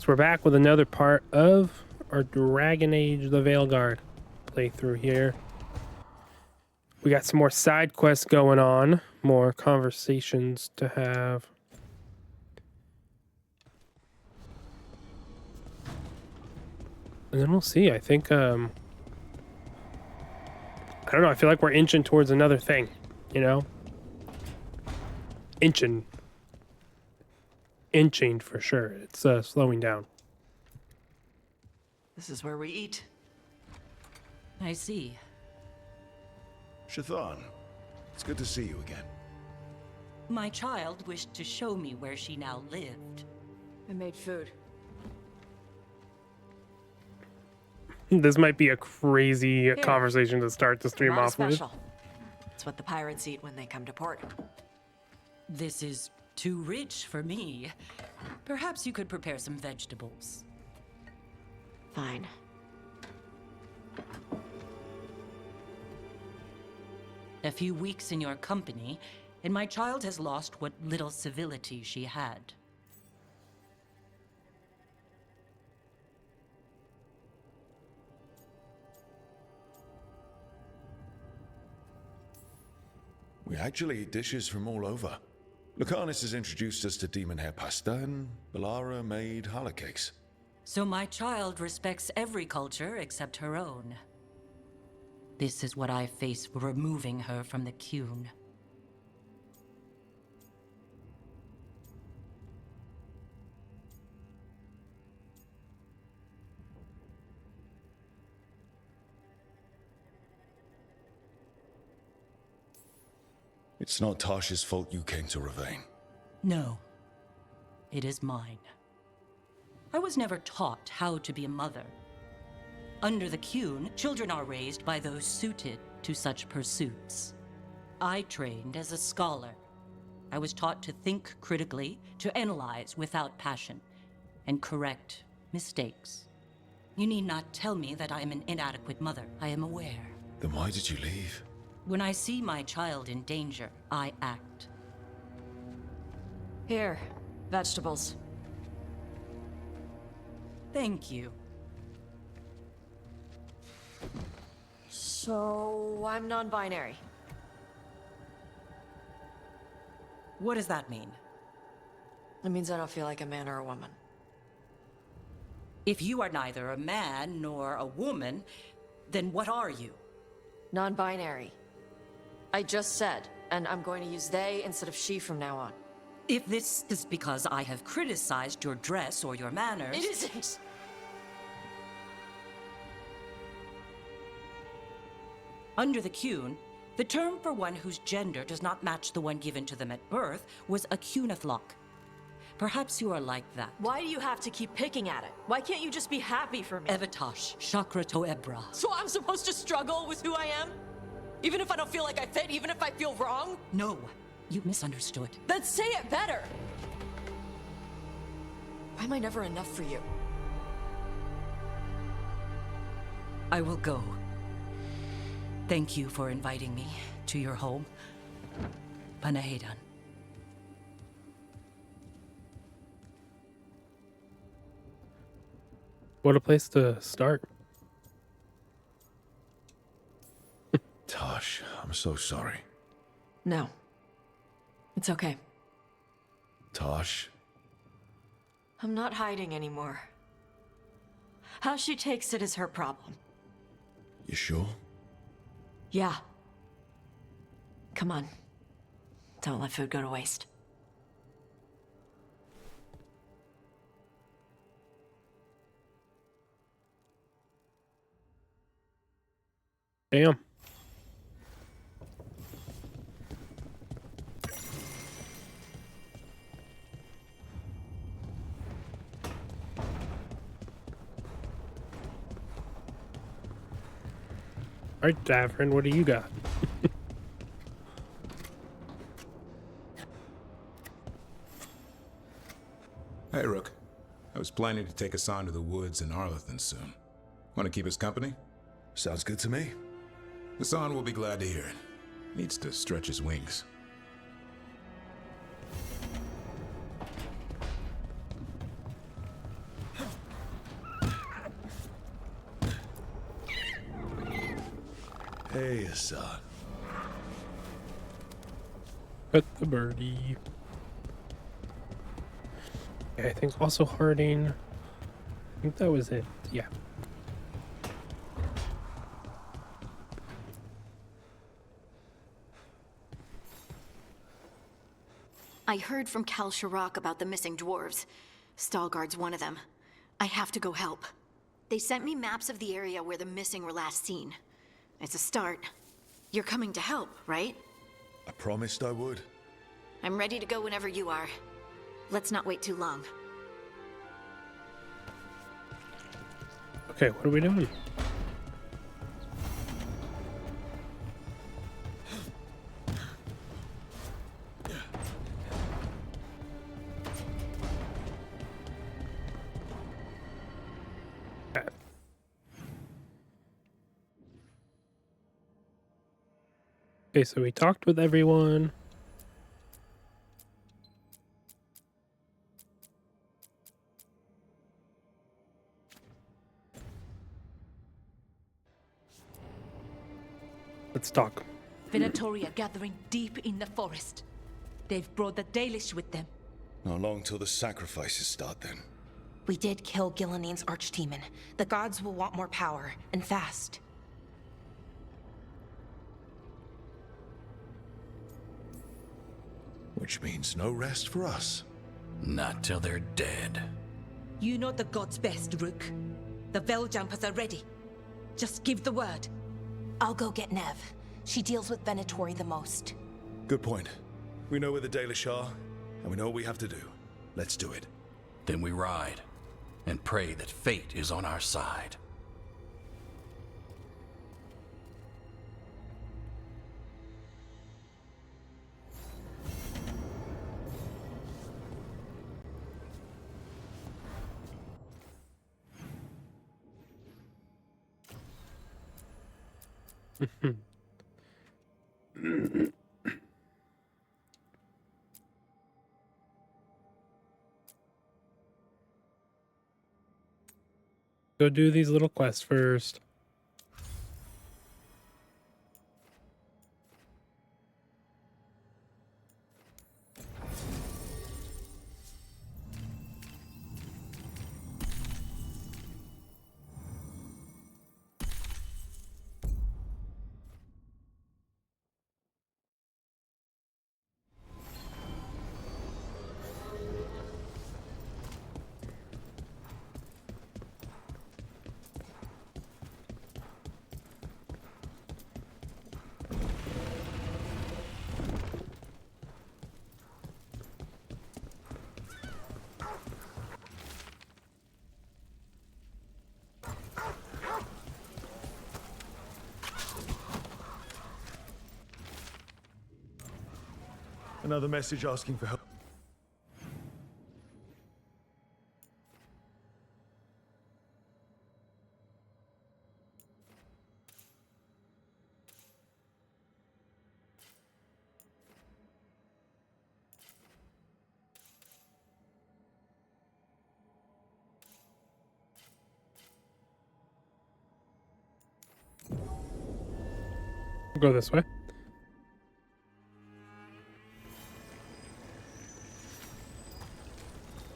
we're back with another part of our Dragon Age the Veilguard playthrough here. We got some more side quests going on, more conversations to have. And then we'll see. I think, I don't know, I feel like we're inching towards another thing, you know? Inching for sure. It's slowing down. This is where we eat. I see. Shathan, it's good to see you again. My child wished to show me where she now lived. I made food. This might be a crazy conversation to start the stream off with. It's what the pirates eat when they come to port. This is too rich for me. Perhaps you could prepare some vegetables. Fine. A few weeks in your company, and my child has lost what little civility she had. We actually eat dishes from all over. Lucanus has introduced us to demon hair pasta, and Balara made challah cakes. So my child respects every culture except her own. This is what I face for removing her from the Qun. It's not Tasha's fault you came to Ravane. No, it is mine. I was never taught how to be a mother. Under the Qun, children are raised by those suited to such pursuits. I trained as a scholar. I was taught to think critically, to analyze without passion, and correct mistakes. You need not tell me that I am an inadequate mother. I am aware. Then why did you leave? When I see my child in danger, I act. Here, vegetables. Thank you. So, I'm non-binary. What does that mean? It means I don't feel like a man or a woman. If you are neither a man nor a woman, then what are you? Non-binary. I just said, and I'm going to use they instead of she from now on. If this is because I have criticized your dress or your manners... It isn't! Under the Qun, the term for one whose gender does not match the one given to them at birth was a Qunathlok. Perhaps you are like that. Why do you have to keep picking at it? Why can't you just be happy for me? Evatosh, Chakra Toebra. So I'm supposed to struggle with who I am? Even if I don't feel like I fit, even if I feel wrong? No, you misunderstood. Then say it better! Why am I never enough for you? I will go. Thank you for inviting me to your home. Panahedan. What a place to start. Tosh, I'm so sorry. No. It's okay. Tosh? I'm not hiding anymore. How she takes it is her problem. You sure? Yeah. Come on. Don't let food go to waste. Damn. All right, Davrin, what do you got? Hey, Rook. I was planning to take us on to the woods in Arlethan soon. Want to keep us company? Sounds good to me. Hassan will be glad to hear it. Needs to stretch his wings. Hey, son. Put the birdie. Okay, I think also Harding. I think that was it. Yeah. I heard from Cal Sharrock about the missing dwarves. Stalguard's one of them. I have to go help. They sent me maps of the area where the missing were last seen. It's a start. You're coming to help, right? I promised I would. I'm ready to go whenever you are. Let's not wait too long. Okay, what are we doing? Okay, so we talked with everyone. Let's talk. Venatori are gathering deep in the forest. They've brought the Dalish with them. Not long till the sacrifices start then. We did kill Gilanine's archdemon. The gods will want more power, and fast. Which means no rest for us. Not till they're dead. You know the gods best, Rook. The Veiljumpers are ready. Just give the word. I'll go get Nev. She deals with Venatori the most. Good point. We know where the Dalish are, and we know what we have to do. Let's do it. Then we ride, and pray that fate is on our side. Go do these little quests first. Another message asking for help. We'll go this way.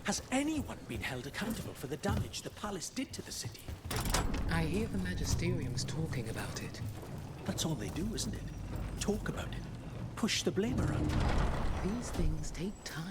Has anyone been held accountable for the damage the palace did to the city? I hear the Magisterium's talking about it. That's all they do, isn't it? Talk about it. Push the blame around. These things take time.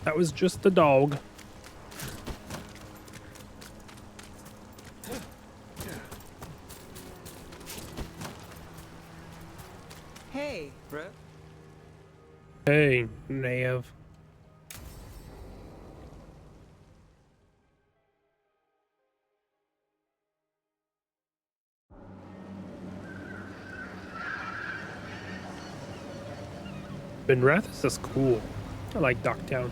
That was just the dog. Hey, bro. Hey, Nav. Benrathis is cool. I like Docktown.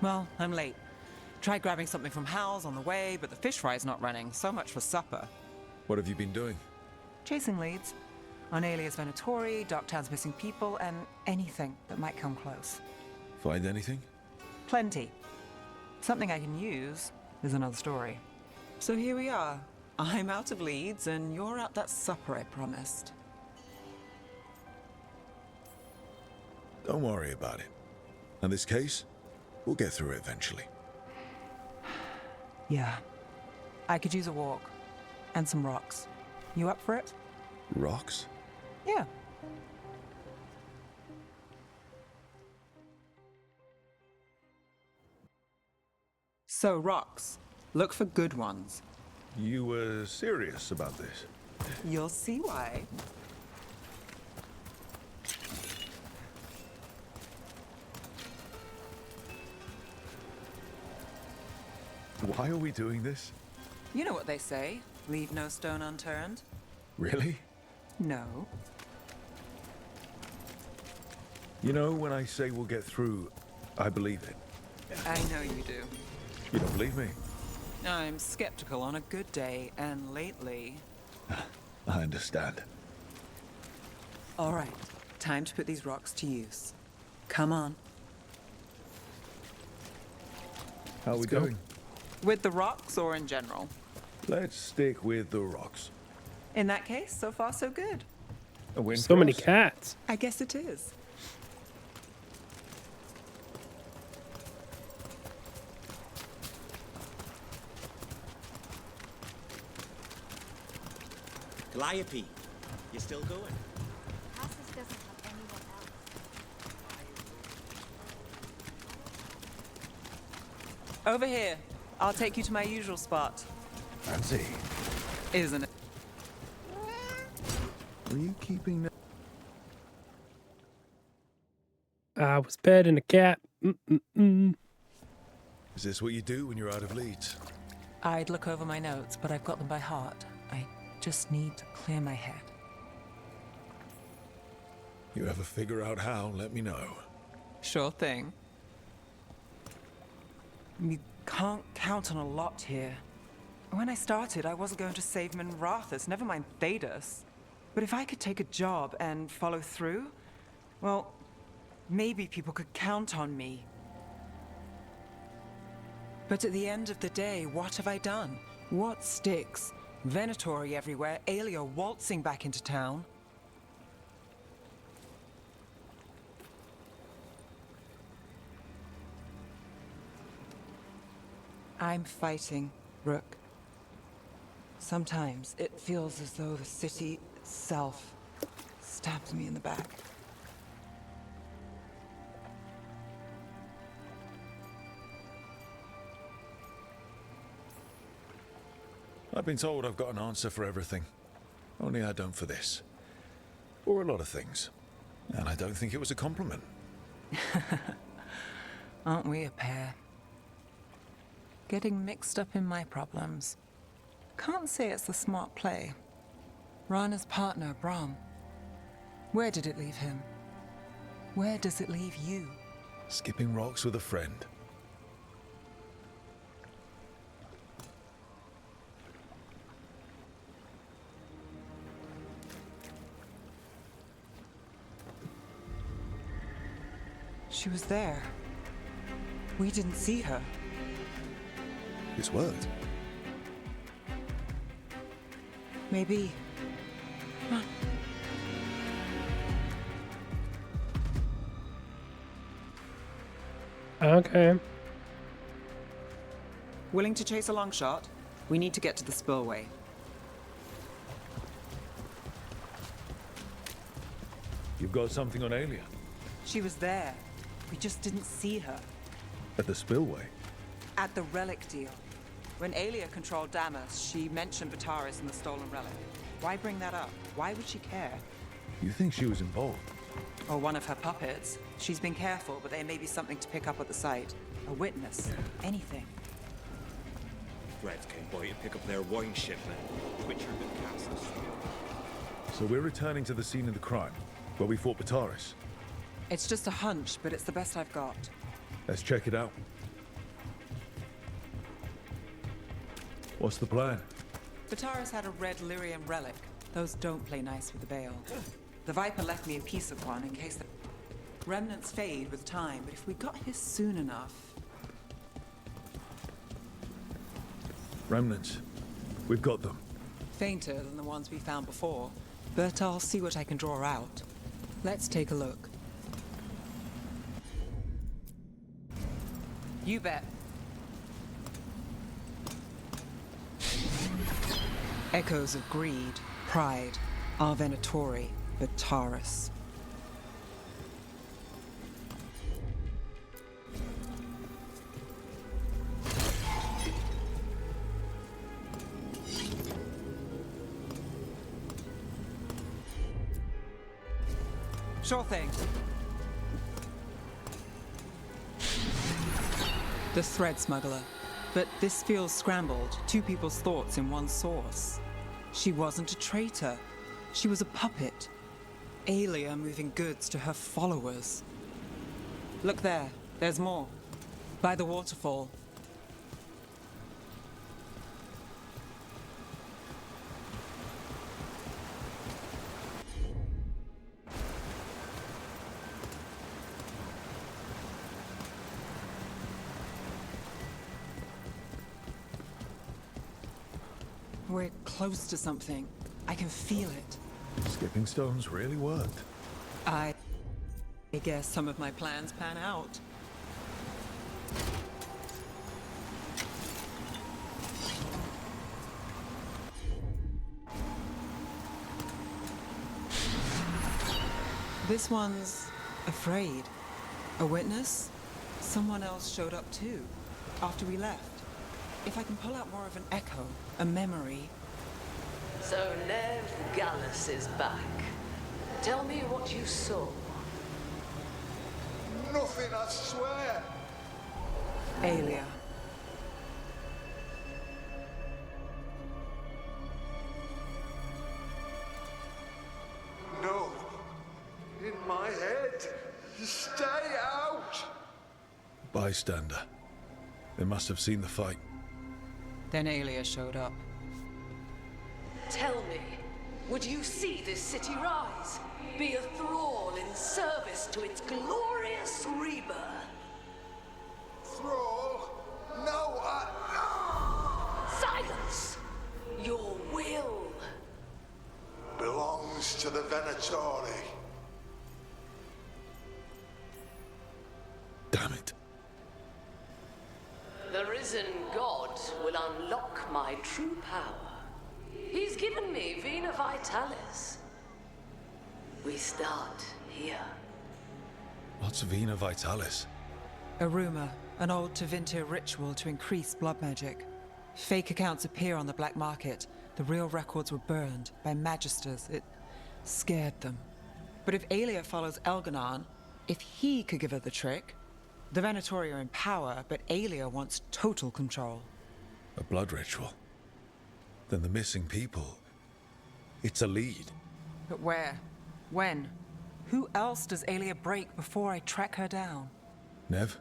Well, I'm late. Tried grabbing something from Hal's on the way, but the fish fry's not running. So much for supper. What have you been doing? Chasing leads. On Alias Venatori, Docktown's missing people, and anything that might come close. Find anything? Plenty. Something I can use is another story. So here we are. I'm out of leads, and you're at that supper I promised. Don't worry about it. In this case, we'll get through it eventually. Yeah. I could use a walk. And some rocks. You up for it? Rocks? Yeah. So, rocks. Look for good ones. You were serious about this? You'll see why. Why are we doing this? You know what they say. Leave no stone unturned. Really? No. You know, when I say we'll get through, I believe it. I know you do. You don't believe me? I'm skeptical on a good day, and lately... I understand. All right, time to put these rocks to use. Come on. How are we going? With the rocks or in general? Let's stick with the rocks. In that case, so far so good. A win So for many us? cats. I guess it is. Calliope, you still going? Passes doesn't have anyone else. Over here. I'll take you to my usual spot. Fancy. Isn't it? Are you keeping that? I was petting a cat. Is this what you do when you're out of leads? I'd look over my notes, but I've got them by heart. I just need to clear my head. You ever figure out how, let me know. Sure thing. You can't count on a lot here. When I started, I wasn't going to save Minrathus, never mind Thedas. But if I could take a job and follow through, well, maybe people could count on me. But at the end of the day, what have I done? What sticks? Venatori everywhere, Aelia waltzing back into town. I'm fighting, Rook. Sometimes it feels as though the city itself stabs me in the back. I've been told I've got an answer for everything. Only I don't for this. Or a lot of things. And I don't think it was a compliment. Aren't we a pair? Getting mixed up in my problems. Can't say it's a smart play. Rana's partner, Brahm. Where did it leave him? Where does it leave you? Skipping rocks with a friend. She was there. We didn't see her. His word. Maybe. Huh. Okay. Willing to chase a long shot? We need to get to the spillway. You've got something on Aelia? She was there. We just didn't see her. At the spillway? At the relic deal. When Aelia controlled Damas, she mentioned Vitaris and the stolen relic. Why bring that up? Why would she care? You think she was involved? Or one of her puppets. She's been careful, but there may be something to pick up at the site. a witness, anything. Reds came by to pick up their wine shipment. Twitcher been cast. So we're returning to the scene of the crime, where we fought Bataris. It's just a hunch, but it's the best I've got. Let's check it out. What's the plan? Bataris had a red lyrium relic. Those don't play nice with the Veil. The Viper left me a piece of one in case the remnants fade with time, but if we got here soon enough... Remnants. We've got them. Fainter than the ones we found before, but I'll see what I can draw out. Let's take a look. You bet. Echoes of greed, pride, our Venatori, Bataris. Sure thing. The thread smuggler. But this feels scrambled. Two people's thoughts in one source. She wasn't a traitor. She was a puppet. Aelia moving goods to her followers. Look there. There's more. By the waterfall. We're close to something. I can feel it. Skipping stones really worked. I guess some of my plans pan out. This one's afraid. A witness? Someone else showed up too, after we left. If I can pull out more of an echo, a memory. So Nev Gallus is back. Tell me what you saw. Nothing, I swear. Aelia. No. In my head. Stay out. Bystander. They must have seen the fight. Then Aelia showed up. Tell me, would you see this city rise? Be a thrall in service to its glorious rebirth? Thrall? No, Silence! Your will belongs to the Venatori. Damn it. The risen god will unlock my true power. He's given me Vena Vitalis. We start here. What's Vena Vitalis? A rumor, an old Tevinter ritual to increase blood magic. Fake accounts appear on the black market. The real records were burned by magisters. It scared them. But if Aelia follows Elganon, if he could give her the trick, the Venatori are in power, but Aelia wants total control. A blood ritual? Then the missing people... It's a lead. But where? When? Who else does Aelia break before I track her down? Nev?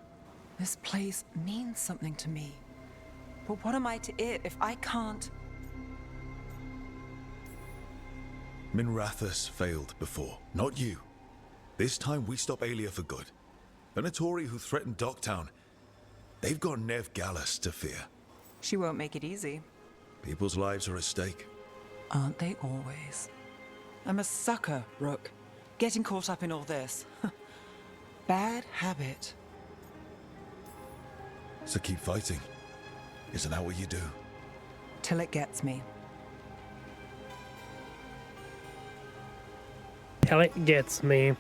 This place means something to me. But what am I to it if I can't... Minrathous failed before, not you. This time we stop Aelia for good. Venatori who threatened Docktown, they've got Nev Gallus to fear. She won't make it easy. People's lives are at stake. Aren't they always? I'm a sucker, Rook. Getting caught up in all this. Bad habit. So keep fighting. Isn't that what you do? Till it gets me. Till it gets me.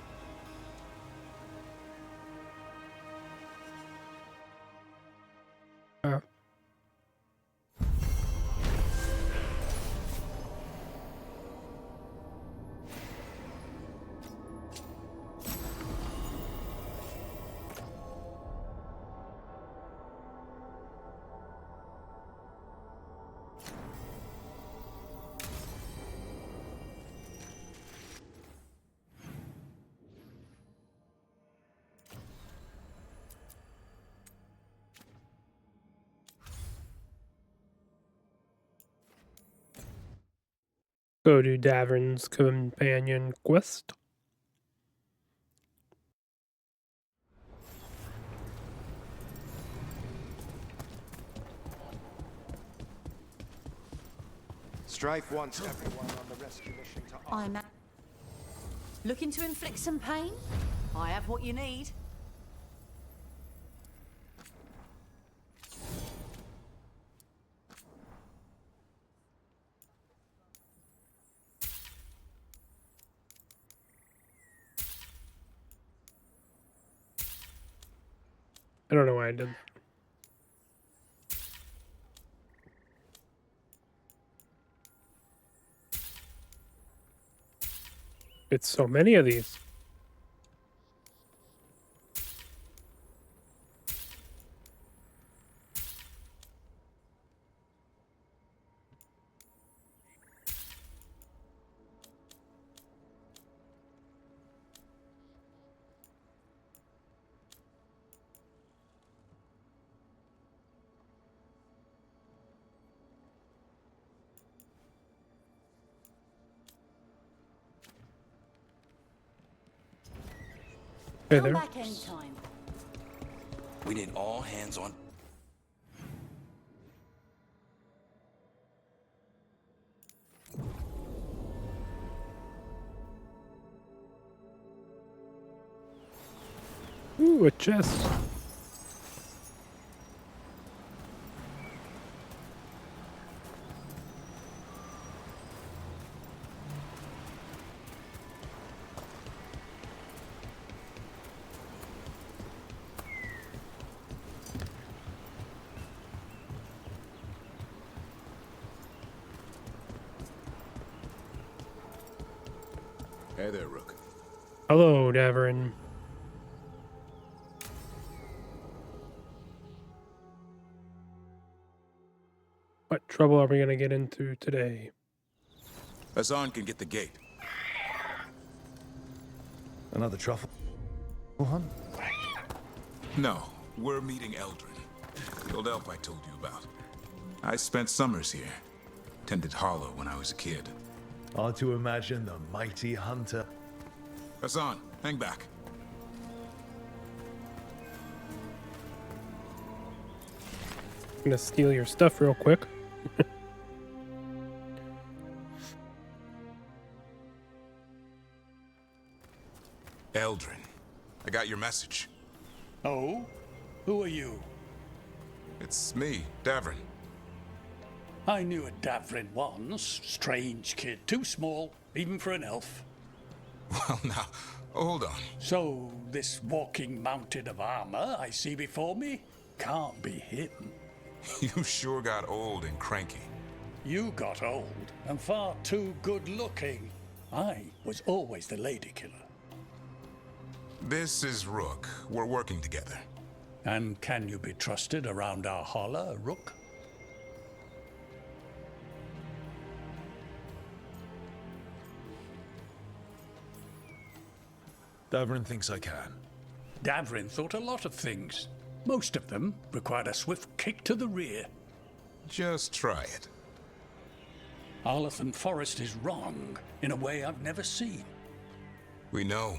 Go to Davern's companion quest. Strife wants everyone on the rescue mission to... I'm looking to inflict some pain? I have what you need. I don't know why I did that. It's so many of these. Hey Come there. back anytime. We need all hands on. Ooh, a chest. Hey there, Rook. Hello, Davern. What trouble are we gonna get into today? Hassan can get the gate. Another truffle hunt? No, we're meeting Eldrin, the old elf I told you about. I spent summers here. Tended Hollow when I was a kid. Hard to imagine the mighty hunter. Hassan, hang back. I'm gonna steal your stuff real quick. Eldrin, I got your message. Oh? Who are you? It's me, Davrin. I knew a Davrin once. Strange kid. Too small, even for an elf. Well, now, hold on. So, this walking mountain of armor I see before me can't be him. You sure got old and cranky. You got old and far too good looking. I was always the lady killer. This is Rook. We're working together. And can you be trusted around our holler, Rook? Davern thinks I can. Davrin thought a lot of things. Most of them required a swift kick to the rear. Just try it. Arlathan Forest is wrong in a way I've never seen. We know.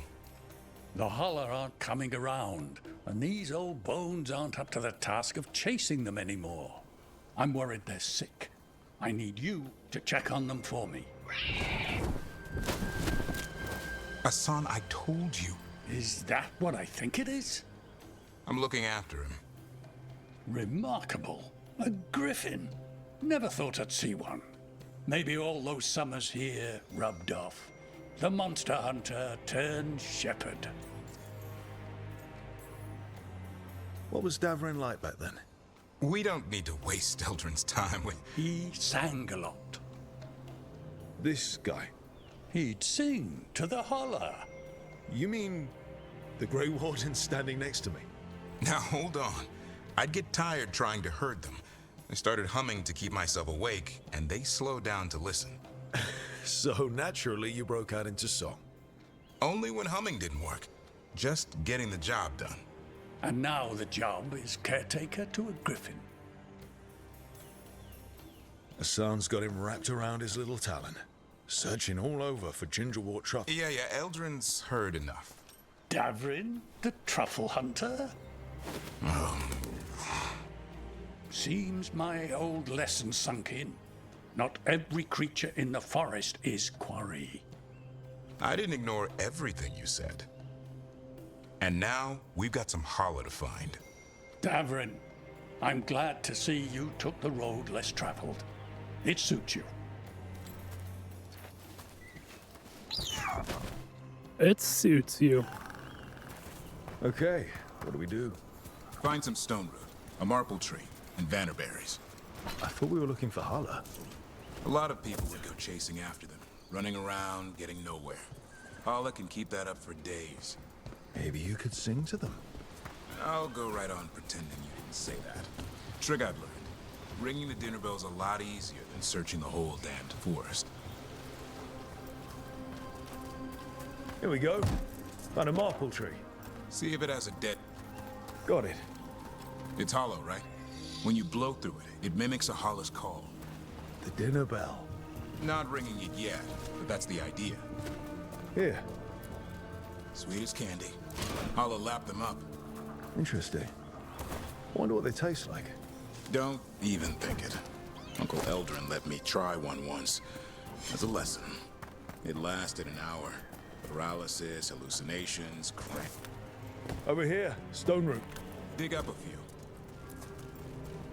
The Holler aren't coming around, and these old bones aren't up to the task of chasing them anymore. I'm worried they're sick. I need you to check on them for me. Hassan, I told you. Is that what I think it is? I'm looking after him. Remarkable. A griffin. Never thought I'd see one. Maybe all those summers here rubbed off. The monster hunter turned shepherd. What was Davern like back then? We don't need to waste Eldrin's time with... He sang a lot. This guy? He'd sing to the Holler. You mean the Grey Warden standing next to me? Now hold on. I'd get tired trying to herd them. I started humming to keep myself awake, and they slowed down to listen. So naturally you broke out into song. Only when humming didn't work. Just getting the job done. And now the job is caretaker to a griffin. Hassan's got him wrapped around his little talon. Searching all over for gingerwort truffle. Yeah, Eldrin's heard enough. Davrin, the truffle hunter? Seems my old lesson sunk in. Not every creature in the forest is quarry. I didn't ignore everything you said. And now, we've got some holler to find. Davrin, I'm glad to see you took the road less traveled. It suits you. It suits you. Okay, what do we do? Find some stone root, a marple tree, and vannerberries. I thought we were looking for Hala. A lot of people would go chasing after them, running around, getting nowhere. Hala can keep that up for days. Maybe you could sing to them. I'll go right on pretending you didn't say that. Trick I've learned. Ringing the dinner bell's a lot easier than searching the whole damned forest. Here we go. Found a marple tree. See if it has a dead... Got it. It's hollow, right? When you blow through it, it mimics a Hala's call. The dinner bell. Not ringing it yet, but that's the idea. Here. Sweet as candy. Hala lapped them up. Interesting. Wonder what they taste like. Don't even think it. Uncle Eldrin let me try one once. As a lesson. It lasted an hour. Paralysis, hallucinations, cramp. Over here, stone root. Dig up a few.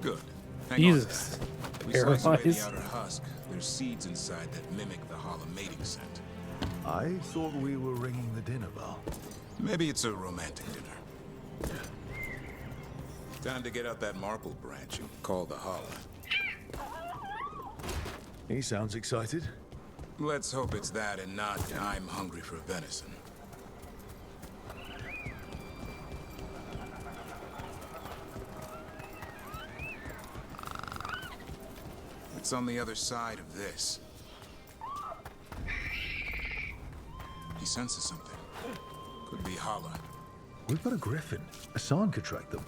Good. Hang Jesus. on to that. We slice away the Paralyzed. outer husk. There's seeds inside that mimic the Hala mating scent. I thought we were ringing the dinner bell. Maybe it's a romantic dinner. Time to get out that marple branch and call the Hala. He sounds excited. Let's hope it's that and not I'm hungry for venison. It's on the other side of this. He senses something. Could be Hala. We've got a griffin. Asan could track them.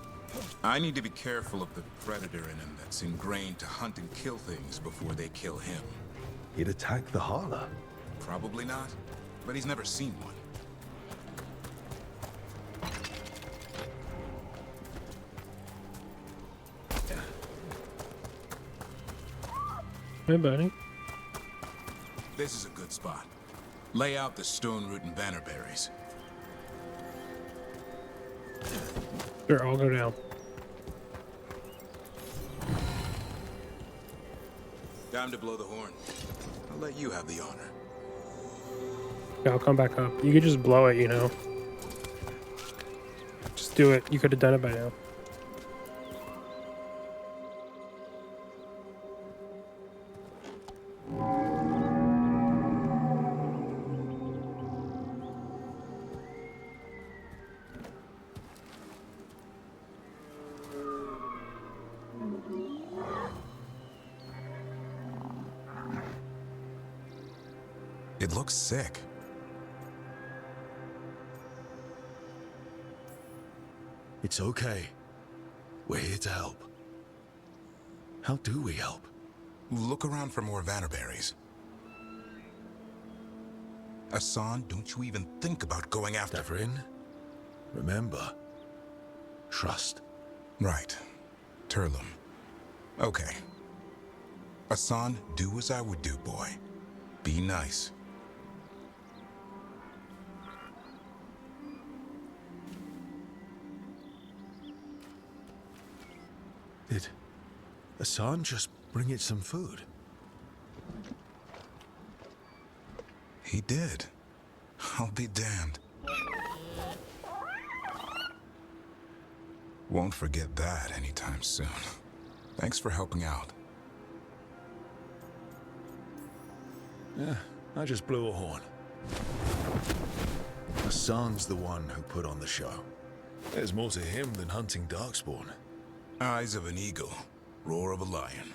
I need to be careful of the predator in him that's ingrained to hunt and kill things before they kill him. He'd attack the Hala. Probably not, but he's never seen one. Hey, buddy. This is a good spot. Lay out the stone root and vannerberries. Sure, I'll go down. Time to blow the horn. I'll let you have the honor. Yeah, I'll come back up. You could just blow it, you know. Just do it. You could have done it by now. It looks sick. It's okay. We're here to help. How do we help? Look around for more vannerberries. Asan, don't you even think about going after... Davrin, remember, trust. Right. Turlum. Okay. Asan, do as I would do, boy. Be nice. Did Asan just bring it some food? He did. I'll be damned. Won't forget that anytime soon. Thanks for helping out. Yeah, I just blew a horn. Asan's the one who put on the show. There's more to him than hunting darkspawn. Eyes of an eagle, roar of a lion.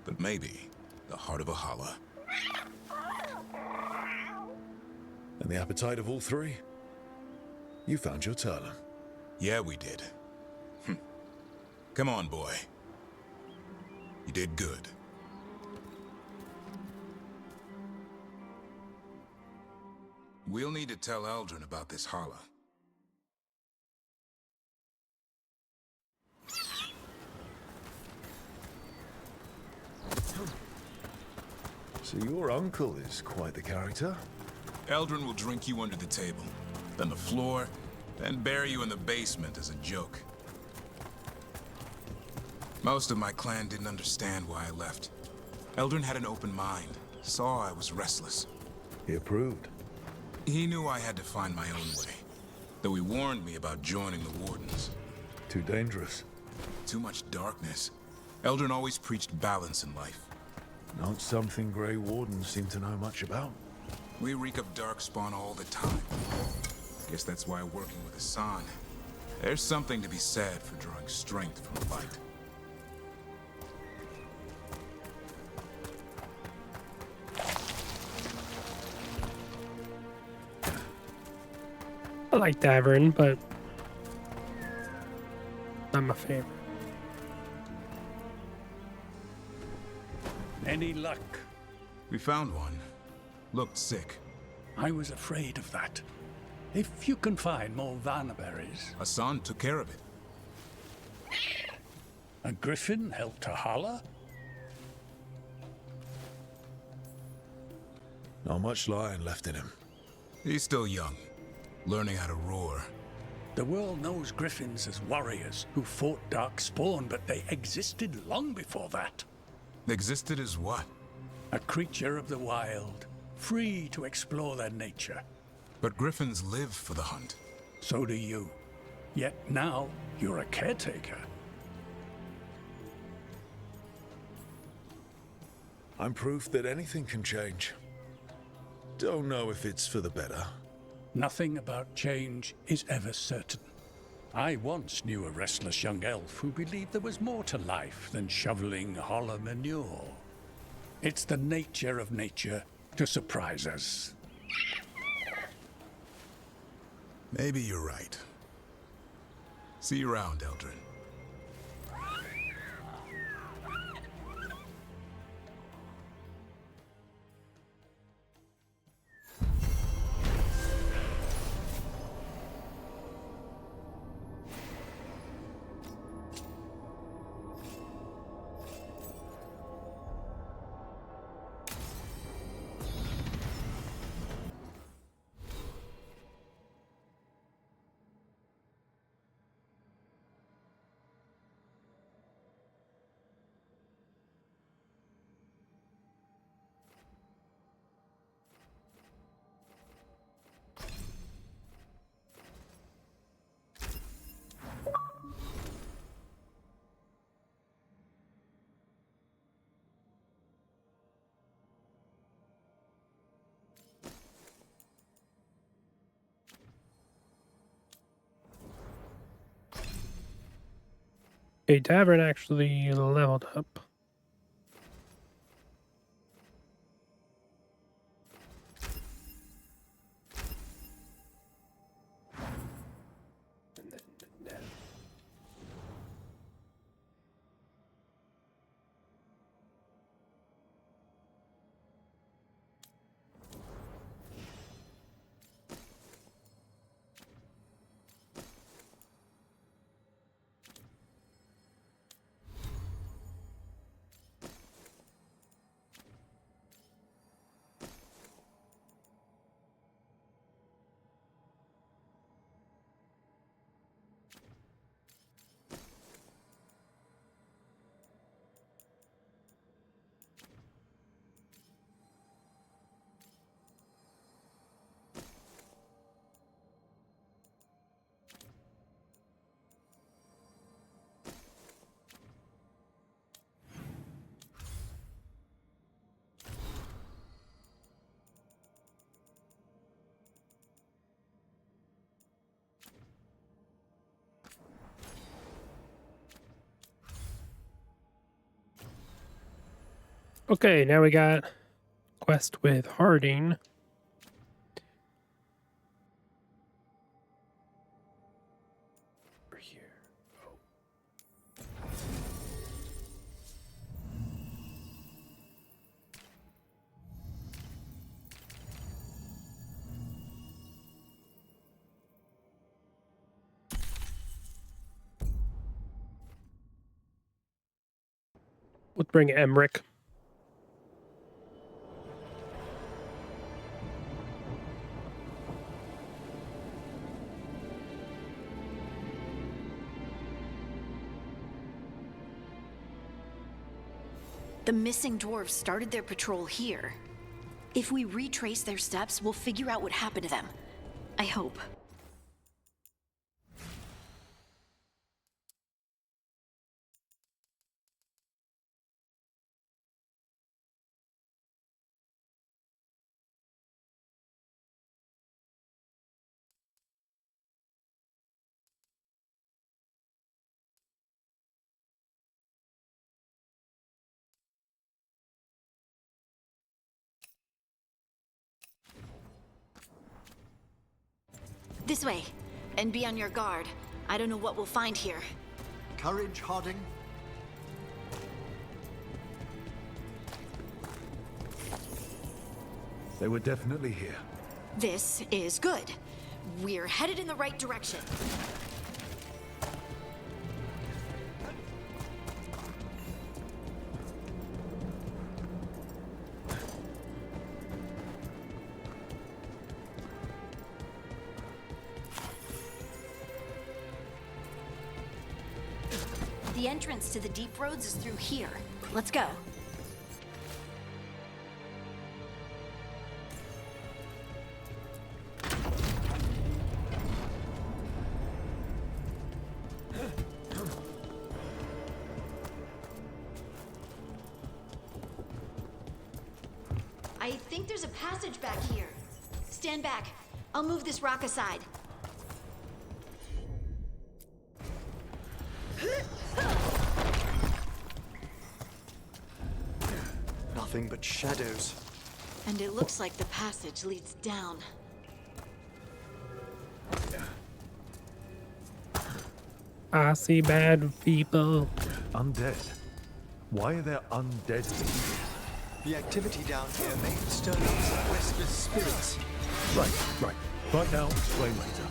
But maybe the heart of a Hala. And the appetite of all three? You found your Turlum. Yeah, we did. Come on, boy. You did good. We'll need to tell Eldrin about this holla. So your uncle is quite the character. Eldrin will drink you under the table, then the floor, then bury you in the basement as a joke. Most of my clan didn't understand why I left. Eldrin had an open mind, saw I was restless. He approved. He knew I had to find my own way, though he warned me about joining the Wardens. Too dangerous. Too much darkness. Eldrin always preached balance in life. Not something Grey Wardens seem to know much about. We reek of darkspawn all the time. Guess that's why working with Hassan, there's something to be said for drawing strength from light. I like Davern, but not my favorite. Any luck? We found one. Looked sick. I was afraid of that. If you can find more Vanaberries. Hassan took care of it. A griffin helped to holler? Not much lion left in him. He's still young, learning how to roar. The world knows griffins as warriors who fought Darkspawn, but they existed long before that. Existed as what? A creature of the wild, free to explore their nature. But griffins live for the hunt. So do you. Yet now, you're a caretaker. I'm proof that anything can change. Don't know if it's for the better. Nothing about change is ever certain. I once knew a restless young elf who believed there was more to life than shoveling hollow manure. It's the nature of nature to surprise us. Maybe you're right. See you around, Eldrin. Okay, Davern actually leveled up. Okay, now we got quest with Harding. Over here. Oh. bring Emmerich. The missing dwarves started their patrol here. If we retrace their steps, we'll figure out what happened to them. I hope. This way, and be on your guard. I don't know what we'll find here. Courage, Harding. They were definitely here. This is good. We're headed in the right direction. The entrance to the deep roads is through here. Let's go. I think there's a passage back here. Stand back. I'll move this rock aside. Nothing but shadows. And it looks like the passage leads down. I see bad people. Undead. Why are there undead people? The activity down here may stir up some restless spirits. Right. Right now, explain later.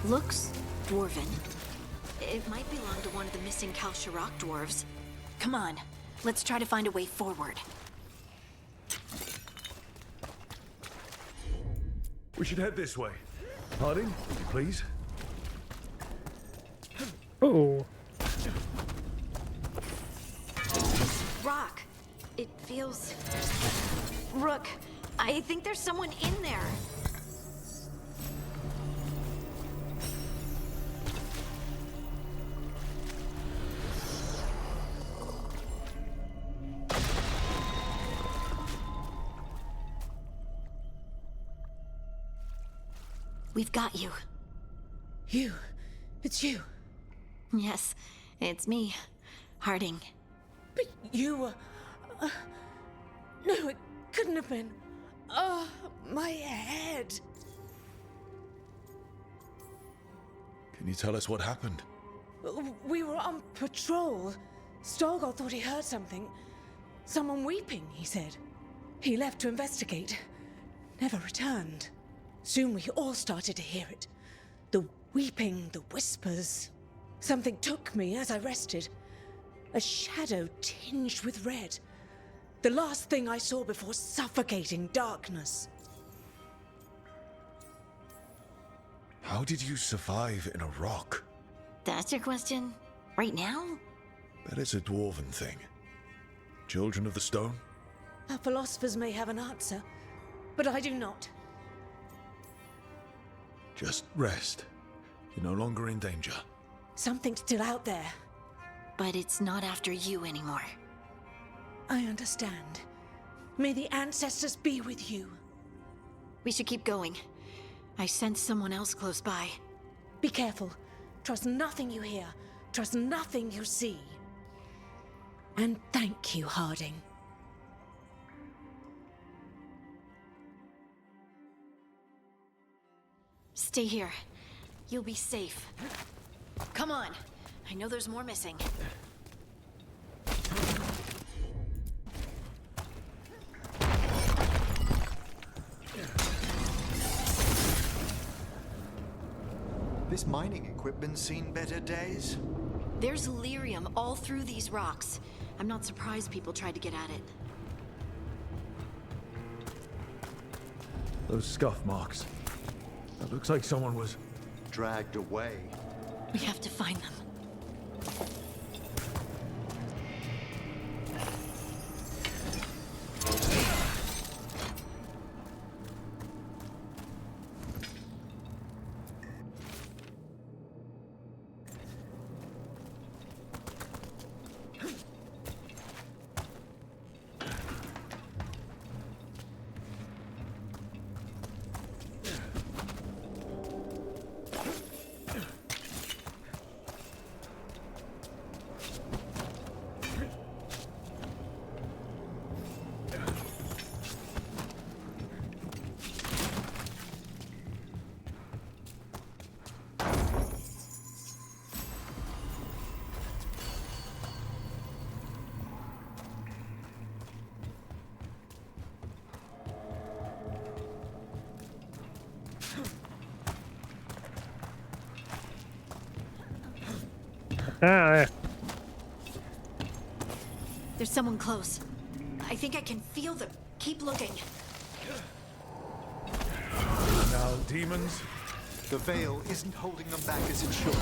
Looks dwarven. It might belong to one of the missing KyleTheFish dwarves. Come on, let's try to find a way forward. We should head this way. Harding, please. Oh. Rock. It feels... Rook, I think there's someone in there. We've got you. You? It's you? Yes, it's me, Harding. But you were... no, it couldn't have been. Oh, my head. Can you tell us what happened? We were on patrol. Stalgard thought he heard something. Someone weeping, he said. He left to investigate. Never returned. Soon we all started to hear it. The weeping, the whispers. Something took me as I rested. A shadow tinged with red. The last thing I saw before suffocating darkness. How did you survive in a rock? That's your question? Right now? That is a dwarven thing. Children of the stone? Our philosophers may have an answer, but I do not. Just rest. You're no longer in danger. Something's still out there. But it's not after you anymore. I understand. May the ancestors be with you. We should keep going. I sense someone else close by. Be careful. Trust nothing you hear. Trust nothing you see. And thank you, Harding. Stay here. You'll be safe. Come on. I know there's more missing. This mining equipment's seen better days. There's lyrium all through these rocks. I'm not surprised people tried to get at it. Those scuff marks. It looks like someone was dragged away. We have to find them. Ah, There's someone close. I think I can feel them. Keep looking. now demons. The veil isn't holding them back as it should.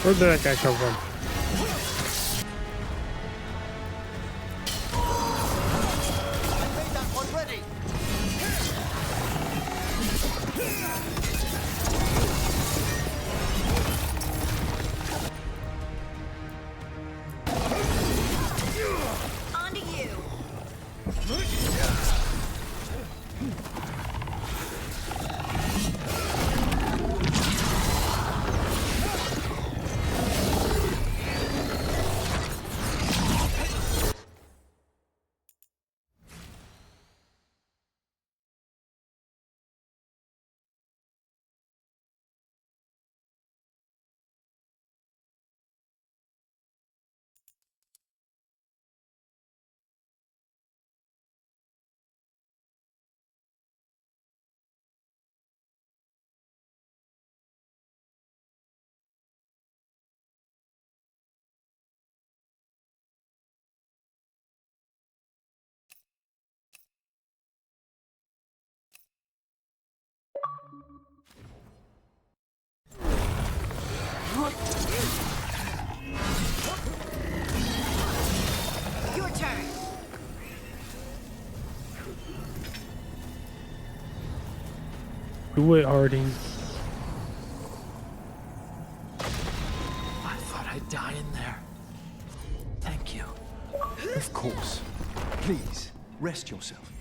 Where did that guy come from? Your turn. Do it, Harding. I thought I'd die in there. Thank you. Of course. Please, rest yourself.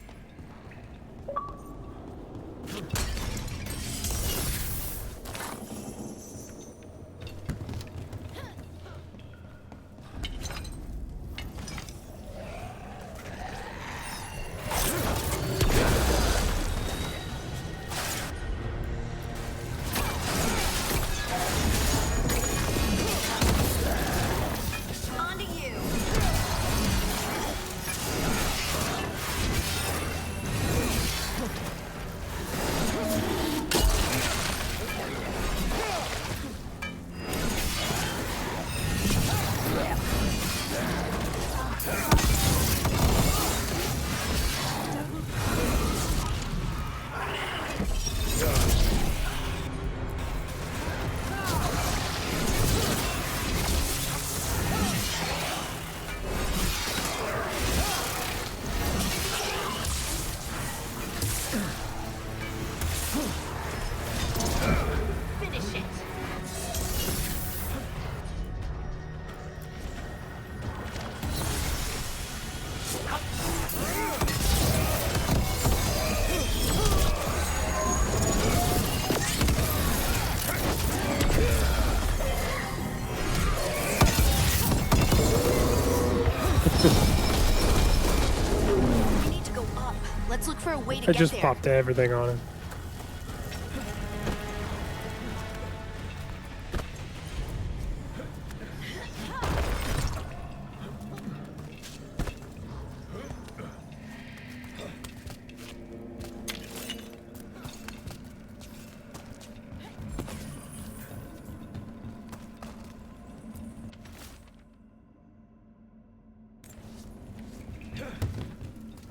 I just popped everything on him.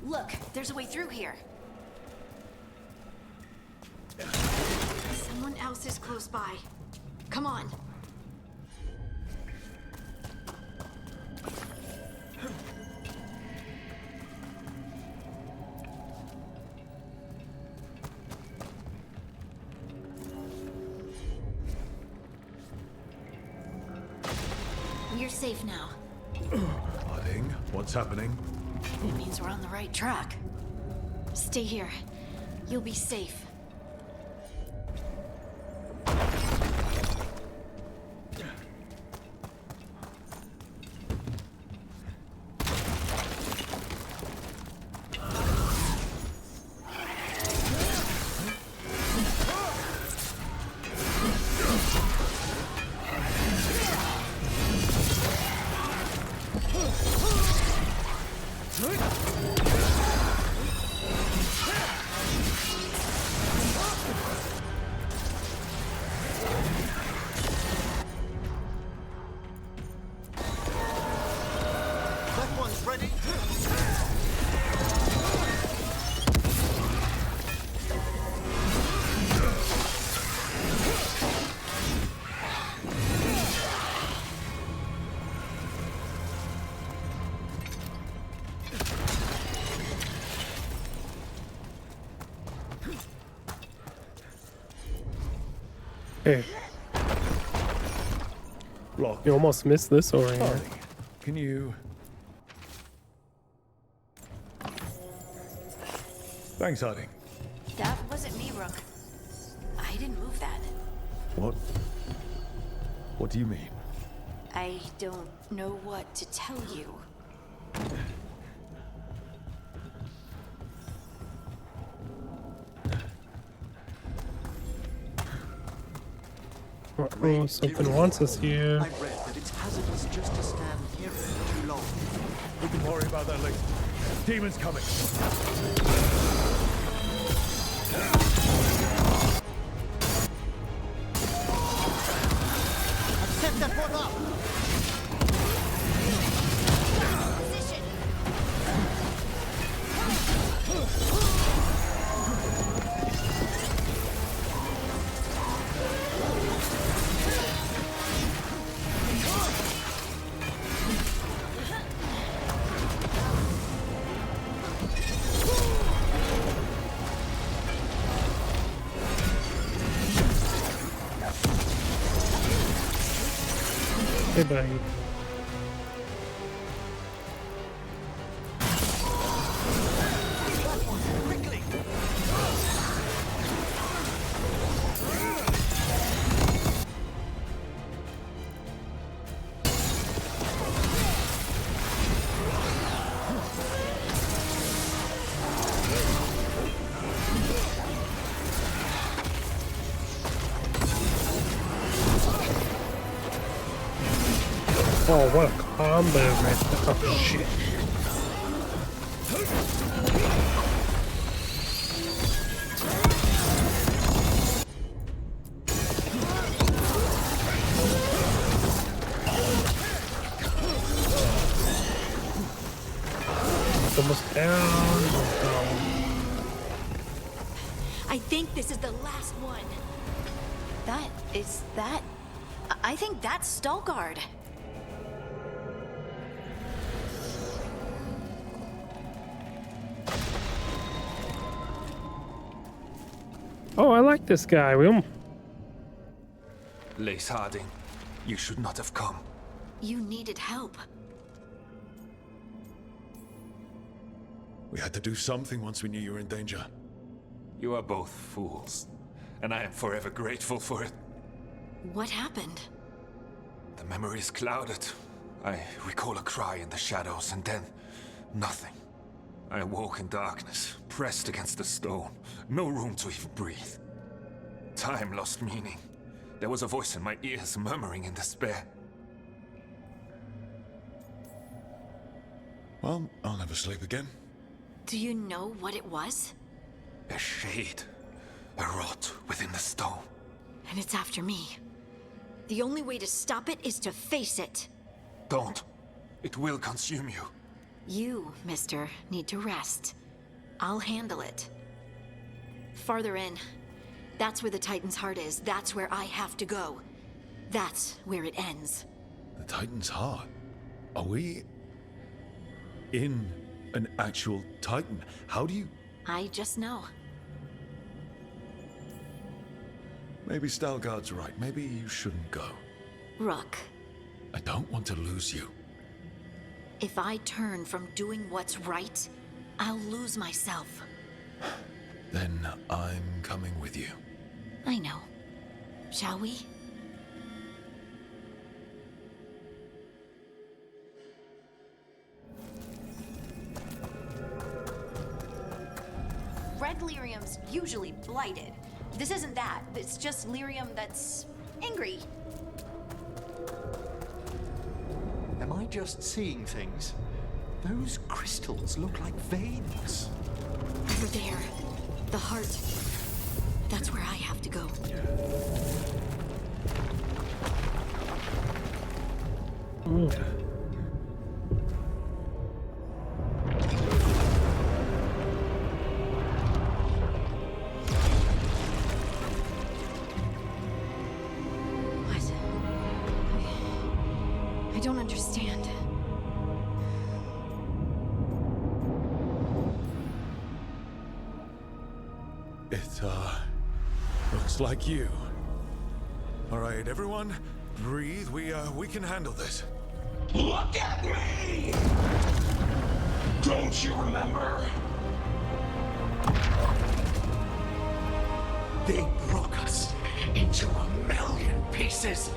Look, there's a way through here. Someone else is close by. Come on. You're safe now. Harding, what's happening? It means we're on the right track. Stay here. You'll be safe. Hey. Locked. You almost missed this over here. Harding, can you... Thanks, Harding. That wasn't me, Rook. I didn't move that. What? What do you mean? I don't know what to tell you. Oh, something wants us here. I read that it's hazardous just to stand near it for too long. We can worry about that later. Demons coming. I've set that one up! Hey, buddy. Oh, what a combo right there. Oh, shit. It's almost down. I think this is the last one. I think that's Veilguard. Oh, I like this guy. Lace Harding, you should not have come. You needed help. We had to do something once we knew you were in danger. You are both fools, and I am forever grateful for it. What happened? The memory is clouded. I recall a cry in the shadows, and then nothing. I awoke in darkness, pressed against the stone. No room to even breathe. Time lost meaning. There was a voice in my ears murmuring in despair. Well, I'll never sleep again. Do you know what it was? A shade. A rot within the stone. And it's after me. The only way to stop it is to face it. Don't. It will consume you. You, mister, need to rest. I'll handle it. Farther in. That's where the Titan's heart is. That's where I have to go. That's where it ends. The Titan's heart? Are we in an actual Titan? How do you... I just know. Maybe Stalgard's right. Maybe you shouldn't go. Rook. I don't want to lose you. If I turn from doing what's right, I'll lose myself. Then I'm coming with you. I know. Shall we? Red lyrium's usually blighted. This isn't that. It's just lyrium that's angry. Am I just seeing things? Those crystals look like veins. Over there. The heart. That's where I have to go. I don't understand. It, looks like you. All right, everyone, breathe. We can handle this. Look at me! Don't you remember? They broke us into 1,000,000 pieces,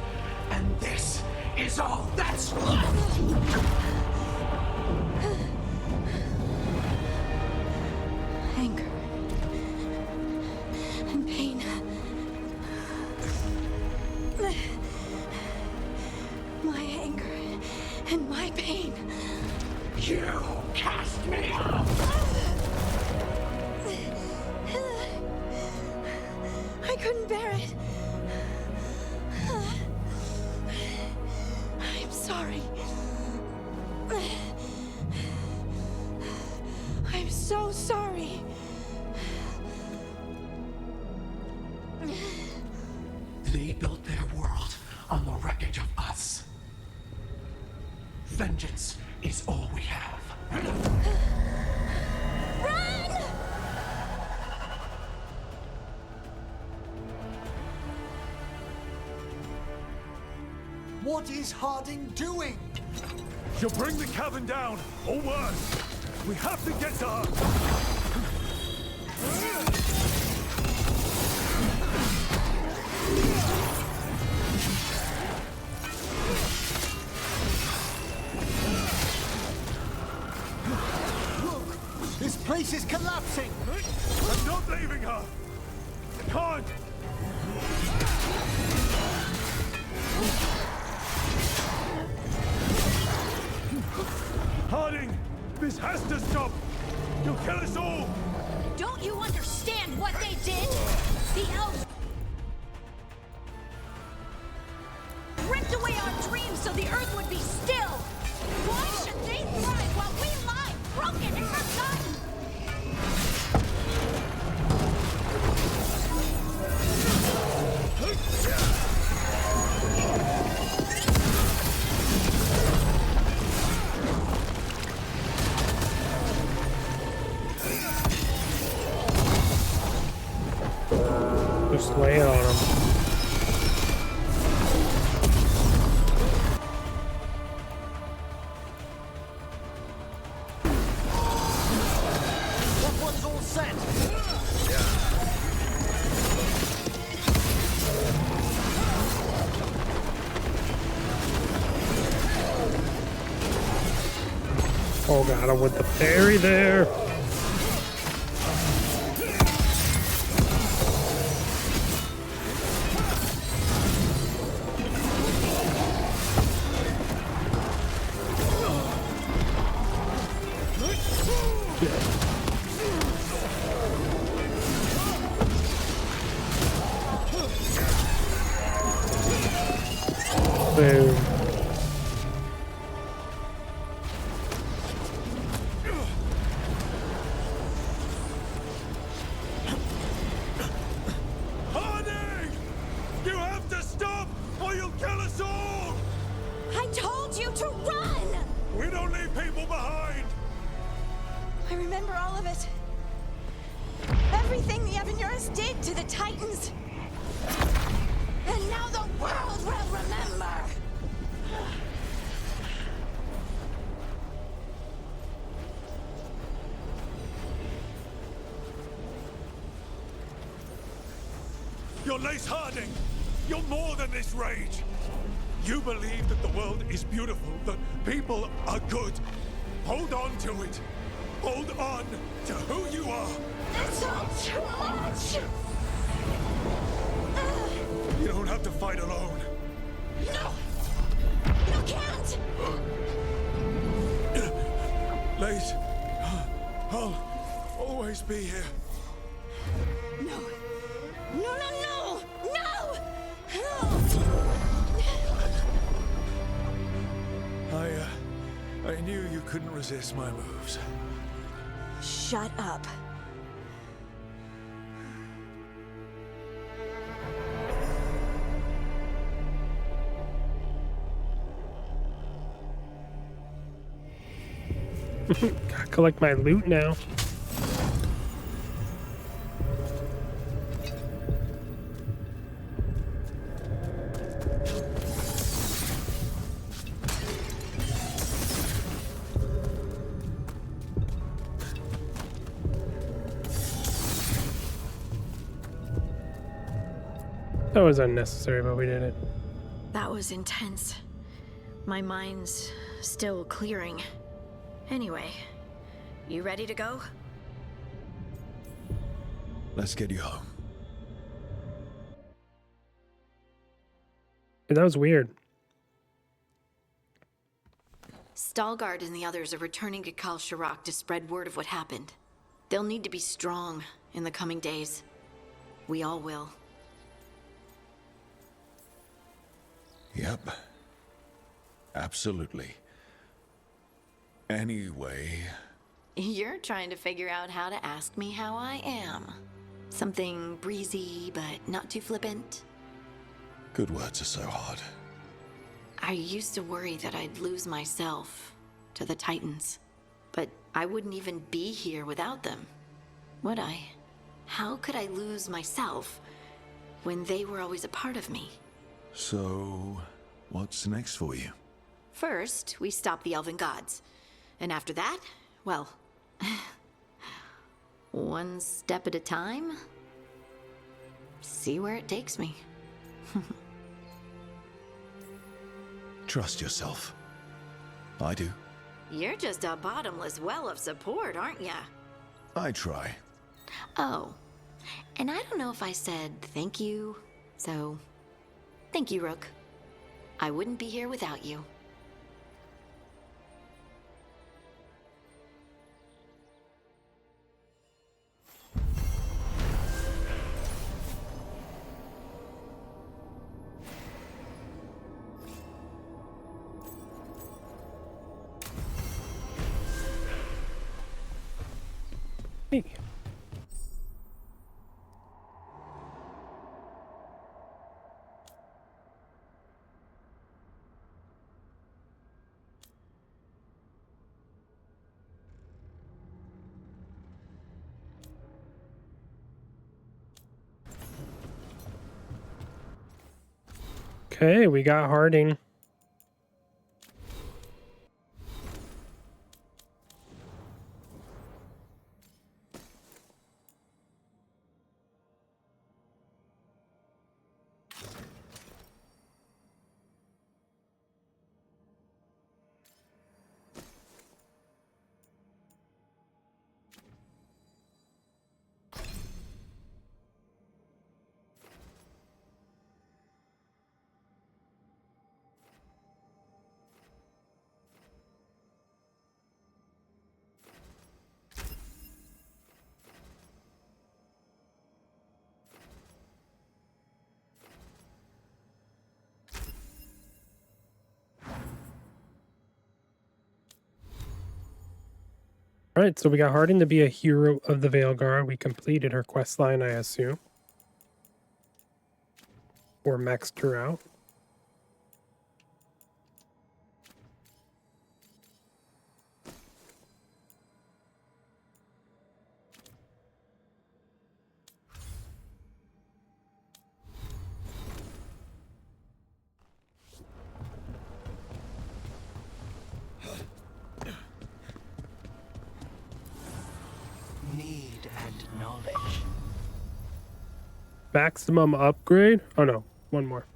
and this is all that's left! Anger. And pain. My anger and my pain. You cast me out! I couldn't bear it. I'm sorry. I'm so sorry. They built their world on the wreckage of us. Vengeance is all we have. Run! What is Harding doing? She'll bring the cavern down, or worse. We have to get to her. Look! This place is collapsing! I'm not leaving her! I can't! Harding! This has to stop! You'll kill us all! Don't you understand what they did? The elves ripped away our dreams so the earth would be still. Why should they thrive while we lie broken and forgotten? Just lay it on him. That one's all set! Oh god, I want the fairy there. Boom. Honey! You have to stop or you'll kill us all! I told you to run! We don't leave people behind! I remember all of it. Everything the Avenurus did to the Titans. And now the world will remember! You're Lace Harding! You're more than this rage! You believe that the world is beautiful, that people are good. Hold on to it! Hold on to who you are! It's all too much! You don't have to fight alone. No! You can't! Lace, I'll always be here. No! No, no, no! No! I knew you couldn't resist my moves. Shut up. Gotta collect my loot now. That was unnecessary, but we did it. That was intense. My mind's still clearing. Anyway, you ready to go? Let's get you home. That was weird. Stalgard and the others are returning to KyleTheFish to spread word of what happened. They'll need to be strong in the coming days. We all will. Yep. Absolutely. Anyway... You're trying to figure out how to ask me how I am. Something breezy, but not too flippant. Good words are so hard. I used to worry that I'd lose myself to the Titans. But I wouldn't even be here without them, would I? How could I lose myself when they were always a part of me? So, what's next for you? First, we stop the Elven Gods. And after that, well... one step at a time. See where it takes me. Trust yourself. I do. You're just a bottomless well of support, aren't ya? I try. Oh, and I don't know if I said thank you, so... Thank you, Rook. I wouldn't be here without you. Hey. Okay, we got Harding. Alright, so we got Harding to be a hero of the Veilguard. We completed her quest line, I assume. Or maxed her out. Need and knowledge. Maximum upgrade? Oh no, one more.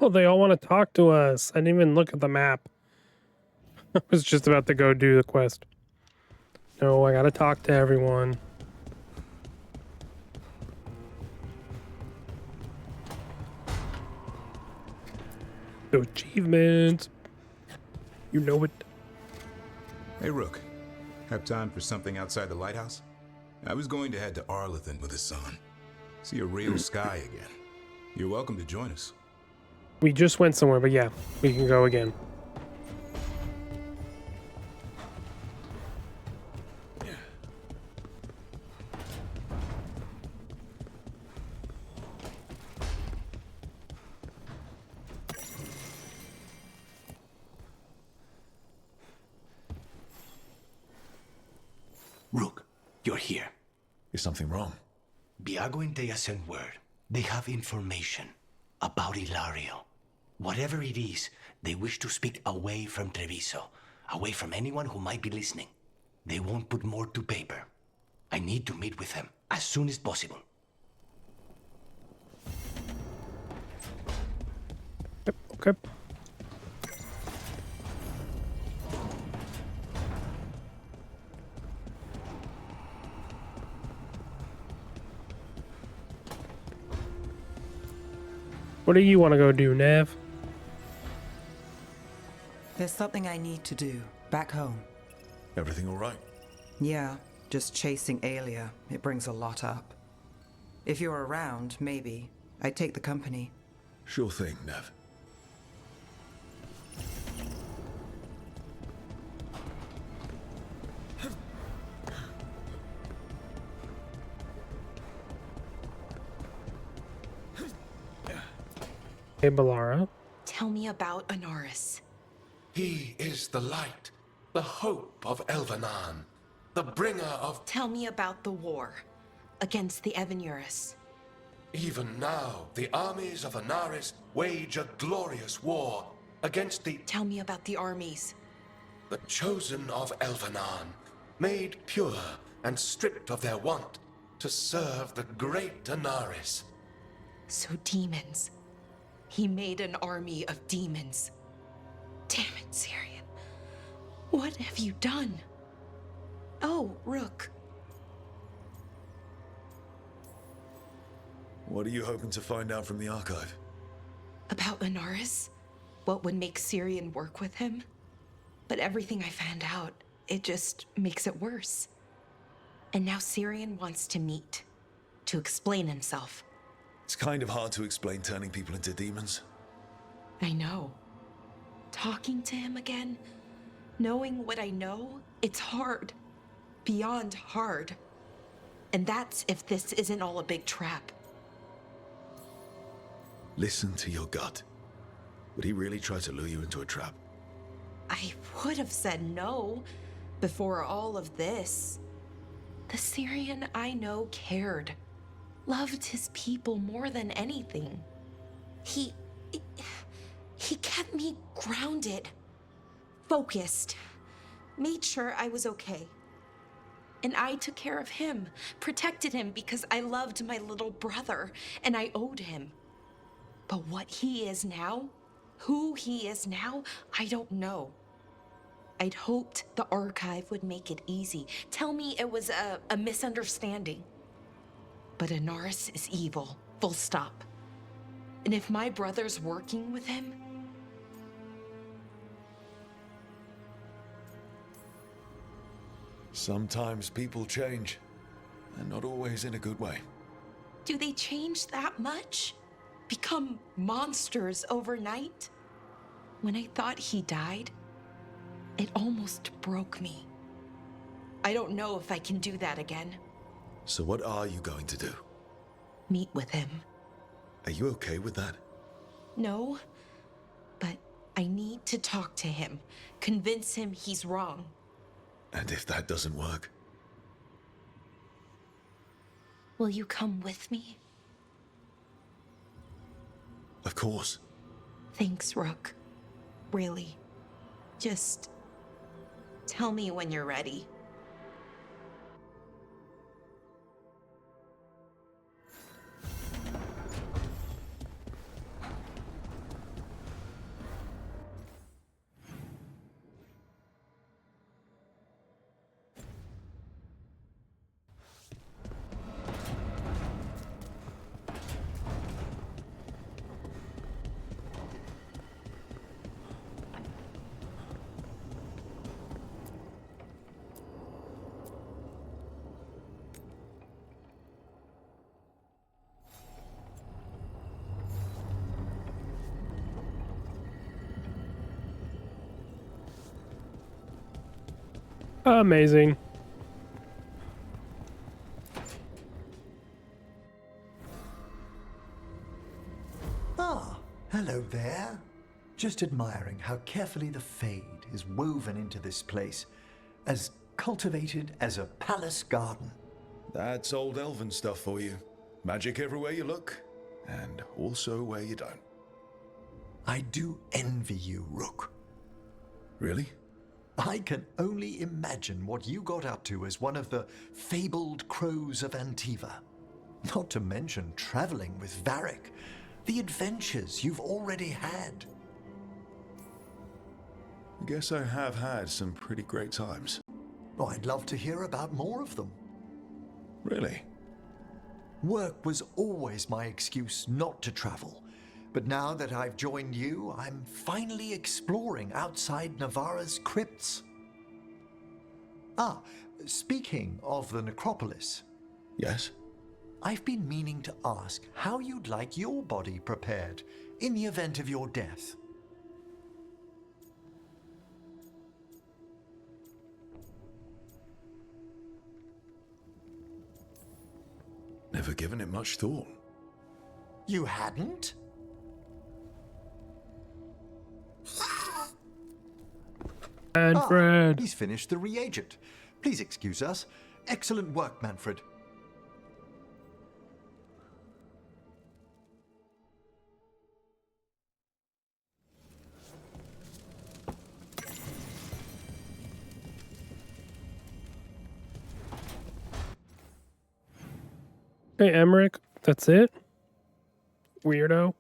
Oh, they all want to talk to us. I didn't even look at the map. I was just about to go do the quest. No, I gotta talk to everyone. The achievements. You know it. Hey, Rook. Have time for something outside the lighthouse? I was going to head to Arlithan with Hassan. See a real sky again. You're welcome to join us. We just went somewhere, but yeah, we can go again. Rook, you're here. Is something wrong? Biago and Dea sent word. They have information about Ilario. Whatever it is, they wish to speak away from Treviso, away from anyone who might be listening. They won't put more to paper. I need to meet with them as soon as possible. Yep, okay. What do you want to go do, Nev? There's something I need to do back home. Everything all right? Yeah, just chasing Aelia. It brings a lot up. If you're around, maybe. I'd take the company. Sure thing, Nev. Hey, Balara. Tell me about Anaris. He is the light, the hope of Elvenan, the bringer of... Tell me about the war against the Evanuris. Even now, the armies of Anaris wage a glorious war against the... Tell me about the armies. The chosen of Elvenan, made pure and stripped of their want to serve the great Anaris. So demons. He made an army of demons. Damn it, Syrian. What have you done? Oh, Rook. What are you hoping to find out from the archive? About Anaris? What would make Syrian work with him? But everything I found out, it just makes it worse. And now Syrian wants to meet, to explain himself. It's kind of hard to explain turning people into demons. I know. Talking to him again, knowing what I know, it's hard. Beyond hard. And that's if this isn't all a big trap. Listen to your gut. Would he really try to lure you into a trap? I would have said no before all of this. The Syrian I know cared. Loved his people more than anything. He kept me grounded, focused, made sure I was okay. And I took care of him, protected him because I loved my little brother and I owed him. But what he is now, who he is now, I don't know. I'd hoped the archive would make it easy. Tell me it was a misunderstanding. But Anaris is evil, full stop. And if my brother's working with him... Sometimes people change, and not always in a good way. Do they change that much? Become monsters overnight? When I thought he died, it almost broke me. I don't know if I can do that again. So what are you going to do? Meet with him. Are you okay with that? No, but I need to talk to him. Convince him he's wrong. And if that doesn't work? Will you come with me? Of course. Thanks, Rook. Really. Just tell me when you're ready. Amazing. Ah, hello there. Just admiring how carefully the Fade is woven into this place, as cultivated as a palace garden. That's old elven stuff for you. Magic everywhere you look, and also where you don't. I do envy you, Rook. Really? I can only imagine what you got up to as one of the fabled crows of Antiva. Not to mention traveling with Varric, the adventures you've already had. I guess I have had some pretty great times. Oh, I'd love to hear about more of them. Really? Work was always my excuse not to travel. But now that I've joined you, I'm finally exploring outside Navarra's crypts. Ah, speaking of the necropolis. Yes? I've been meaning to ask how you'd like your body prepared in the event of your death. Never given it much thought. You hadn't? Manfred. He's finished the reagent. Please excuse us. Excellent work, Manfred. Hey, Emmerich, that's it? Weirdo.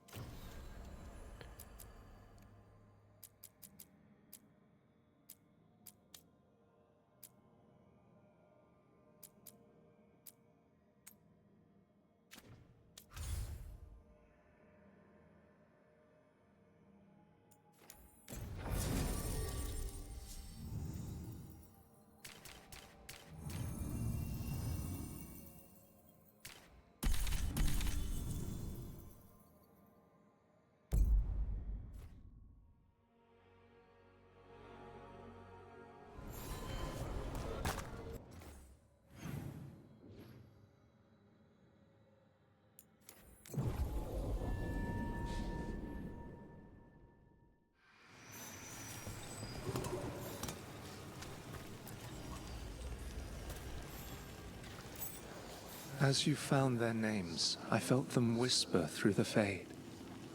As you found their names, I felt them whisper through the fade.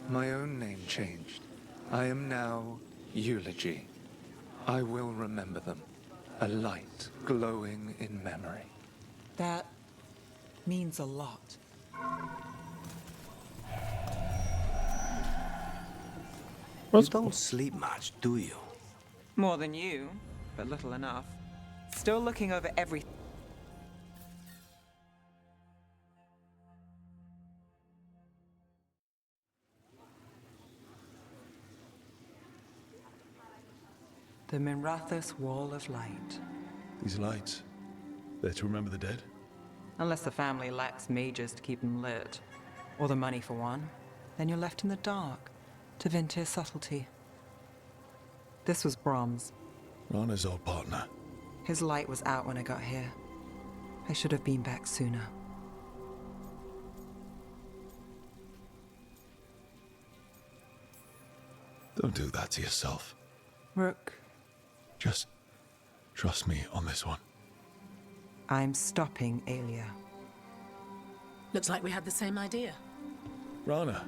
My own name changed. I am now Eulogy. I will remember them. A light glowing in memory. That means a lot. You don't sleep much, do you? More than you, but little enough. Still looking over everything. The Minrathous Wall of Light. These lights, they're to remember the dead? Unless the family lacks mages to keep them lit, or the money for one, then you're left in the dark to Ventir's subtlety. This was Brahms. Rana's old partner. His light was out when I got here. I should have been back sooner. Don't do that to yourself. Rook. Just trust me on this one. I'm stopping Aelia. Looks like we had the same idea. Rana.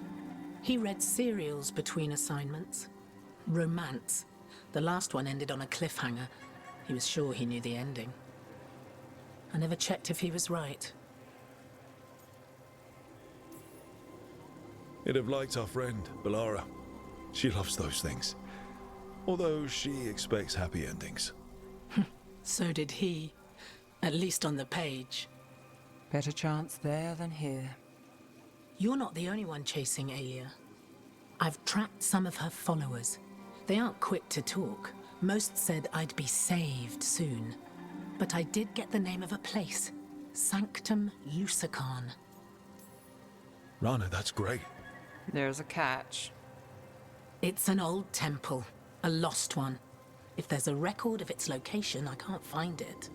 He read serials between assignments. Romance. The last one ended on a cliffhanger. He was sure he knew the ending. I never checked if he was right. You'd have liked our friend, Balara. She loves those things. Although she expects happy endings. So did he. At least on the page. Better chance there than here. You're not the only one chasing Aelia. I've tracked some of her followers. They aren't quick to talk. Most said I'd be saved soon. But I did get the name of a place. Sanctum Lucican. Rana, that's great. There's a catch. It's an old temple. A lost one. If there's a record of its location, I can't find it.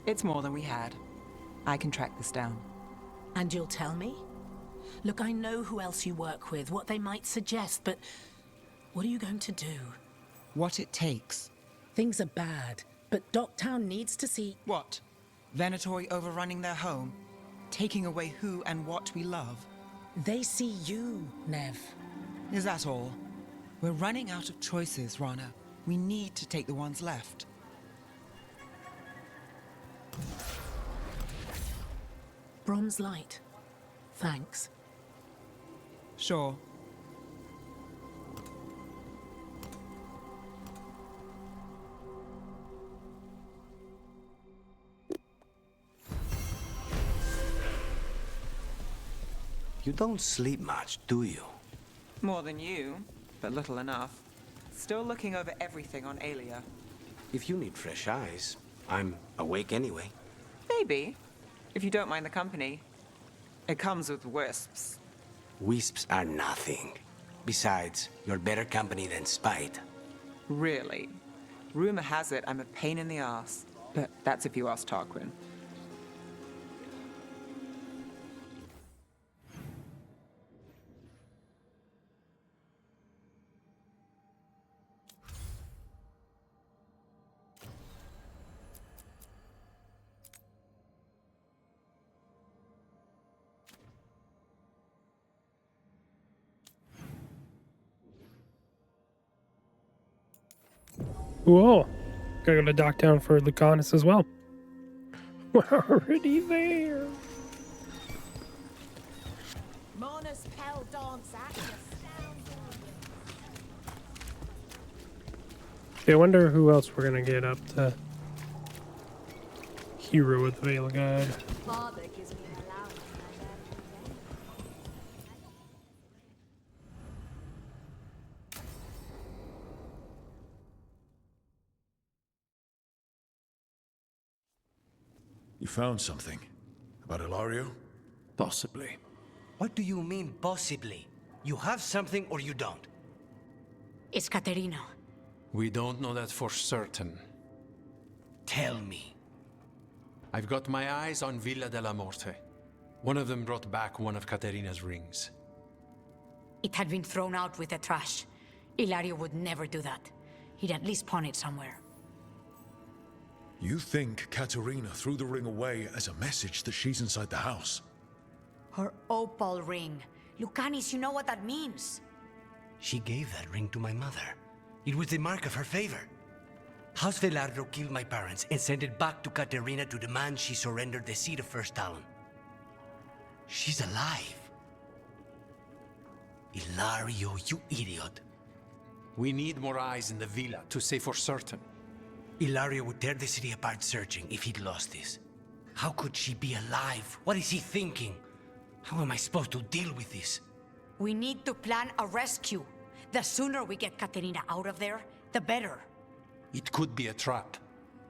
It's more than we had. I can track this down. And you'll tell me? Look, I know who else you work with, what they might suggest, but what are you going to do? What it takes. Things are bad, but Docktown needs to see... What? Venatori overrunning their home? Taking away who and what we love? They see you, Nev. Is that all? We're running out of choices, Rana. We need to take the ones left. Brom's light. Thanks. Sure. You don't sleep much, do you? More than you, but little enough. Still looking over everything on Aelia. If you need fresh eyes, I'm awake anyway. Maybe, if you don't mind the company. It comes with wisps. Wisps are nothing. Besides, you're better company than spite. Really? Rumor has it I'm a pain in the ass. But that's if you ask Tarquin. Whoa. Gotta go to Docktown for Lucanus as well. We're already there. Okay, I wonder who else we're gonna get up to hero with Veilguard. Father gives me an allowance. You found something about Ilario? Possibly. What do you mean, possibly? You have something or you don't? It's Caterina. We don't know that for certain. Tell me. I've got my eyes on Villa della Morte. One of them brought back one of Caterina's rings. It had been thrown out with the trash. Ilario would never do that. He'd at least pawn it somewhere. You think Caterina threw the ring away as a message that she's inside the house? Her opal ring. Lucanis, you know what that means. She gave that ring to my mother. It was the mark of her favor. House Velardo killed my parents and sent it back to Caterina to demand she surrender the seat of First Talon. She's alive. Ilario, you idiot. We need more eyes in the villa to say for certain. Ilario would tear the city apart searching if he'd lost this. How could she be alive? What is he thinking? How am I supposed to deal with this? We need to plan a rescue. The sooner we get Caterina out of there, the better. It could be a trap.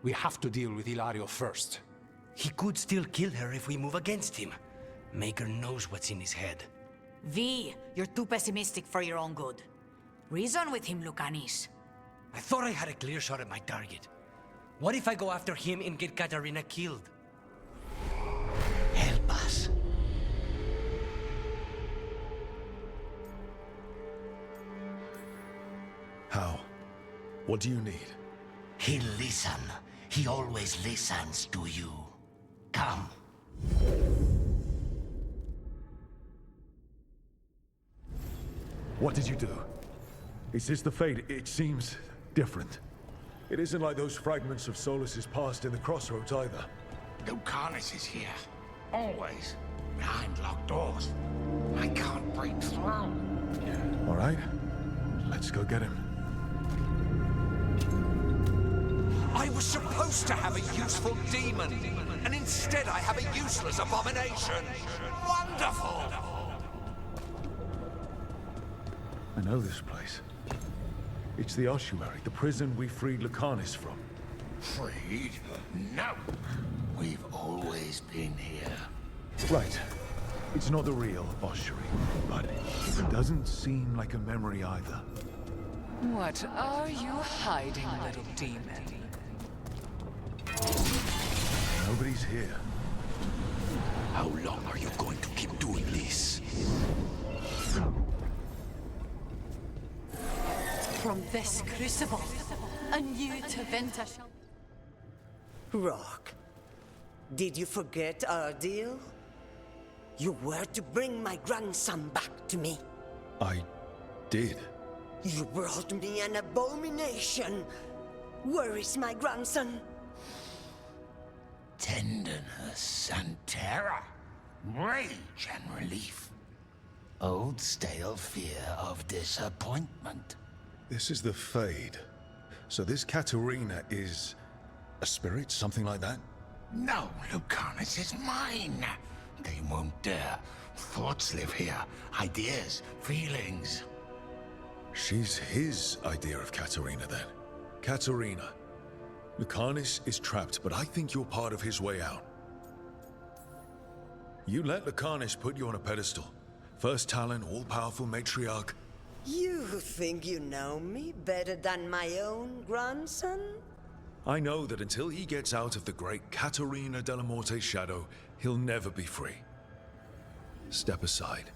We have to deal with Ilario first. He could still kill her if we move against him. Maker knows what's in his head. V, you're too pessimistic for your own good. Reason with him, Lucanis. I thought I had a clear shot at my target. What if I go after him and get Caterina killed? Help us. How? What do you need? He'll listen. He always listens to you. Come. What did you do? Is this the fate? It seems different. It isn't like those fragments of Solus's past in the crossroads either. Lucanus is here. Always. Behind locked doors. I can't break through. All right. Let's go get him. I was supposed to have a useful demon, and instead I have a useless abomination. Wonderful! I know this place. It's the ossuary, the prison we freed Lucanus from. Freed? No! We've always been here. Right. It's not the real ossuary, but it doesn't seem like a memory either. What are you hiding, little demon? Nobody's here. How long are you going to keep doing this? From this crucible, a new Teventa shall... Rock, did you forget our deal? You were to bring my grandson back to me. I did. You brought me an abomination. Where is my grandson? Tenderness and terror. Rage and relief. Old stale fear of disappointment. This is the Fade. So this Caterina is a spirit, something like that? No, Lucanus is mine. They won't dare. Thoughts live here. Ideas, feelings. She's his idea of Caterina, then. Caterina. Lucanus is trapped, but I think you're part of his way out. You let Lucanus put you on a pedestal. First Talon, all-powerful matriarch. You think you know me better than my own grandson? I know that until he gets out of the great Caterina della Morte's shadow, he'll never be free. Step aside.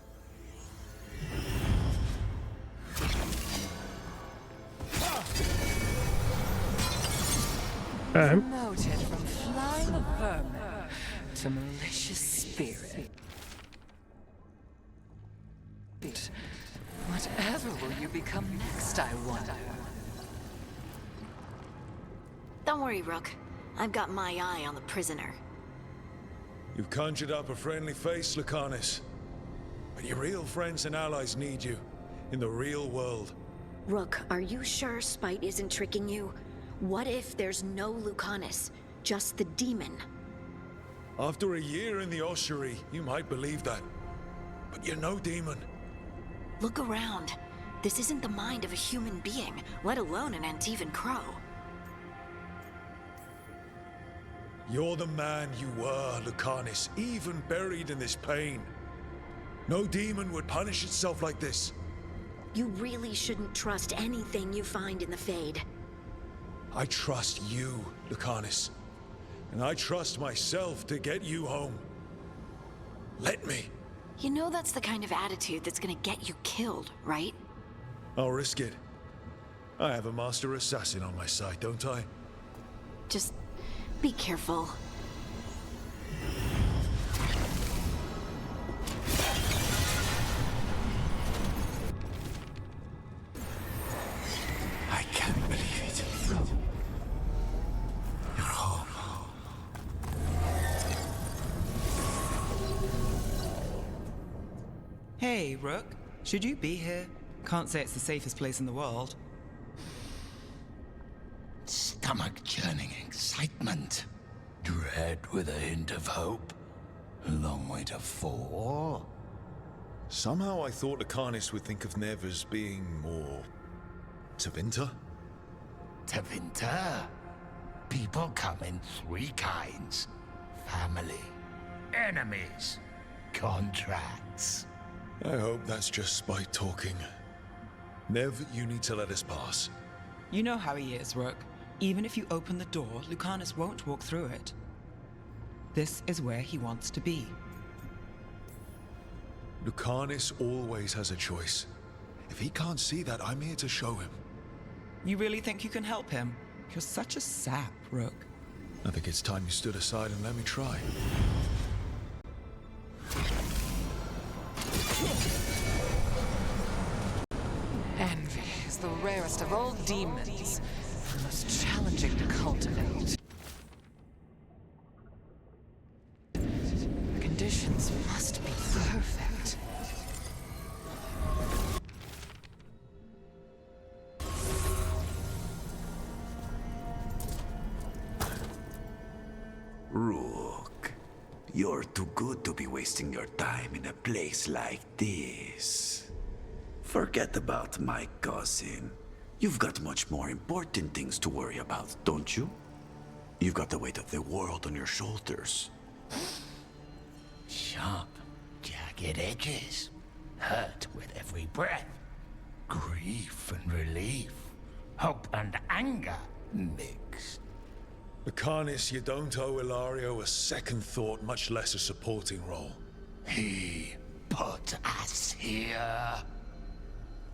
Promoted from flying vermin to malicious spirit. Whatever will you become next, I wonder? Don't worry, Rook. I've got my eye on the prisoner. You've conjured up a friendly face, Lucanus. But your real friends and allies need you. In the real world. Rook, are you sure Spite isn't tricking you? What if there's no Lucanus, just the demon? After a year in the ossuary, you might believe that. But you're no demon. Look around. This isn't the mind of a human being, let alone an Antivan Crow. You're the man you were, Lucanus, even buried in this pain. No demon would punish itself like this. You really shouldn't trust anything you find in the Fade. I trust you, Lucanus. And I trust myself to get you home. Let me. You know that's the kind of attitude that's gonna get you killed, right? I'll risk it. I have a master assassin on my side, don't I? Just be careful. I can't believe it. You're home. Hey, Rook. Should you be here? Can't say it's the safest place in the world. Stomach-churning excitement. Dread with a hint of hope. A long way to fall. Somehow I thought Lucanus would think of Nev as being more... Tevinter? Tevinter? People come in three kinds. Family, enemies, contracts. I hope that's just Spite talking. Nev, you need to let us pass. You know how he is, Rook. Even if you open the door, Lucanus won't walk through it. This is where he wants to be. Lucanus always has a choice. If he can't see that, I'm here to show him. You really think you can help him? You're such a sap, Rook. I think it's time you stood aside and let me try. Envy is the rarest of all demons, the most challenging to cultivate. The conditions must be perfect. Rook, you're too good to be wasting your time in a place like this. Forget about my cousin. You've got much more important things to worry about, don't you? You've got the weight of the world on your shoulders. Sharp, jagged edges. Hurt with every breath. Grief and relief. Hope and anger mixed. Lucanus, you don't owe Ilario a second thought, much less a supporting role. He put us here.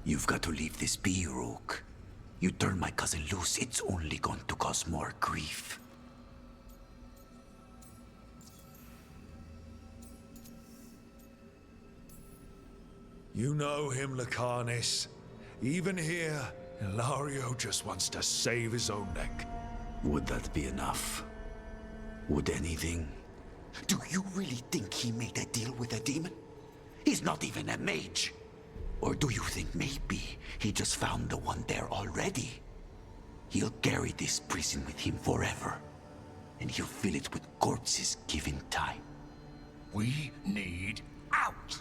You've got to leave this be, Rook. You turn my cousin loose, it's only going to cause more grief. You know him, Lucanus. Even here, Ilario just wants to save his own neck. Would that be enough? Would anything? Do you really think he made a deal with a demon? He's not even a mage. Or do you think maybe he just found the one there already? He'll carry this prison with him forever. And he'll fill it with corpses given time. We need out.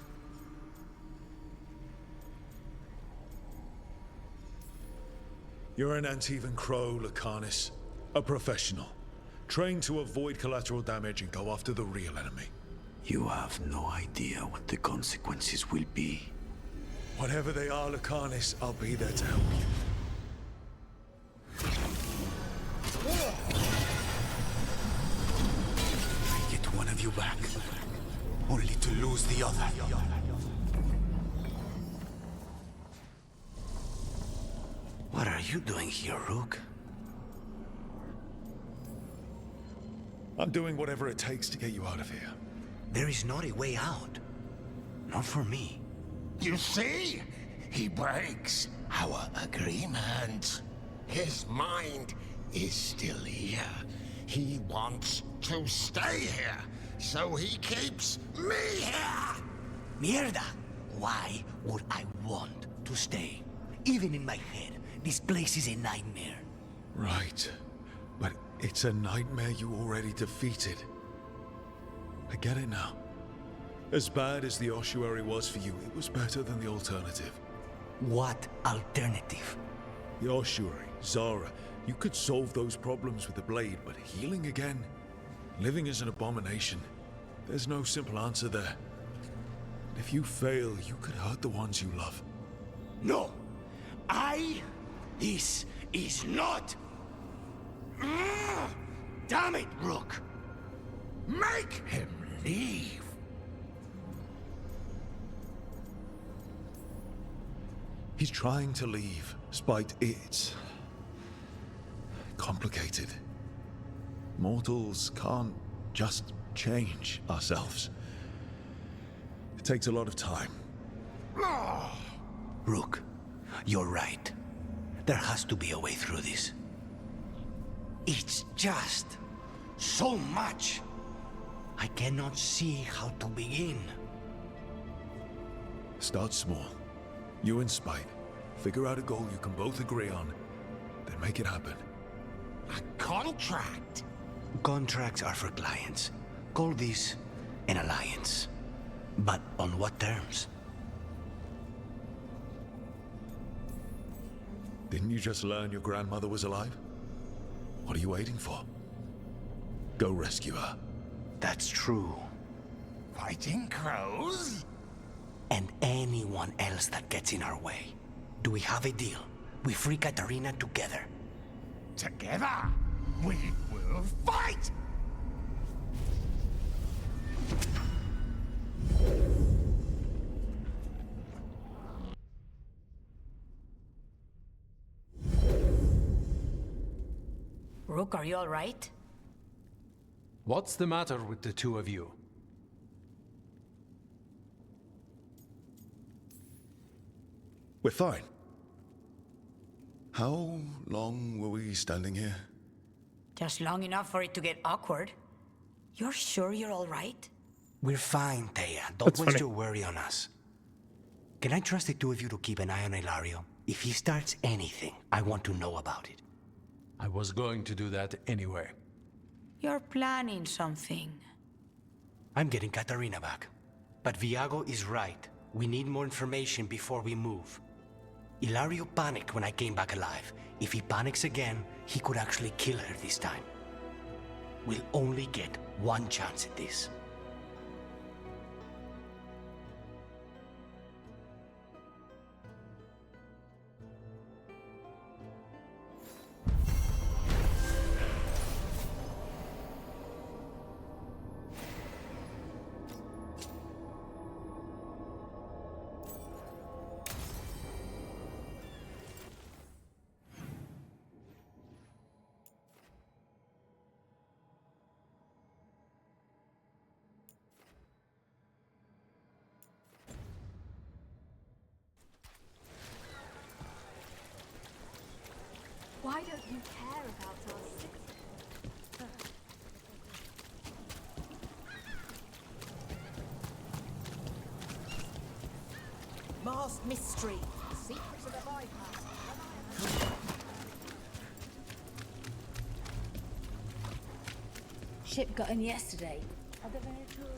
You're an Antivan Crow, Lucanus. A professional. Trained to avoid collateral damage and go after the real enemy. You have no idea what the consequences will be. Whatever they are, Lucanus, I'll be there to help you. I get one of you back, only to lose the other. What are you doing here, Rook? I'm doing whatever it takes to get you out of here. There is not a way out. Not for me. You see? He breaks our agreement. His mind is still here. He wants to stay here, so he keeps me here! Mierda! Why would I want to stay? Even in my head, this place is a nightmare. Right. But it's a nightmare you already defeated. I get it now. As bad as the ossuary was for you, it was better than the alternative. What alternative? The ossuary, Zara. You could solve those problems with the blade, but healing again? Living is an abomination. There's no simple answer there. If you fail, you could hurt the ones you love. No! This is not... Damn it, Rook! Make him leave! He's trying to leave, despite it's complicated. Mortals can't just change ourselves. It takes a lot of time. Rook, you're right. There has to be a way through this. It's just so much. I cannot see how to begin. Start small. You and Spite. Figure out a goal you can both agree on, then make it happen. A contract? Contracts are for clients. Call this an alliance. But on what terms? Didn't you just learn your grandmother was alive? What are you waiting for? Go rescue her. That's true. Fighting crows? And anyone else that gets in our way. Do we have a deal? We free Katarina together. Together? We will fight! Rook, are you all right? What's the matter with the two of you? We're fine. How long were we standing here? Just long enough for it to get awkward. You're sure you're all right? We're fine, Thea. Don't That's waste funny. your worry on us. Can I trust the two of you to keep an eye on Ilario? If he starts anything, I want to know about it. I was going to do that anyway. You're planning something. I'm getting Katarina back. But Viago is right. We need more information before we move. Ilario panicked when I came back alive. If he panics again, he could actually kill her this time. We'll only get one chance at this. Why don't you care about our sick? Mars mystery. Secrets of the bypass. Ship got in yesterday. Are there any tools?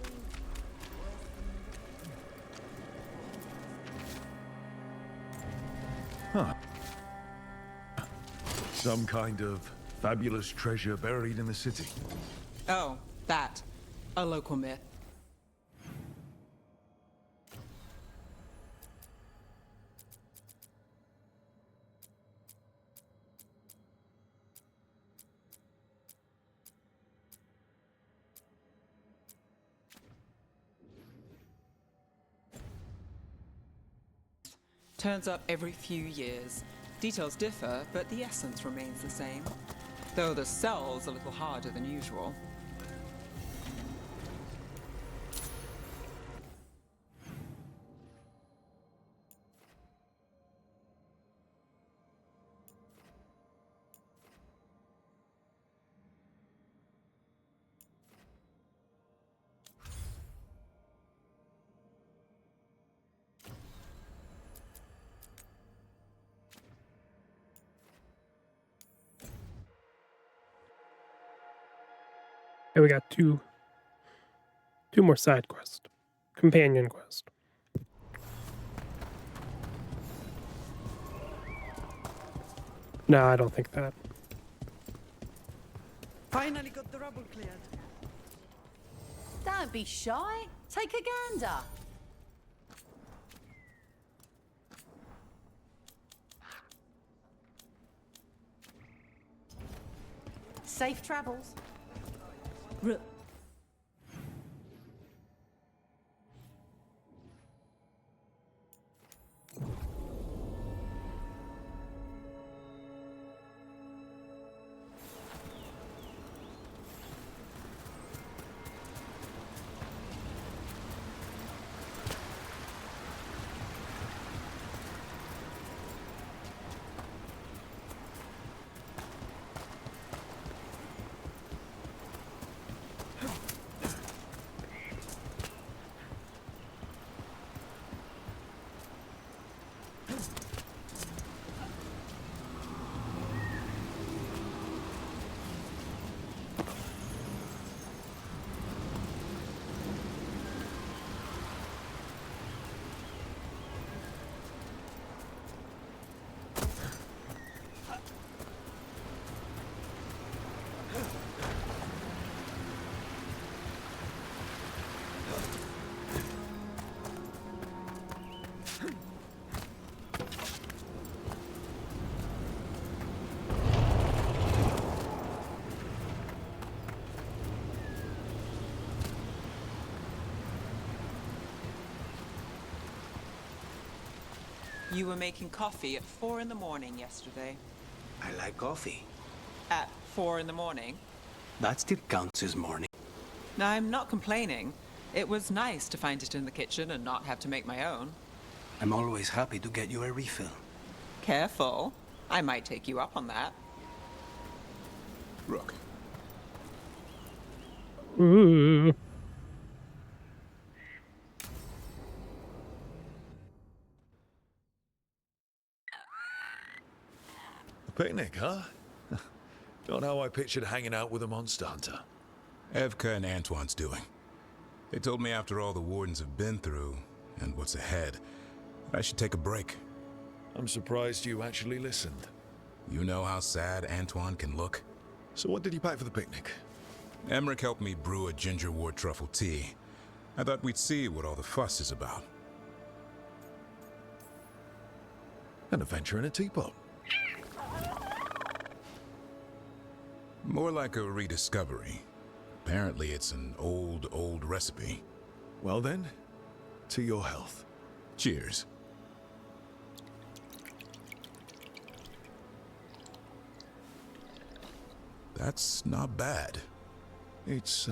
Huh. Some kind of fabulous treasure buried in the city. Oh, that. A local myth. Turns up every few years. Details differ, but the essence remains the same. Though the cell's a little harder than usual. And we got two more side quests. Companion quest. No, I don't think that. Finally got the rubble cleared. Don't be shy. Take a gander. Safe travels. You were making coffee at 4 in the morning yesterday. I like coffee. At 4 in the morning? That still counts as morning. I'm not complaining. It was nice to find it in the kitchen and not have to make my own. I'm always happy to get you a refill. Careful. I might take you up on that. Rook. Ooh. A picnic, huh? Not how I pictured hanging out with a monster hunter. Evka and Antoine's doing. They told me after all the wardens have been through, and what's ahead, I should take a break. I'm surprised you actually listened. You know how sad Antoine can look? So what did you pack for the picnic? Emmerich helped me brew a ginger wort truffle tea. I thought we'd see what all the fuss is about. An adventure in a teapot. More like a rediscovery. Apparently it's an old recipe. Well then, to your health. Cheers. That's not bad. It's,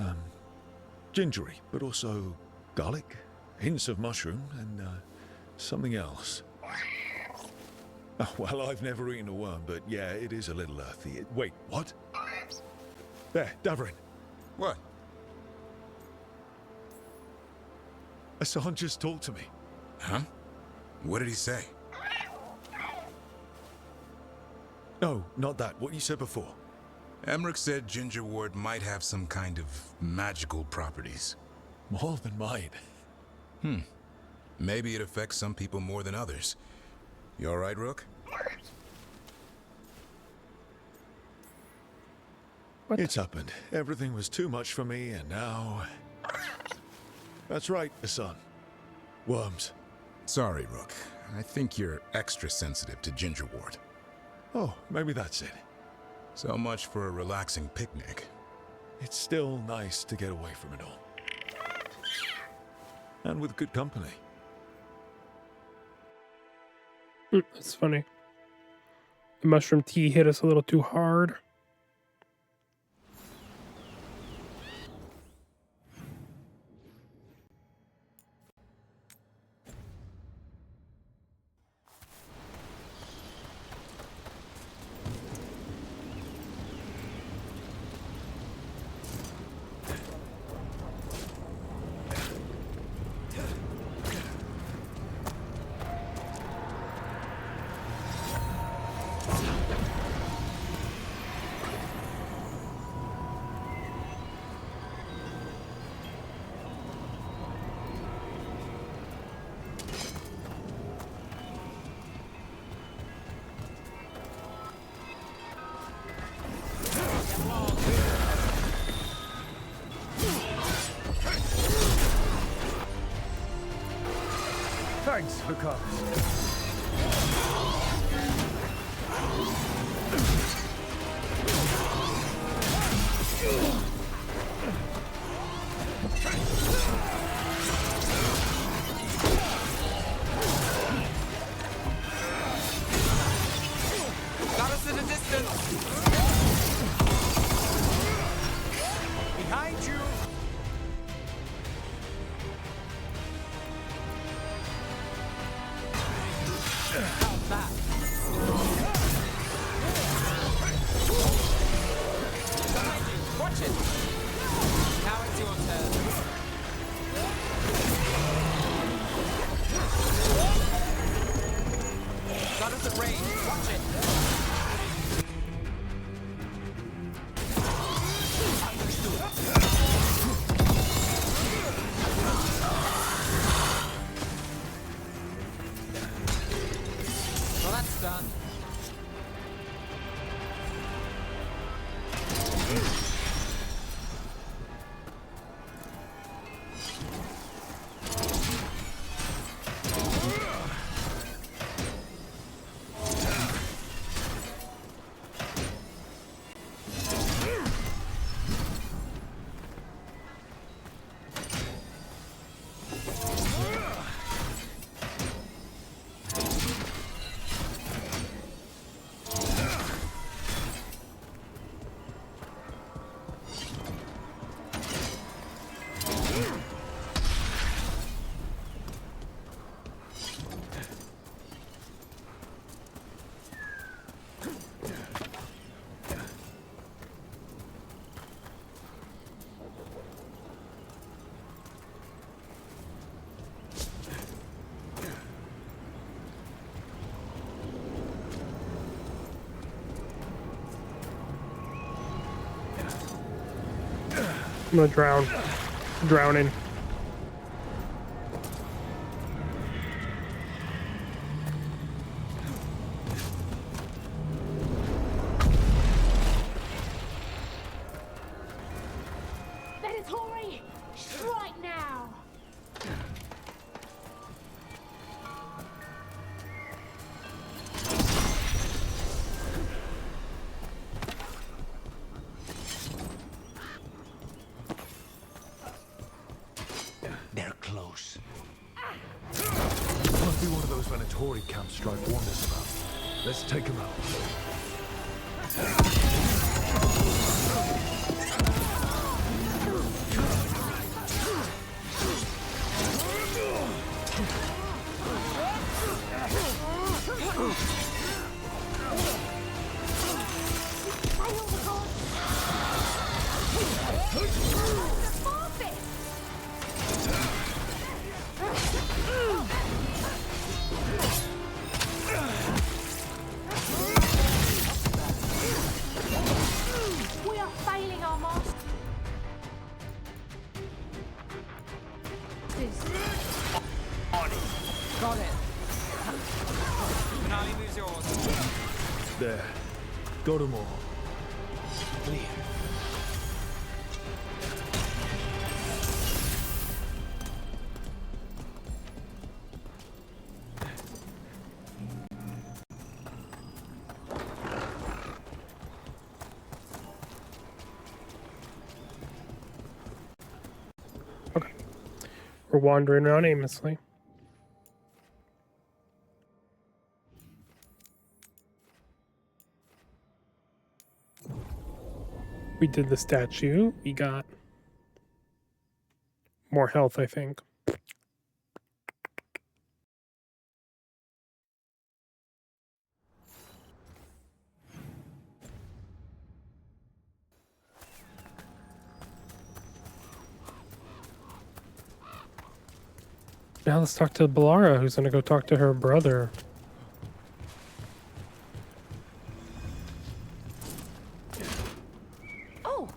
gingery, but also garlic, hints of mushroom, and, something else. Oh, well, I've never eaten a worm, but yeah, it is a little earthy. Wait, what? There, Davarin. What? Hassan just talked to me. Huh? What did he say? No, not that. What you said before. Emmerich said ginger wort might have some kind of magical properties. More than mine. Maybe it affects some people more than others. You all right, Rook? It's happened. Everything was too much for me, and now... That's right, Hassan. Worms. Sorry, Rook. I think you're extra sensitive to ginger wort. Oh, maybe that's it. So much for a relaxing picnic. It's still nice to get away from it all. And with good company. That's funny. The mushroom tea hit us a little too hard. Thanks, Lucanus. Got us in a distance. Behind you. How's that? Watch it. Now it's your turn. Got us at range. Watch it. Well, that's done. I'm gonna drown. Drowning. Venatori! Strike now! They're close. Must be one of those Venatori camps Strike warned us about. Let's take him out. We are failing our masters. Got it. Finale moves yours. There. Got them all. Clear. We're wandering around aimlessly. We did the statue. We got more health, I think. Now let's talk to Bellara, who's gonna go talk to her brother. Oh,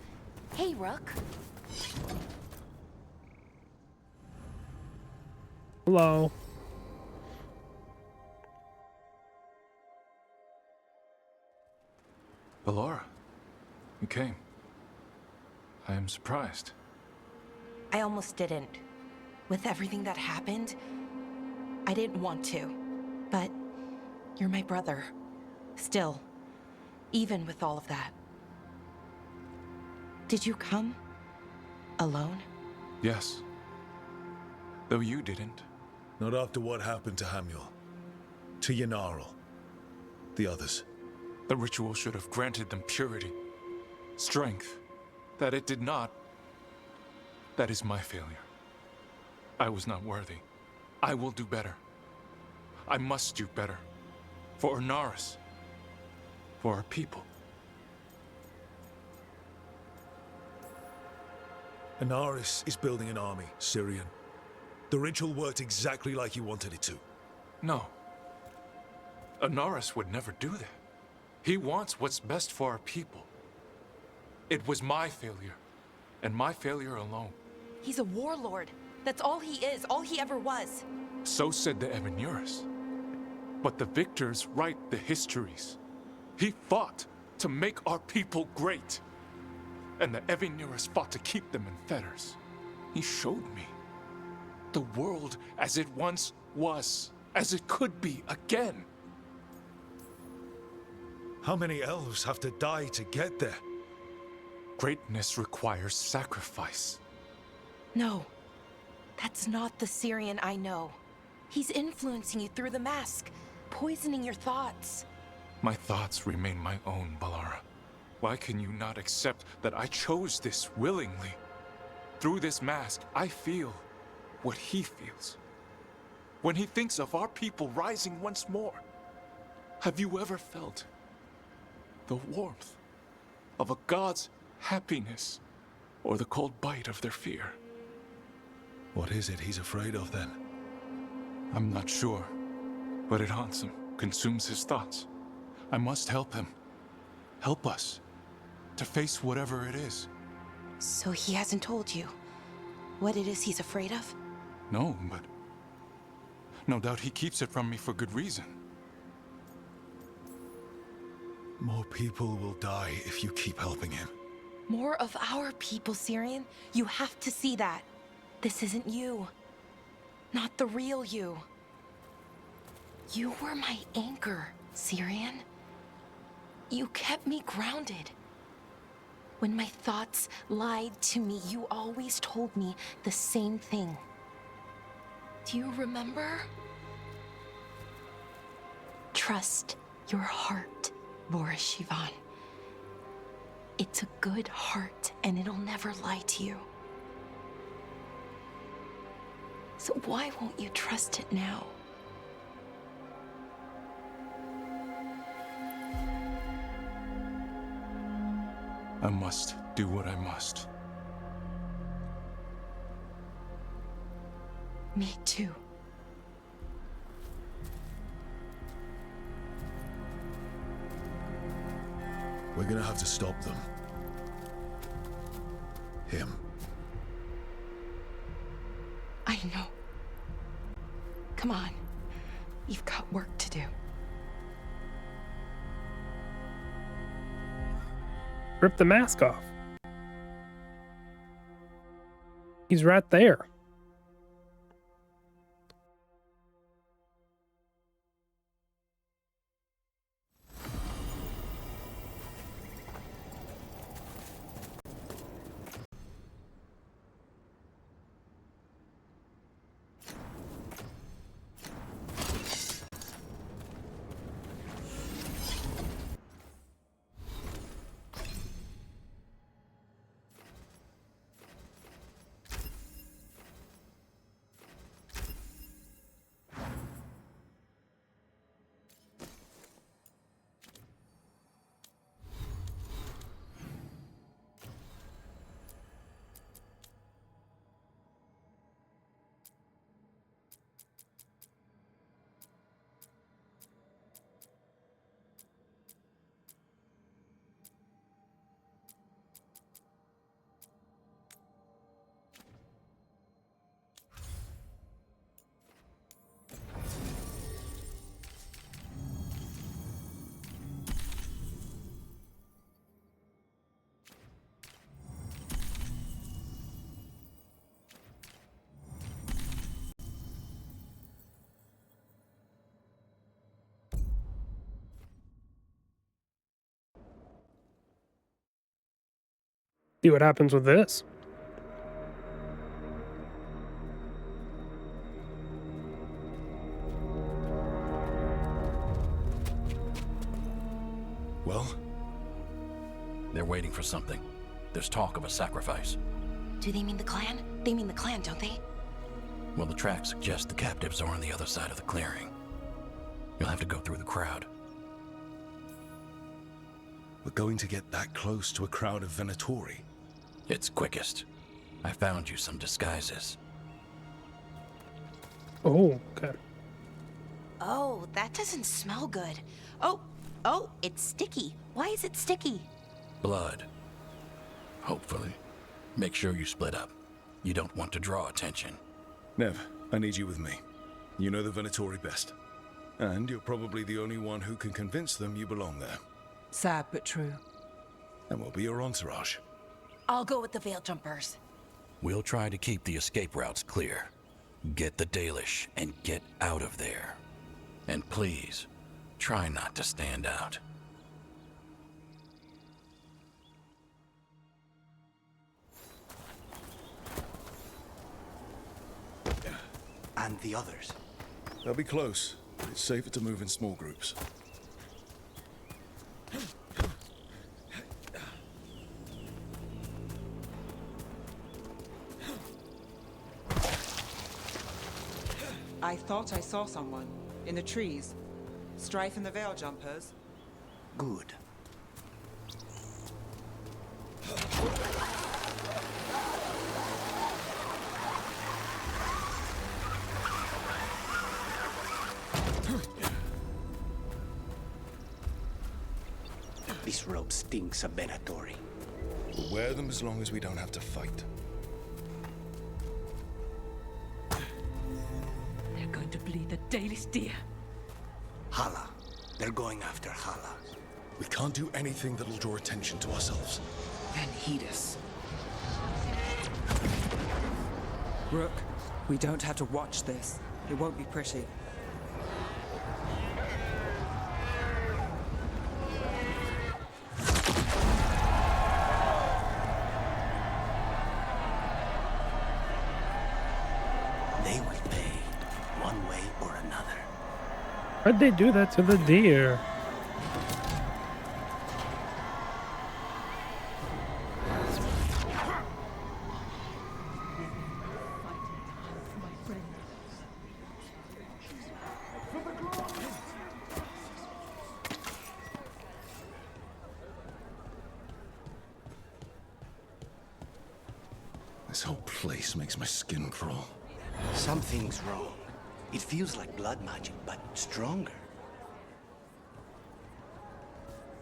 hey, Rook. Hello. Bellara, you came. I am surprised. I almost didn't. With everything that happened, I didn't want to. But you're my brother. Still. Even with all of that. Did you come? Alone? Yes. Though you didn't. Not after what happened to Hamuel. To Yanarl. The others. The ritual should have granted them purity. Strength. That it did not. That is my failure. I was not worthy. I will do better. I must do better. For Ernaris. For our people. Ernaris is building an army, Syrian. The ritual worked exactly like you wanted it to. No. Ernaris would never do that. He wants what's best for our people. It was my failure, and my failure alone. He's a warlord. That's all he is, all he ever was. So said the Evanuris. But the victors write the histories. He fought to make our people great. And the Evanuris fought to keep them in fetters. He showed me the world as it once was, as it could be again. How many elves have to die to get there? Greatness requires sacrifice. No, that's not the Syrian I know. He's influencing you through the mask, poisoning your thoughts. My thoughts remain my own, Balara. Why can you not accept that I chose this willingly? Through this mask, I feel what he feels. When he thinks of our people rising once more, have you ever felt the warmth of a god's happiness or the cold bite of their fear? What is it he's afraid of then? I'm not sure, but it haunts him, consumes his thoughts. I must help him. Help us to face whatever it is. So he hasn't told you what it is he's afraid of? No, but no doubt he keeps it from me for good reason. More people will die if you keep helping him. More of our people, Syrian. You have to see that. This isn't you. Not the real you. You were my anchor, Syrian. You kept me grounded. When my thoughts lied to me, you always told me the same thing. Do you remember? Trust your heart, Boris Shivan. It's a good heart, and it'll never lie to you. So why won't you trust it now? I must do what I must. Me too. We're gonna have to stop them. Him. I know. Come on. You've got work to do. Rip the mask off. He's right there. See what happens with this. Well? They're waiting for something. There's talk of a sacrifice. Do they mean the clan? They mean the clan, don't they? Well, the tracks suggest the captives are on the other side of the clearing. You'll have to go through the crowd. We're going to get that close to a crowd of Venatori. It's quickest. I found you some disguises. Oh, okay. Oh, that doesn't smell good. Oh, it's sticky. Why is it sticky? Blood. Hopefully. Make sure you split up. You don't want to draw attention. Nev, I need you with me. You know the Venatori best. And you're probably the only one who can convince them you belong there. Sad but true. And we'll be your entourage. I'll go with the Veil Jumpers. We'll try to keep the escape routes clear. Get the Dalish and get out of there. And please, try not to stand out. And the others? They'll be close. It's safer to move in small groups. I thought I saw someone. In the trees. Strife and the Veil Jumpers. Good. This rope stinks of Venatori. We'll wear them as long as we don't have to fight. They're going to bleed the Dalish deer. Hala. They're going after Hala. We can't do anything that'll draw attention to ourselves. Then heed us. Rook, we don't have to watch this. It won't be pretty. They will pay, one way or another. Why'd they do that to the deer? This whole place makes my skin crawl. Something's wrong. It feels like blood magic, but stronger.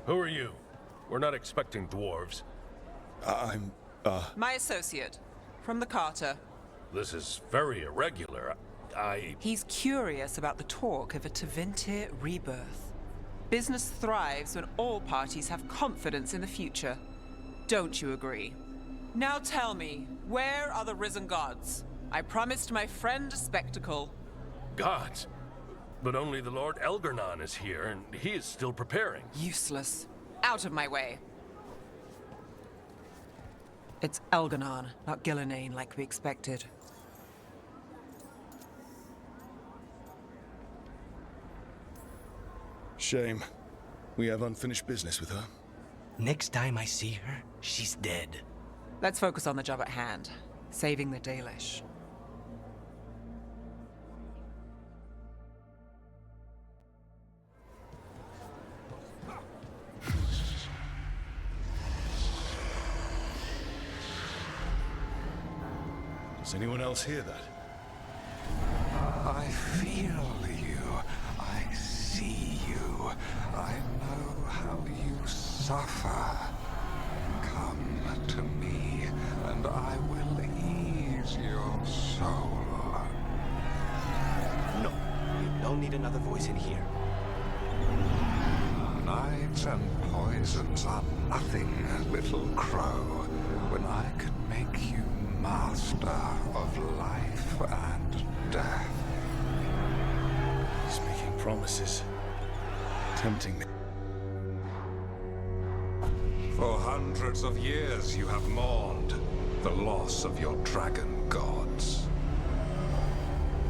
Who are you? We're not expecting dwarves. I'm, My associate. From the Carter. This is very irregular. He's curious about the talk of a Tevinter rebirth. Business thrives when all parties have confidence in the future. Don't you agree? Now tell me, where are the risen gods? I promised my friend a spectacle. Gods? But only the Lord Elgarnon is here, and he is still preparing. Useless. Out of my way. It's Elgarnon, not Gillenane like we expected. Shame. We have unfinished business with her. Next time I see her, she's dead. Let's focus on the job at hand. Saving the Dalish. Does anyone else hear that? I feel you. I see you. I know how you suffer. Come to me, and I will ease your soul. No, you don't need another voice in here. Knives and poisons are nothing, little crow, when I can make you master of life and death. He's making promises. Tempting me. For hundreds of years you have mourned the loss of your dragon gods.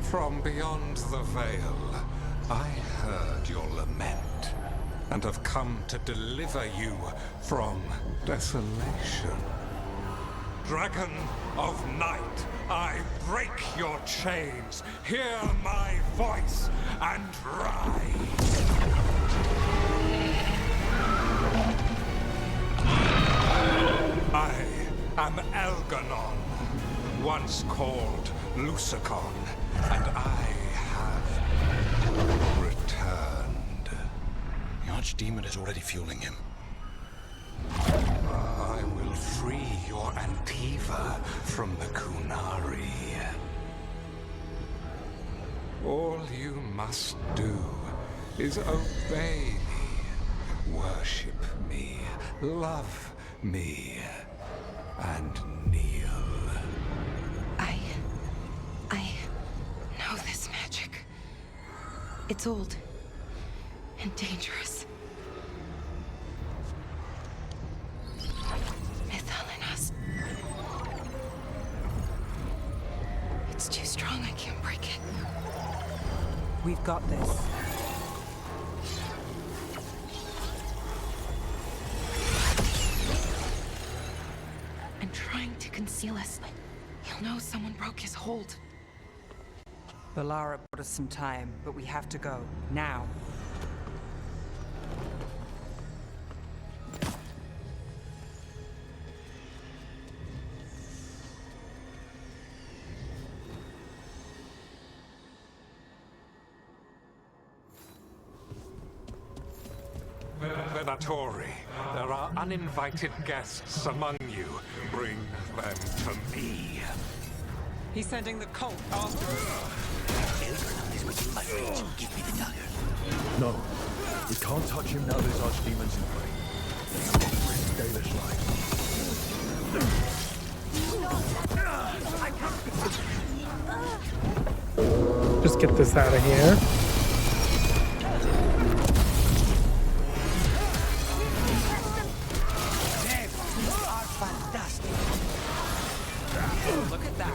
From beyond the veil, I heard your lament, and have come to deliver you from desolation. Dragon of Night, I break your chains. Hear my voice and rise. I am Elganon, once called Lucicon, and I have returned. The Archdemon is already fueling him. I will free your Antiva from the Kunari. All you must do is obey me, worship me, love me, and kneel. I know this magic. It's old and dangerous. Mythalinas. It's too strong, I can't break it. We've got this. And trying to conceal us. He'll know someone broke his hold. Valara bought us some time, but we have to go. Now. Venatori, there are uninvited guests among you. Bring them to me. He's sending the cult after us. Elganon is within my reach. Give me the dagger. No, we can't touch him now there's Archdemons in play. Risk Dalish life. Just get this out of here. Look at that.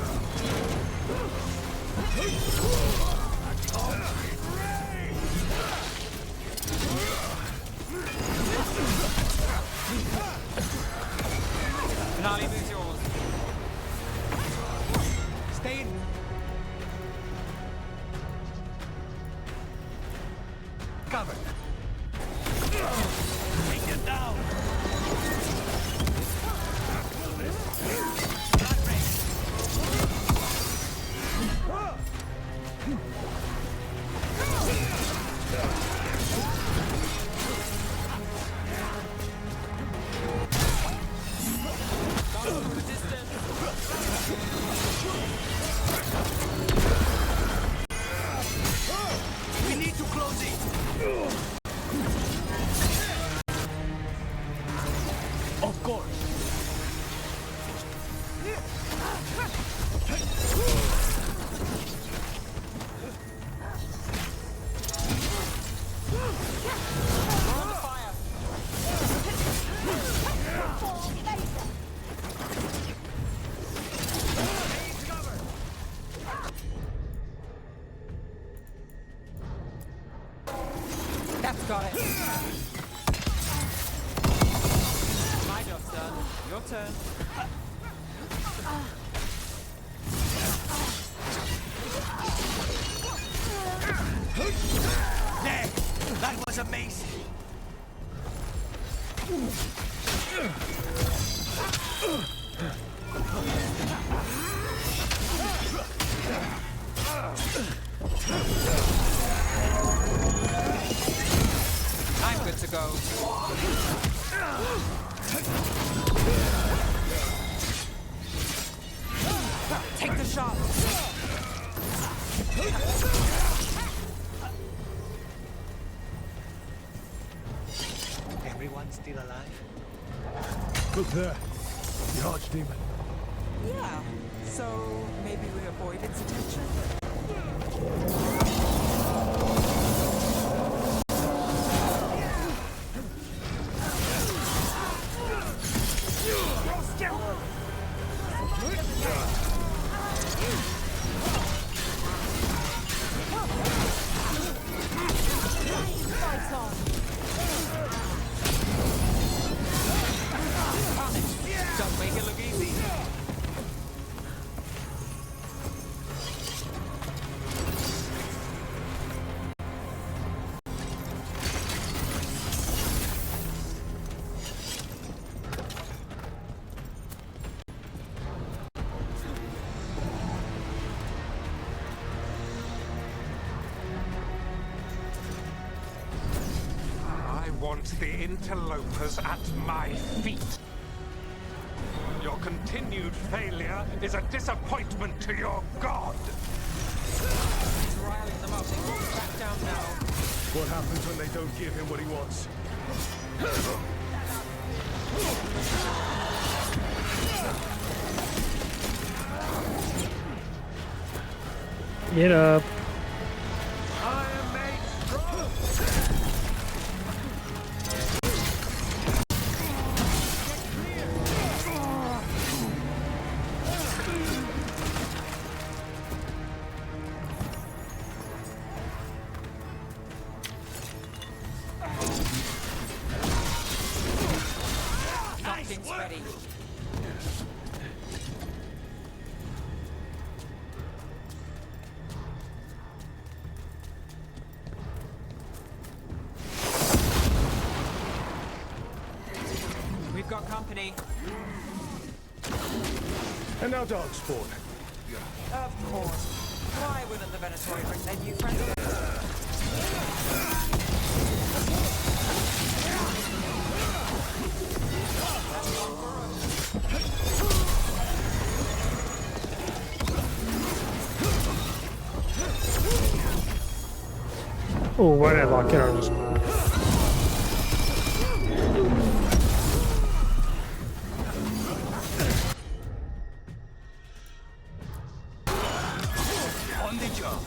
Finale moves yours. Stay in. Cover. Take it down. We need to close it. Of course. That's got it. My job's done. Your turn. There! That was amazing! I'm good to go. Take the shot. Everyone still alive? Look there, the Archdemon. Yeah. So maybe we avoid its attention? Don't make it look easy. I want the interlopers at my feet. Your continued failure is a disappointment to your god. He's riling them up. They won't back down now. What happens when they don't give him what he wants? Get up. I am made strong. Nothing's ready. We've got company. And now dog spawn. Of course. Why wouldn't the Venatori bring their new friends along? Oh, why did I lock in on this? On the job.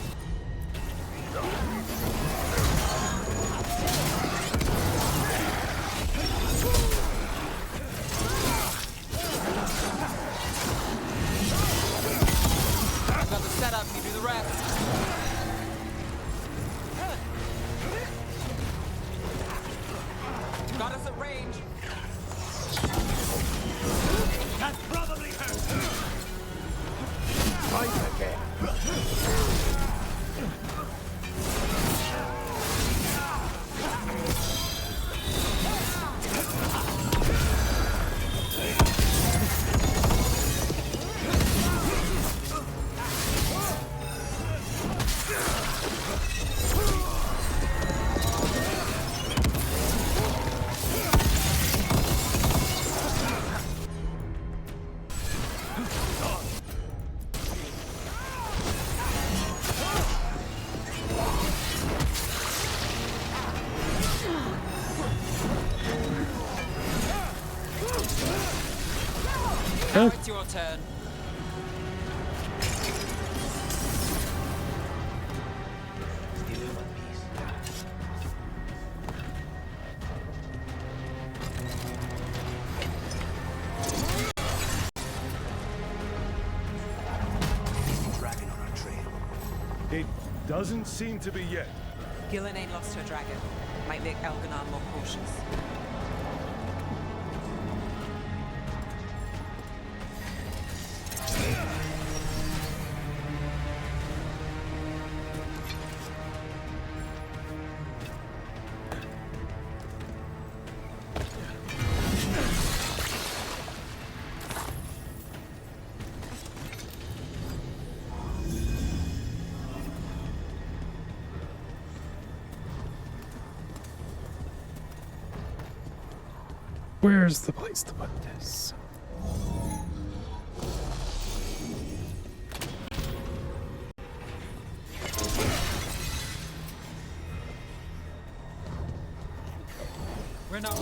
I've got the setup, you do the rest. Got us at range. That probably hurts. Fight again. Now it's your turn. Dragon on our trail. It doesn't seem to be yet. Gillen ain't lost her dragon. Might make Elganon more cautious. Where's the place to put this? We're not.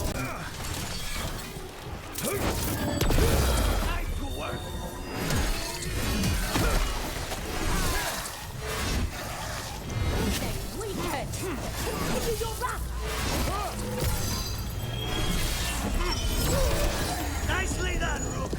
Nice work. Nicely done, Rook.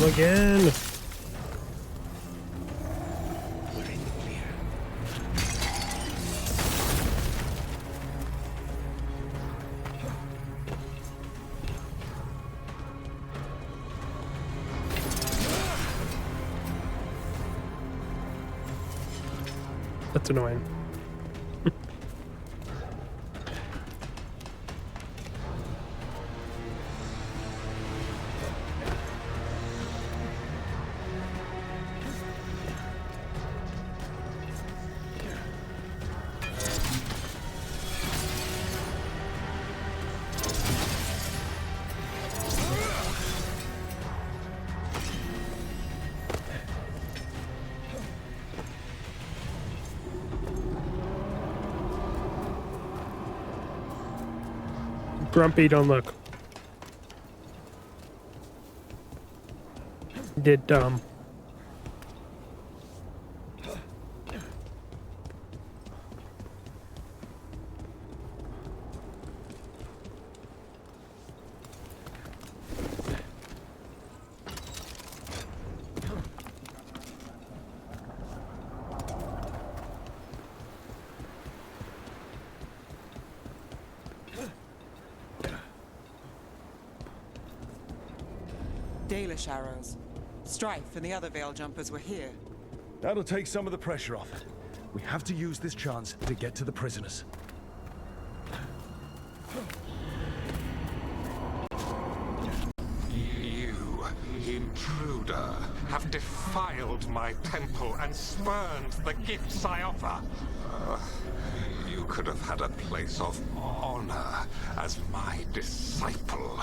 Fail again. That's annoying. Grumpy, don't look. Did dumb. Dalish arrows. Strife and the other Veil Jumpers were here. That'll take some of the pressure off. We have to use this chance to get to the prisoners. You, intruder, have defiled my temple and spurned the gifts I offer. You could have had a place of honor as my disciple.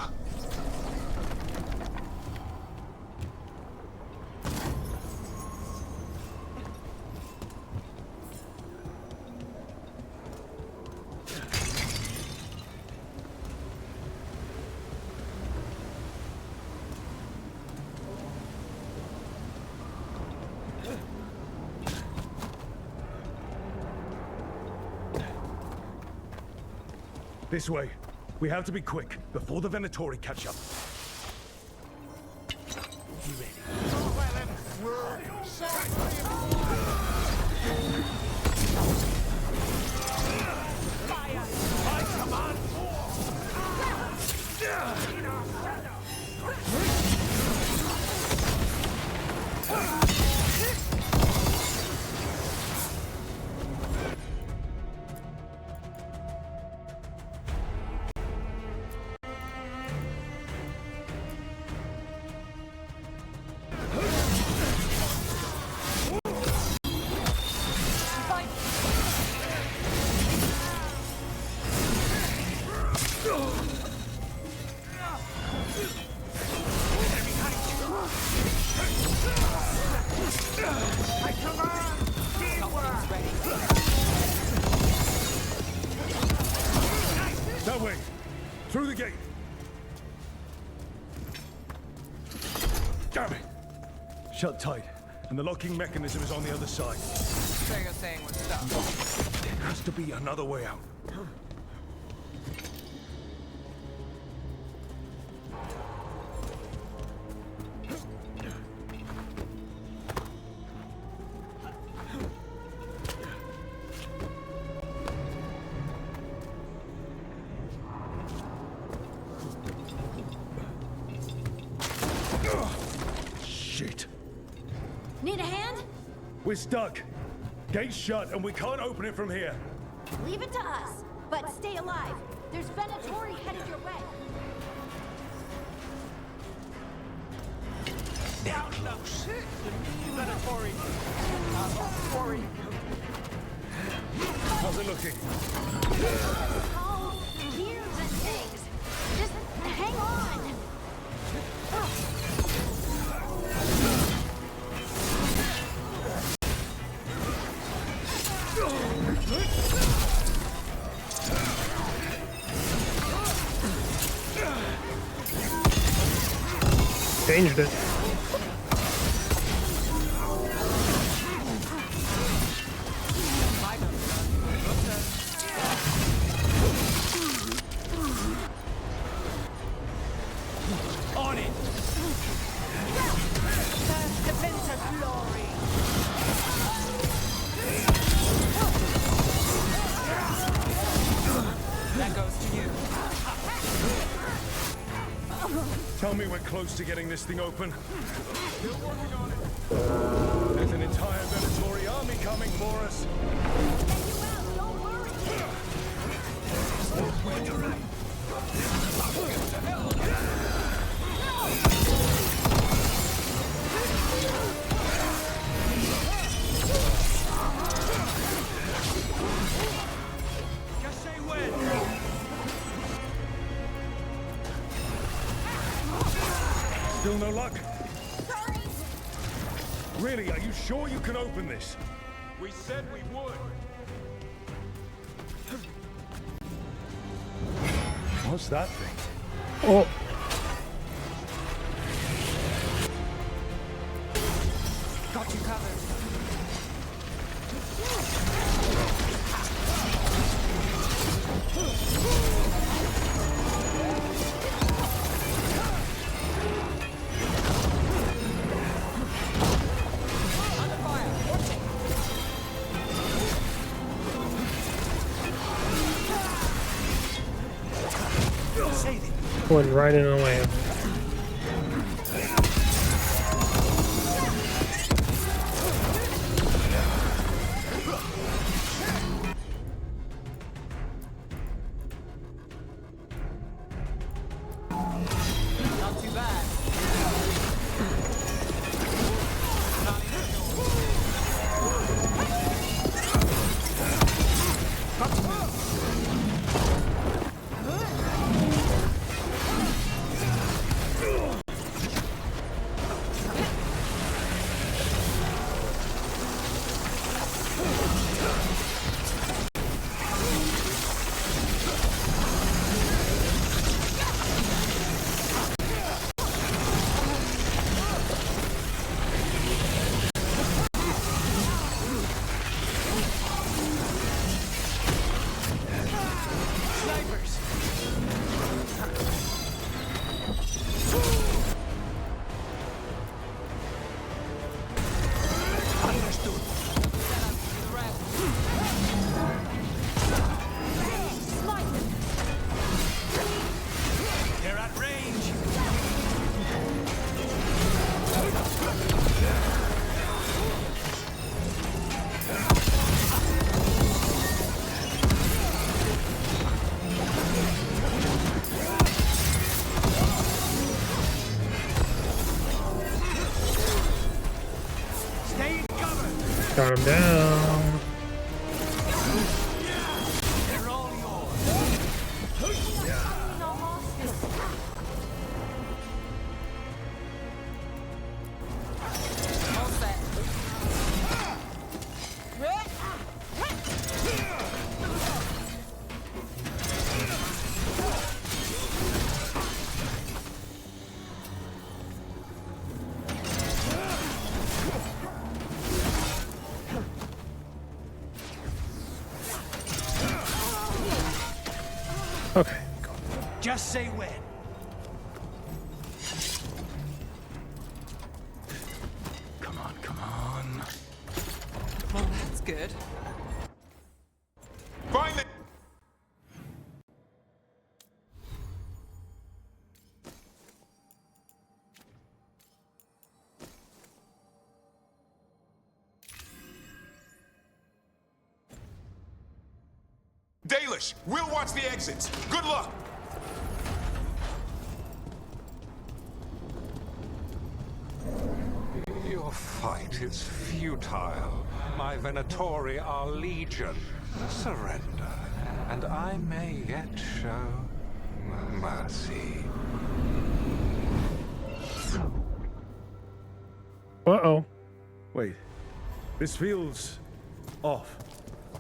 This way. We have to be quick, before the Venatori catch up. You ready? That way! Through the gate! Damn it! Shut tight, and the locking mechanism is on the other side. So you're saying we're stuck? There has to be another way out. Shit. Need a hand? We're stuck. Gate's shut, and we can't open it from here. Leave it to us. But stay alive. There's Venatori headed your way. They're close. Venatori. How's it looking? Oh, gears and things. Just hang on. Changed it. On it! tell me we're close to getting this thing open? Still working on it. There's an entire Venatori army coming for us. Just say when. Still no luck? Really, are you sure you can open this? We said we would. What's that thing? Oh. Got you covered. Going right in the way. Not too bad. They're at range. Stay in cover. Got him down. They're all yours. All set. Okay. Just say when. Come on, come on. Well, that's good. Find it! Dalish, we'll watch the exits. Good luck! Your fight is futile. My Venatori are legion. Surrender, and I may yet show mercy. Uh-oh. Wait. This feels off.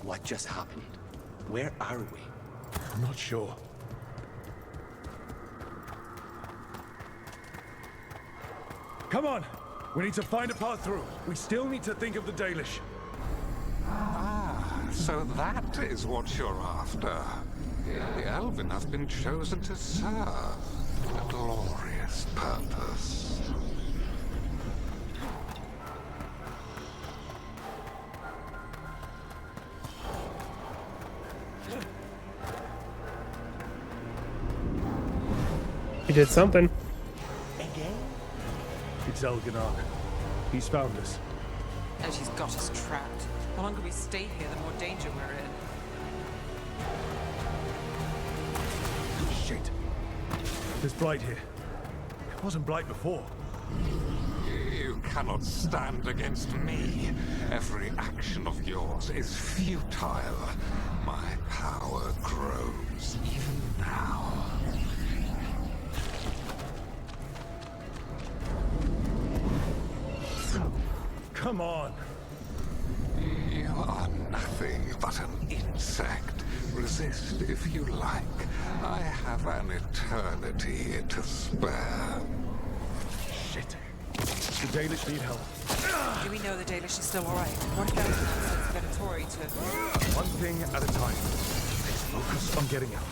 What just happened? Where are we? I'm not sure. Come on! We need to find a path through. We still need to think of the Dalish. Ah, so that is what you're after. The Elven have been chosen to serve a glorious purpose. He did something. It's Elganon. He's found us. And she's got us trapped. The longer we stay here, the more danger we're in. Shit. There's Blight here. It wasn't Blight before. You cannot stand against me. Every action of yours is futile. My power grows even now. Come on. You are nothing but an insect. Resist if you like. I have an eternity to spare. Shit. The Dalish need help. Do we know the Dalish is still alright? What if Elganon sends Venatori to... One thing at a time. Let's focus on getting out.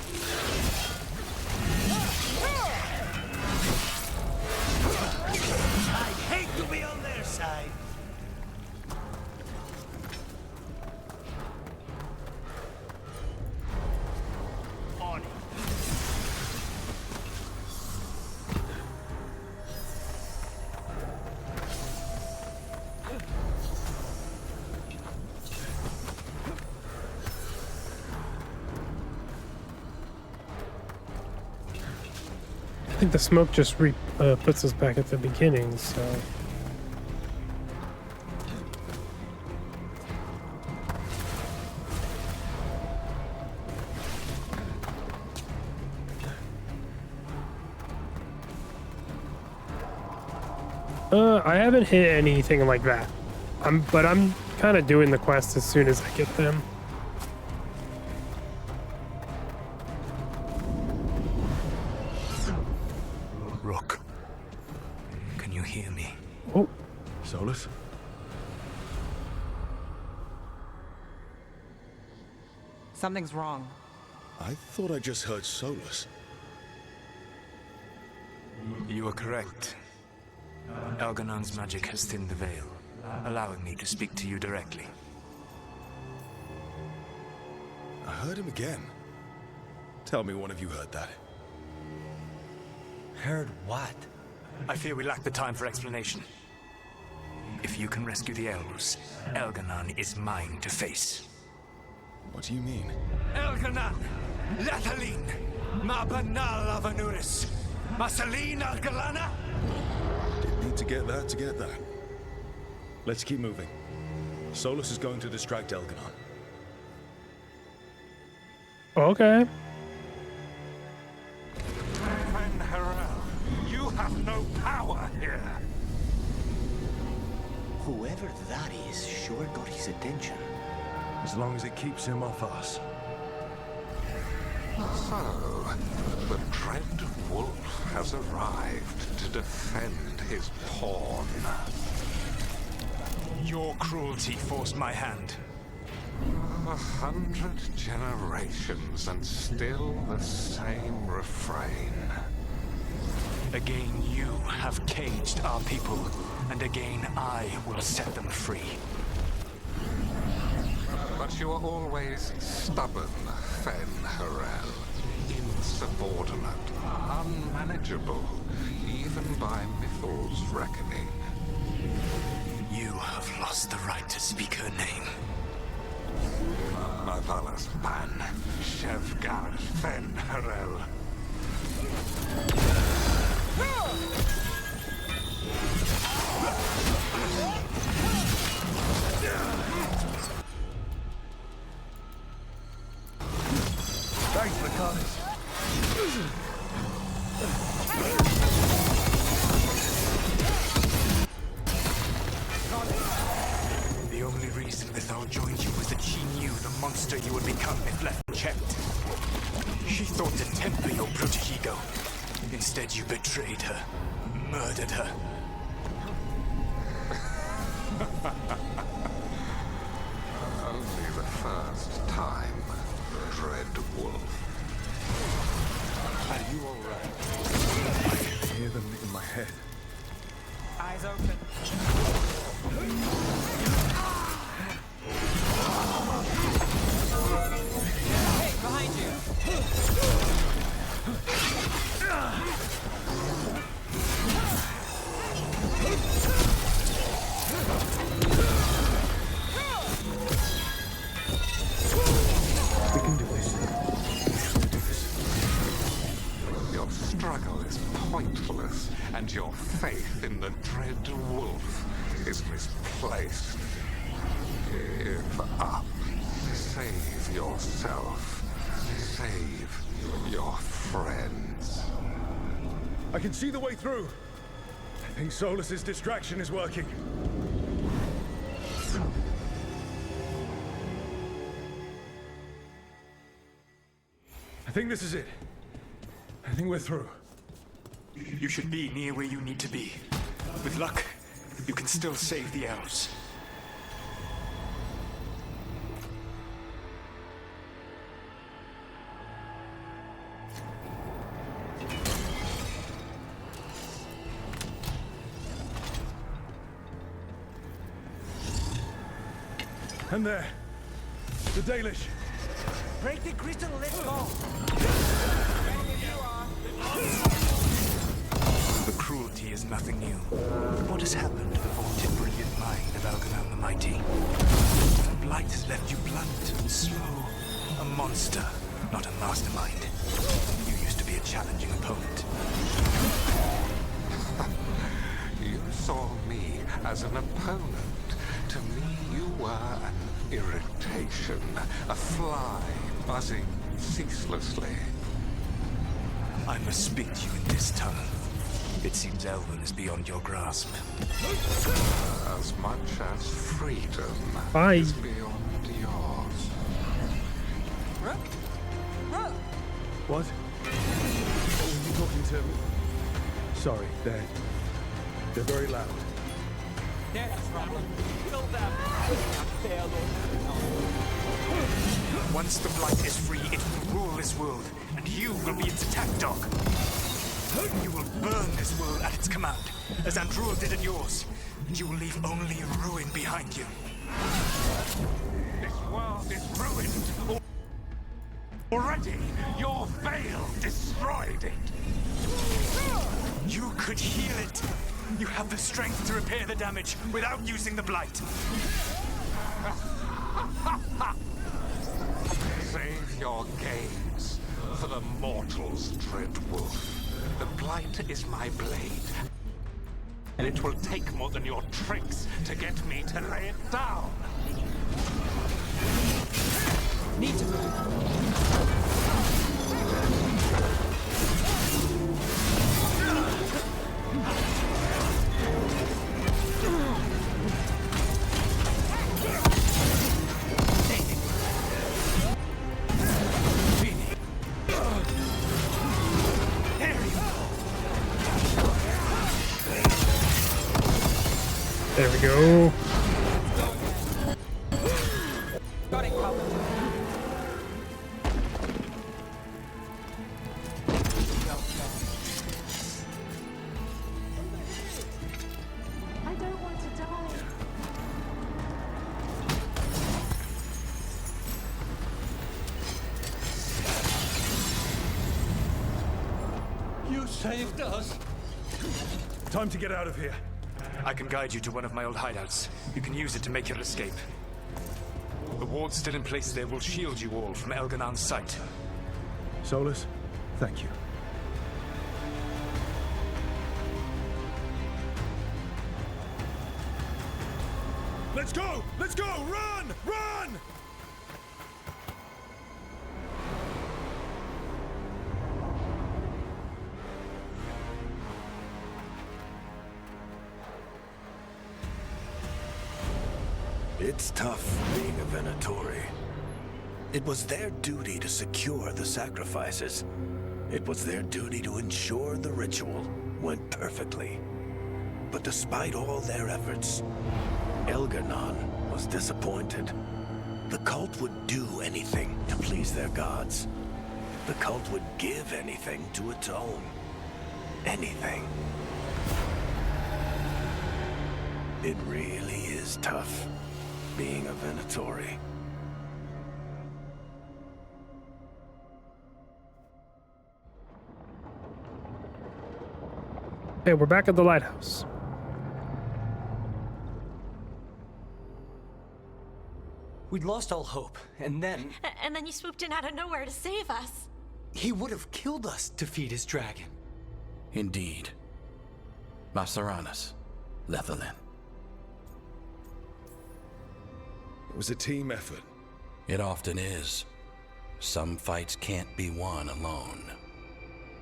I'd hate to be on their side. On it. I think the smoke just puts us back at the beginning, so... I haven't hit anything like that. But I'm kind of doing the quest as soon as I get them. Rook, can you hear me? Oh. Solus? Something's wrong. I thought I just heard Solus. You are correct. Elganon's magic has thinned the veil, allowing me to speak to you directly. I heard him again. Tell me one of you heard that. Heard what? I fear we lack the time for explanation. If you can rescue the Elrus, Elganon is mine to face. What do you mean? Elganon! Latalin! Ma banal avanuris! Masalin Algalana! Didn't need to get that. Let's keep moving. Solus is going to distract Elganon. Okay. Van Harel, you have no power here. Whoever that is sure got his attention. As long as it keeps him off us. So, the Dread Wolf has arrived to defend his pawn. Your cruelty forced my hand. 100 generations and still the same refrain. Again, you have caged our people, and again I will set them free. But you are always stubborn, Fen Harel. Insubordinate, unmanageable, even by Mythal's reckoning. You have lost the right to speak her name. Mavalas Ban, Shevgar Fen Harel. Thanks, Lacanis. The only reason Mythal joined you was that she knew the monster you would become if left unchecked. She thought to temper your protegigo. Instead, you betrayed her, murdered her. Only the first time, Dread Wolf. Are you alright? I can hear them in my head. Eyes open. Hey, behind you! placed. Give up. Save yourself. Save your friends. I can see the way through. I think Solus's distraction is working. I think this is it. I think we're through. You should be near where you need to be. With luck, you can still save the elves. And there. The Dalish. Break the crystal, let's go! The cruelty is nothing new. But what has happened to the vaunted brilliant mind of Elganon the Mighty? The blight has left you blunt and slow. A monster, not a mastermind. You used to be a challenging opponent. You saw me as an opponent. To me, you were an irritation, a fly buzzing ceaselessly. I must speak to you in this tongue. It seems Elven is beyond your grasp. As much as freedom is beyond yours. What? Were you talking to? Sorry, they're very loud. Once the blight is free, it will rule this world, and you will be its attack dog. You will burn this world at its command, as Andrul did at yours, and you will leave only ruin behind you. This world is ruined. Already, your veil destroyed it. You could heal it. You have the strength to repair the damage without using the blight. Save your games for the mortals, dread wolf. The blight is my blade, and it will take more than your tricks to get me to lay it down. Need to There we go. Got it covered. I don't want to die. You saved us. Time to get out of here. I can guide you to one of my old hideouts. You can use it to make your escape. The wards still in place there will shield you all from Elganon's sight. Solus, thank you. Let's go! Let's go! Run! Run! It's tough being a Venatori. It was their duty to secure the sacrifices. It was their duty to ensure the ritual went perfectly. But despite all their efforts, Elganon was disappointed. The cult would do anything to please their gods. The cult would give anything to atone. Anything. It really is tough being a Venatori. Okay, we're back at the lighthouse. We'd lost all hope, and then... And then you swooped in out of nowhere to save us. He would have killed us to feed his dragon. Indeed. Masaranas, Lethalin. was a team effort. It often is. Some fights can't be won alone.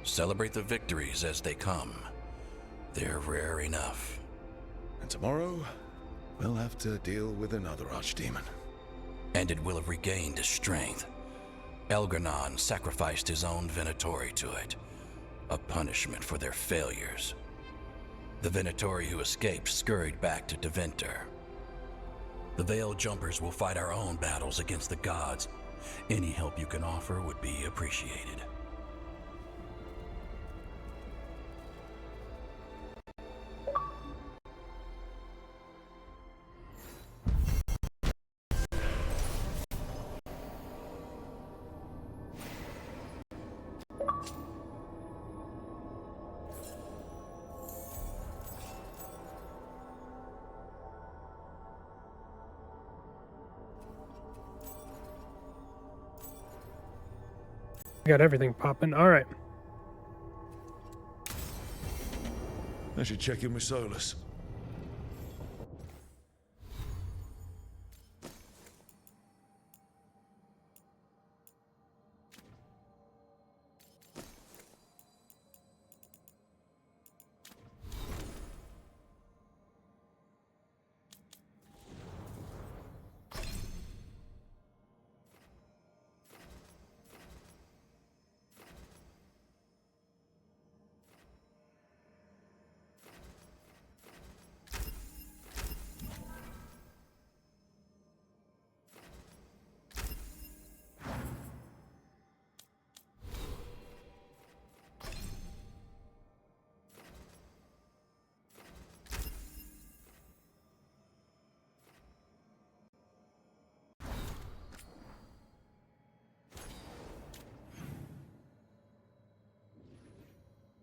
Celebrate the victories as they come. They're rare enough. And tomorrow, we'll have to deal with another archdemon. And it will have regained its strength. Elgar'nan sacrificed his own Venatori to it. A punishment for their failures. The Venatori who escaped scurried back to Deventer. The Veil Jumpers will fight our own battles against the gods. Any help you can offer would be appreciated. Got everything popping. All right. I should check in with Solus.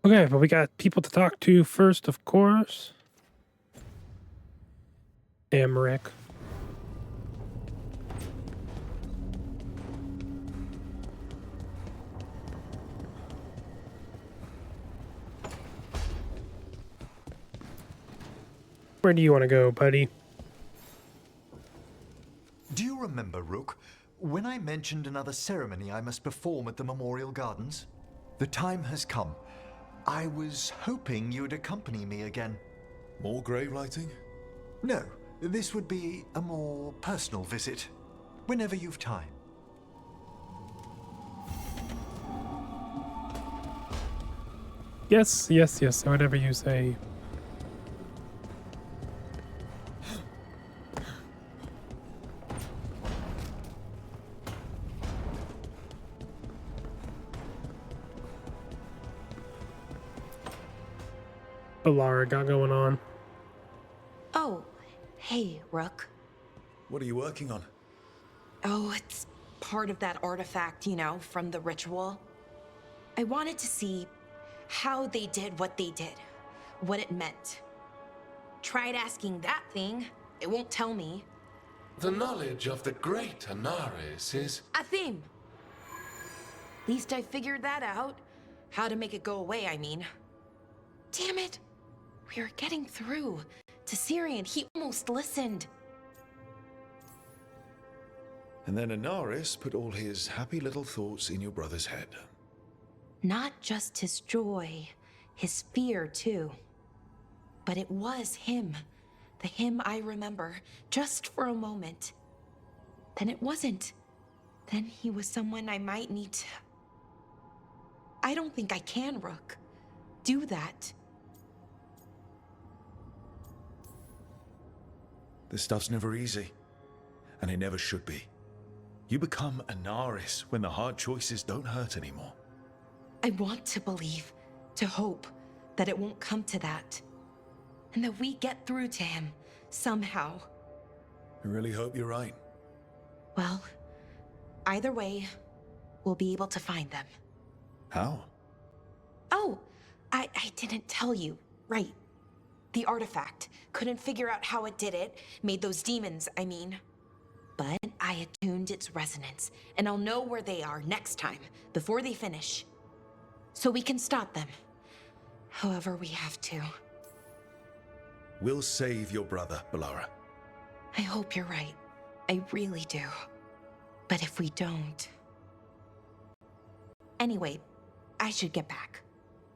Okay, but we got people to talk to first, of course. Amric. Where do you want to go, buddy? Do you remember, Rook, when I mentioned another ceremony I must perform at the Memorial Gardens? The time has come. I was hoping you'd accompany me again. More grave lighting? No, this would be a more personal visit. Whenever you've time. Yes, yes, yes, whatever you say. Alara got going on. Oh, hey, Rook. What are you working on? Oh, it's part of that artifact, you know, from the ritual. I wanted to see how they did what they did, what it meant. Tried asking that thing, it won't tell me. The knowledge of the great Anaris is... A theme. Least I figured that out. How to make it go away, I mean. Damn it. We were getting through. To Syrian, he almost listened. And then Anaris put all his happy little thoughts in your brother's head. Not just his joy, his fear too. But it was him. The him I remember, just for a moment. Then it wasn't. Then he was someone I might need to... I don't think I can, Rook. Do that. This stuff's never easy. And it never should be. You become Anaris when the hard choices don't hurt anymore. I want to believe, to hope, that it won't come to that. And that we get through to him, somehow. I really hope you're right. Well, either way, we'll be able to find them. How? Oh, I didn't tell you. Right. The artifact. Couldn't figure out how it did it. Made those demons, I mean. But I attuned its resonance, and I'll know where they are next time, before they finish. So we can stop them. However we have to. We'll save your brother, Balara. I hope you're right. I really do. But if we don't... Anyway, I should get back.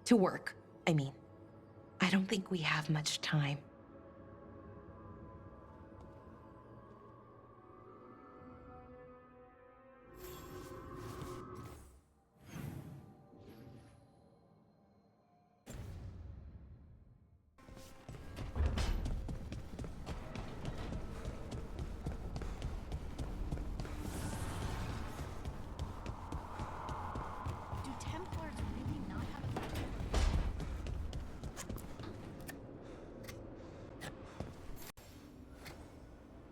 To work, I mean. I don't think we have much time. Do Templars really not have a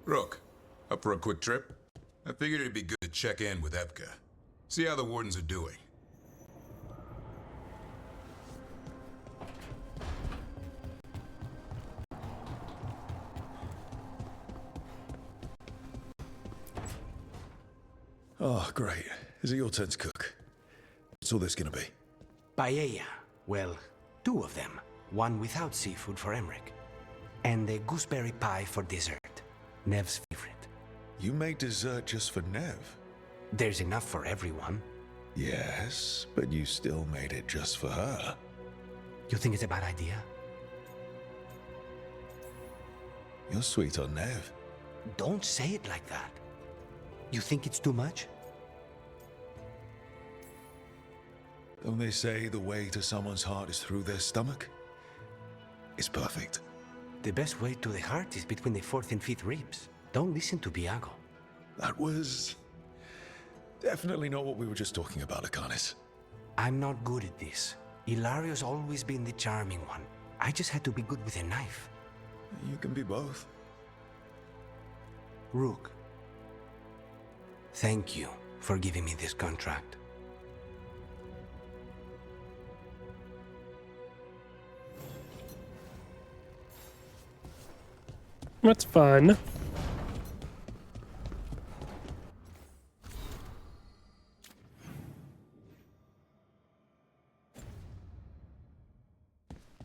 Rook, up for a quick trip? I figured it'd be good to check in with Epka. See how the Wardens are doing. Oh, great. Is it your turn to cook? What's all this gonna be? Paella. Well, 2 of them. One without seafood for Emmerich. And the gooseberry pie for dessert. Nev's favorite. You made dessert just for Nev? There's enough for everyone. Yes, but you still made it just for her. You think it's a bad idea? You're sweet on Nev. Don't say it like that. You think it's too much? Don't they say the way to someone's heart is through their stomach? It's perfect. The best way to the heart is between the 4th and 5th ribs. Don't listen to Biago. That was definitely not what we were just talking about, Akanis. I'm not good at this. Hilario's always been the charming one. I just had to be good with a knife. You can be both. Rook, thank you for giving me this contract. That's fun.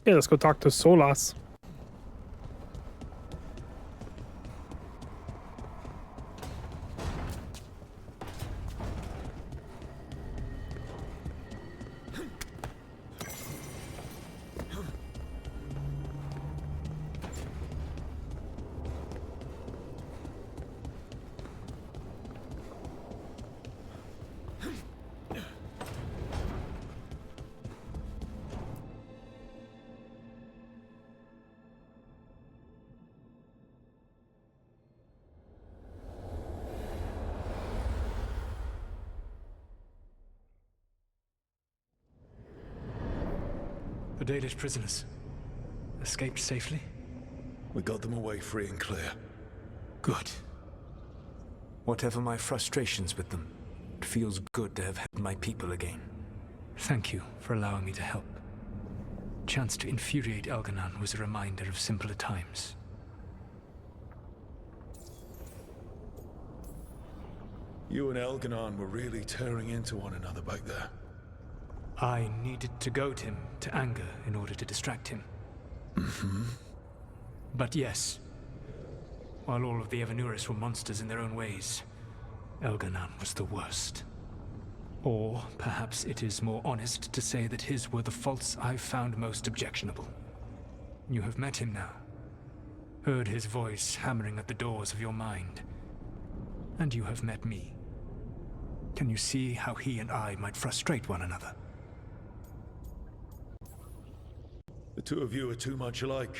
Yeah, let's go talk to Solas. The Dalish prisoners escaped safely? We got them away free and clear. Good. Whatever my frustrations with them, it feels good to have helped my people again. Thank you for allowing me to help. Chance to infuriate Elganon was a reminder of simpler times. You and Elganon were really tearing into one another back there. I needed to goad him to anger in order to distract him. Mm-hmm. But yes, while all of the Evanuris were monsters in their own ways, Elganon was the worst. Or perhaps it is more honest to say that his were the faults I found most objectionable. You have met him now, heard his voice hammering at the doors of your mind, and you have met me. Can you see how he and I might frustrate one another? The two of you are too much alike.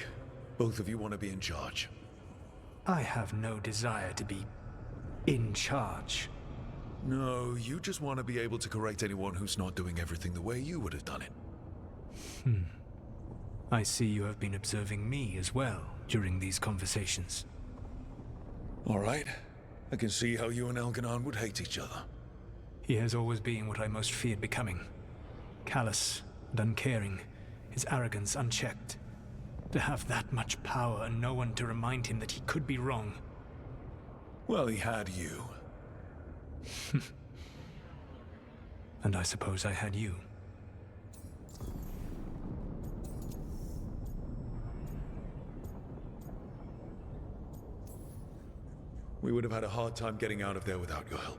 Both of you want to be in charge. I have no desire to be in charge. No, you just want to be able to correct anyone who's not doing everything the way you would have done it. I see you have been observing me as well during these conversations. All right. I can see how you and Elganon would hate each other. He has always been what I most feared becoming. Callous and uncaring, his arrogance unchecked. To have that much power and no one to remind him that he could be wrong. Well, he had you. And I suppose I had you. We would have had a hard time getting out of there without your help.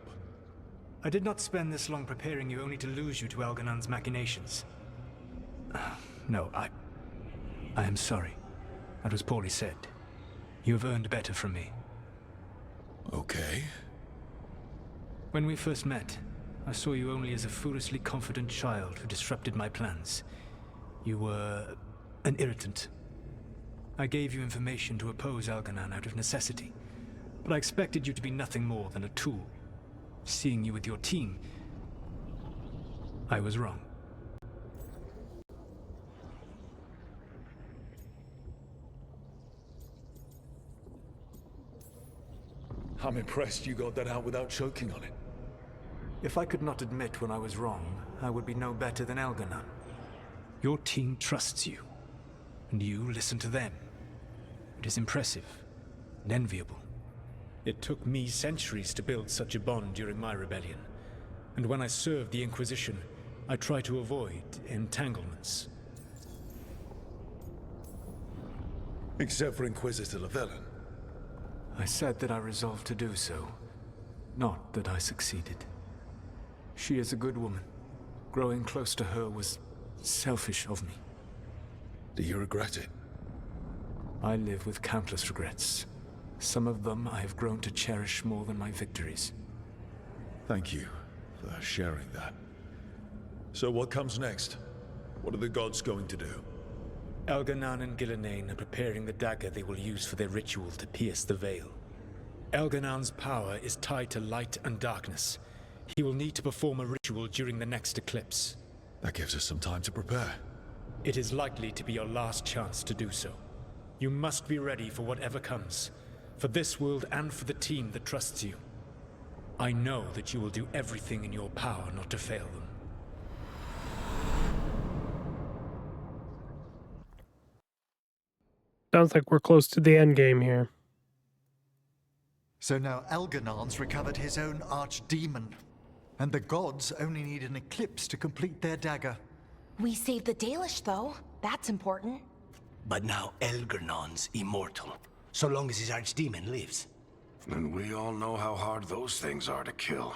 I did not spend this long preparing you only to lose you to Algernon's machinations. No, I am sorry. That was poorly said. You have earned better from me. Okay. When we first met, I saw you only as a foolishly confident child who disrupted my plans. You were an irritant. I gave you information to oppose Algernon out of necessity, but I expected you to be nothing more than a tool. Seeing you with your team, I was wrong. I'm impressed you got that out without choking on it. If I could not admit when I was wrong, I would be no better than Algernon. Your team trusts you, and you listen to them. It is impressive and enviable. It took me centuries to build such a bond during my rebellion, and when I served the Inquisition, I tried to avoid entanglements. Except for Inquisitor Llewellyn. I said that I resolved to do so, not that I succeeded. She is a good woman. Growing close to her was selfish of me. Do you regret it? I live with countless regrets. Some of them I have grown to cherish more than my victories. Thank you for sharing that. So what comes next? What are the gods going to do? Algernon and Gillenane are preparing the dagger they will use for their ritual to pierce the veil. Algernon's power is tied to light and darkness. He will need to perform a ritual during the next eclipse. That gives us some time to prepare. It is likely to be your last chance to do so. You must be ready for whatever comes, for this world and for the team that trusts you. I know that you will do everything in your power not to fail them. Sounds like we're close to the end game here. So now Algernon's recovered his own archdemon, and the gods only need an eclipse to complete their dagger. We saved the Dalish, though. That's important. But now Algernon's immortal, so long as his archdemon lives. And we all know how hard those things are to kill.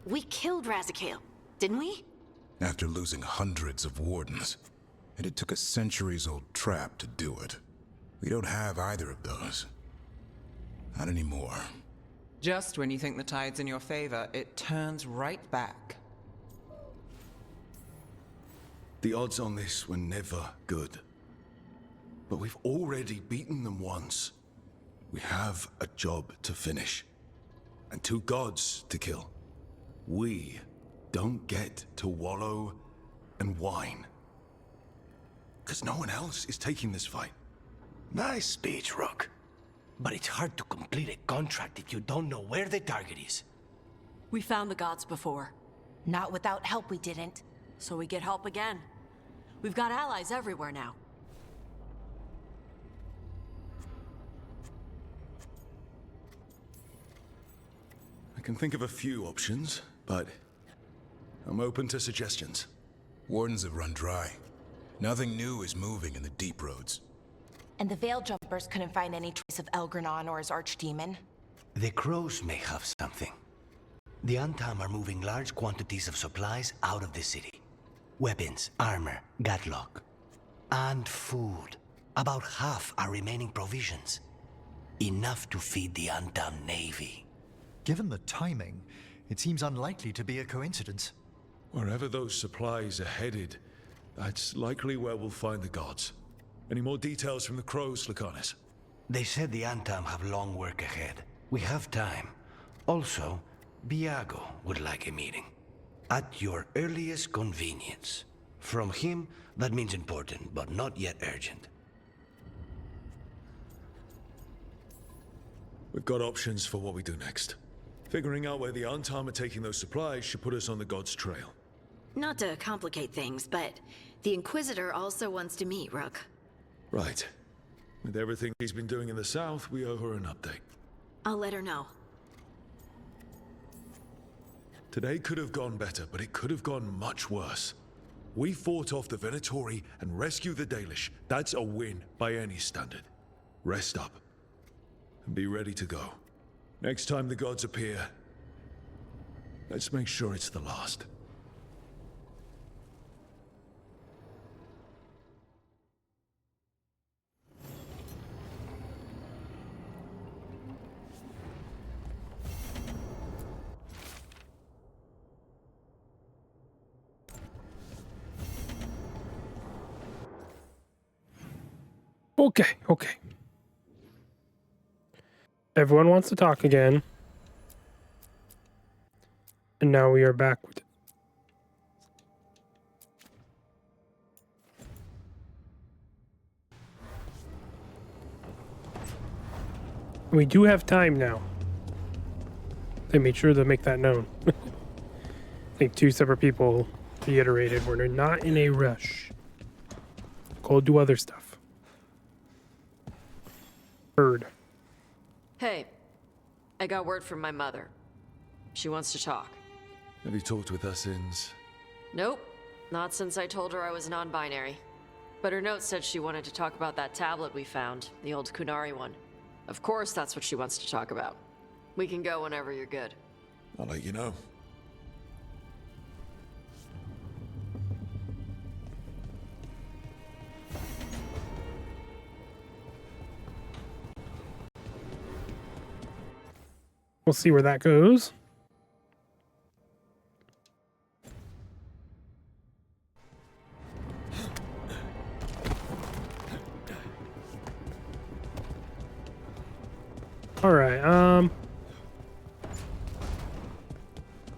We killed Razikale, didn't we? After losing hundreds of wardens, and it took a centuries-old trap to do it. We don't have either of those. Not anymore. Just when you think the tide's in your favor, it turns right back. The odds on this were never good. But we've already beaten them once. We have a job to finish. And 2 gods to kill. We don't get to wallow and whine. 'Cause no one else is taking this fight. Nice speech, Rook. But it's hard to complete a contract if you don't know where the target is. We found the gods before. Not without help, we didn't. So we get help again. We've got allies everywhere now. I can think of a few options, but I'm open to suggestions. Wardens have run dry. Nothing new is moving in the deep roads. And the Veil Jumpers couldn't find any trace of Algernon or his archdemon. The crows may have something. The Antam are moving large quantities of supplies out of the city. Weapons, armor, gatlock. And food. About half are remaining provisions. Enough to feed the Antam navy. Given the timing, it seems unlikely to be a coincidence. Wherever those supplies are headed, that's likely where we'll find the gods. Any more details from the crows, Lucanus? They said the Antam have long work ahead. We have time. Also, Biago would like a meeting. At your earliest convenience. From him, that means important, but not yet urgent. We've got options for what we do next. Figuring out where the Antam are taking those supplies should put us on the gods' trail. Not to complicate things, but the Inquisitor also wants to meet Rook. Right. With everything he's been doing in the south, we owe her an update. I'll let her know. Today could have gone better, but it could have gone much worse. We fought off the Venatori and rescued the Dalish. That's a win by any standard. Rest up. And be ready to go. Next time the gods appear, let's make sure it's the last. Okay. Everyone wants to talk again. And now we are back with it. We do have time now. They made sure to make that known. I think 2 separate people reiterated we're not in a rush. Go do other stuff. Heard. Hey, I got word from my mother. She wants to talk. Have you talked with her since? Nope, not since I told her I was non-binary. But her note said she wanted to talk about that tablet we found, the old Kunari one. Of course that's what she wants to talk about. We can go whenever you're good. I'll let you know. We'll see where that goes. All right,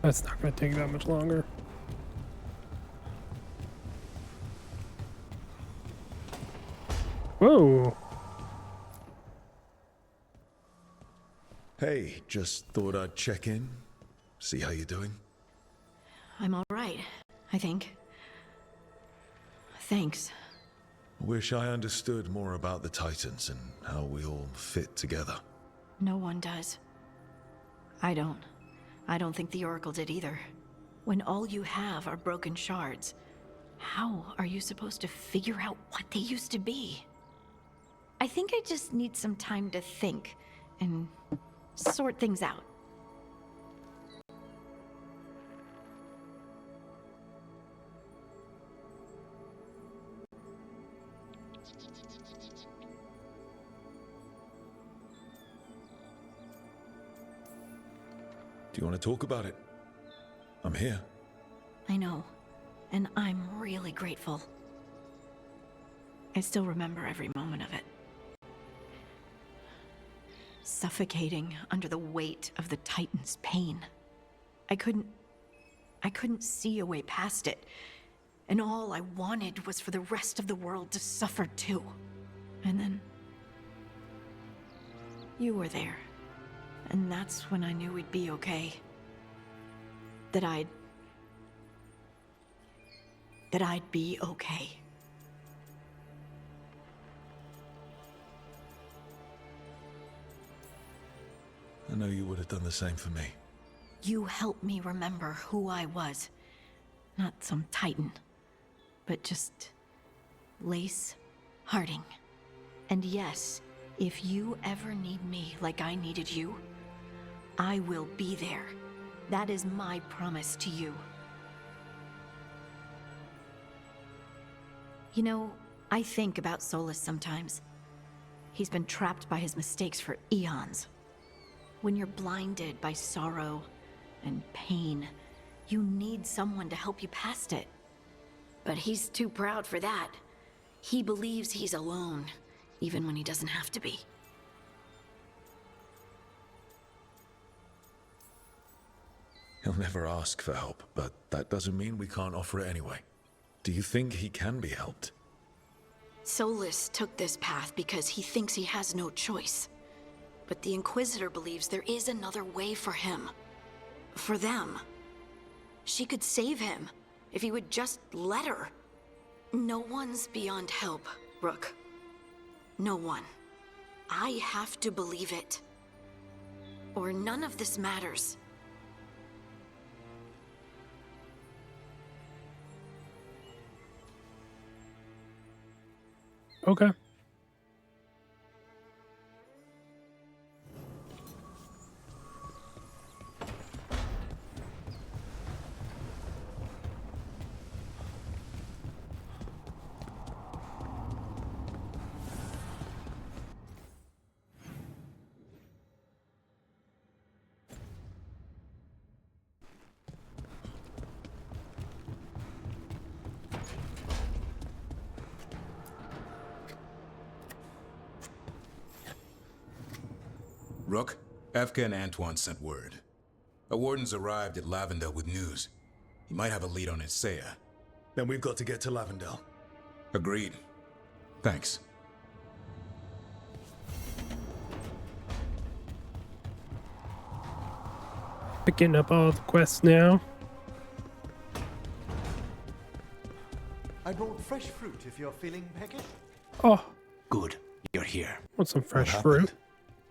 that's not going to take that much longer. Whoa. Hey, just thought I'd check in, see how you're doing. I'm all right, I think. Thanks. Wish I understood more about the Titans and how we all fit together. No one does. I don't think the Oracle did either. When all you have are broken shards, how are you supposed to figure out what they used to be? I think I just need some time to think and sort things out. Do you want to talk about it? I'm here. I know, and I'm really grateful. I still remember every moment of it. Suffocating under the weight of the Titan's pain. I couldn't see a way past it, and all I wanted was for the rest of the world to suffer too. And then you were there, and that's when I knew we'd be okay. That I'd be okay. I know you would have done the same for me. You helped me remember who I was. Not some Titan, but just Lace Harding. And yes, if you ever need me like I needed you, I will be there. That is my promise to you. You know, I think about Solus sometimes. He's been trapped by his mistakes for eons. When you're blinded by sorrow and pain, you need someone to help you past it. But he's too proud for that. He believes he's alone, even when he doesn't have to be. He'll never ask for help, but that doesn't mean we can't offer it anyway. Do you think he can be helped? Solus took this path because he thinks he has no choice. But the Inquisitor believes there is another way for him. For them. She could save him, if he would just let her. No one's beyond help, Rook. No one. I have to believe it. Or none of this matters. Okay. Rook, Efka and Antoine sent word. A warden's arrived at Lavendel with news. He might have a lead on Isaiah. Then we've got to get to Lavendel. Agreed. Thanks. Picking up all the quests now. I brought fresh fruit if you're feeling peckish. Oh. Good, you're here. Want some fresh fruit?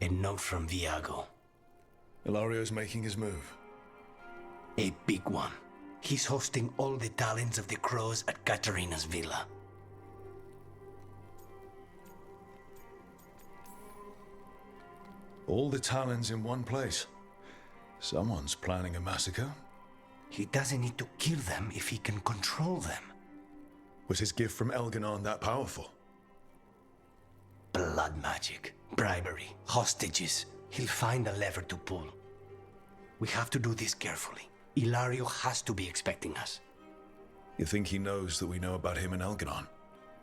A note from Viago. Ilario's making his move. A big one. He's hosting all the talents of the crows at Katarina's villa. All the talons in one place. Someone's planning a massacre. He doesn't need to kill them if he can control them. Was his gift from Elganon that powerful? Blood magic, bribery, hostages. He'll find a lever to pull. We have to do this carefully. Ilario has to be expecting us. You think he knows that we know about him and Elganon?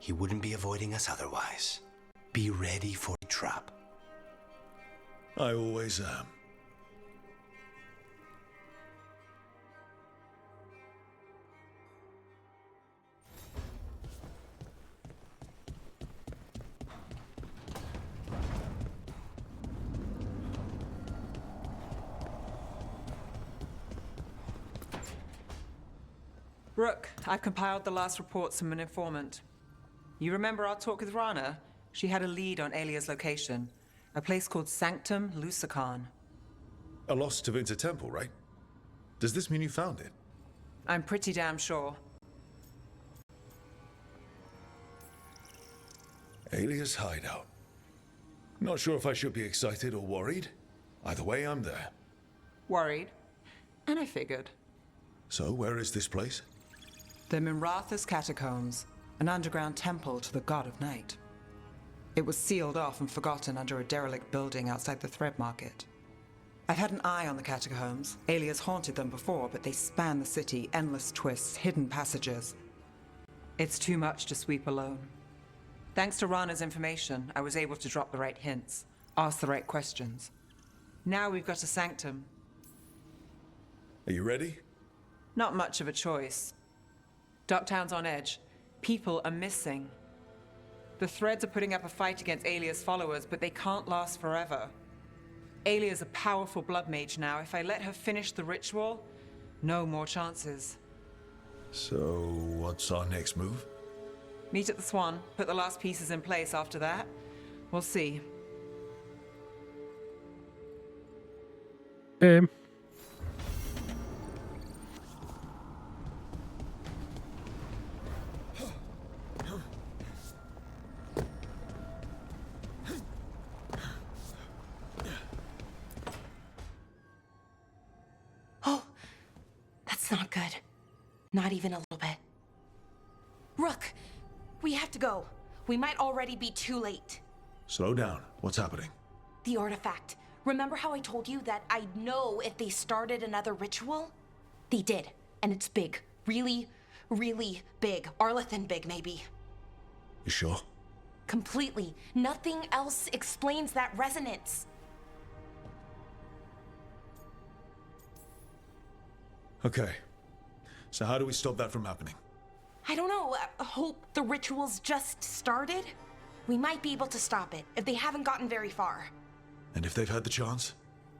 He wouldn't be avoiding us otherwise. Be ready for a trap. I always am. Rook, I've compiled the last reports from an informant. You remember our talk with Rana? She had a lead on Alia's location. A place called Sanctum Lucican. A lost to Winter Temple, right? Does this mean you found it? I'm pretty damn sure. Alia's hideout. Not sure if I should be excited or worried. Either way, I'm there. Worried. And I figured. So, where is this place? The Minratha's Catacombs, an underground temple to the god of night. It was sealed off and forgotten under a derelict building outside the Thread Market. I've had an eye on the catacombs. Alias haunted them before, but they span the city, endless twists, hidden passages. It's too much to sweep alone. Thanks to Rana's information, I was able to drop the right hints, ask the right questions. Now we've got a sanctum. Are you ready? Not much of a choice. Ducktown's on edge. People are missing. The Threads are putting up a fight against Alia's followers, but they can't last forever. Alia's a powerful blood mage now. If I let her finish the ritual, no more chances. So, what's our next move? Meet at the Swan, put the last pieces in place after that. We'll see. That's not good. Not even a little bit. Rook, we have to go. We might already be too late. Slow down. What's happening? The artifact. Remember how I told you that I'd know if they started another ritual? They did, and it's big. Really, really big. Arlethan big, maybe. You sure? Completely. Nothing else explains that resonance. Okay. So how do we stop that from happening? I don't know. Hope the ritual's just started? We might be able to stop it if they haven't gotten very far. And if they've had the chance?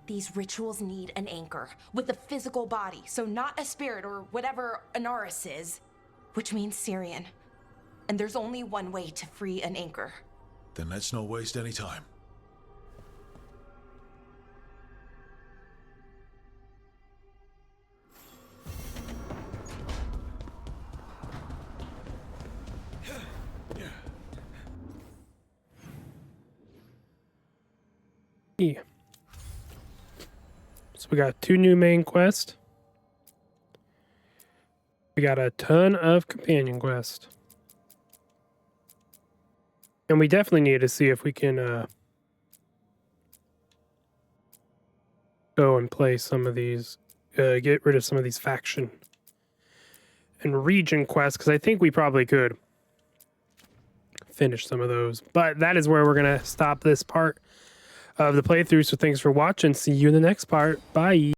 These rituals need an anchor with a physical body, so not a spirit or whatever Anaris is, which means Syrian. And there's only one way to free an anchor. Then let's not waste any time. Yeah. So we got 2 new main quests. We got a ton of companion quests. And we definitely need to see if we can go and play some of these, get rid of some of these faction and region quests, because I think we probably could finish some of those. But that is where we're going to stop this part of the playthrough. So thanks for watching. See you in the next part. Bye.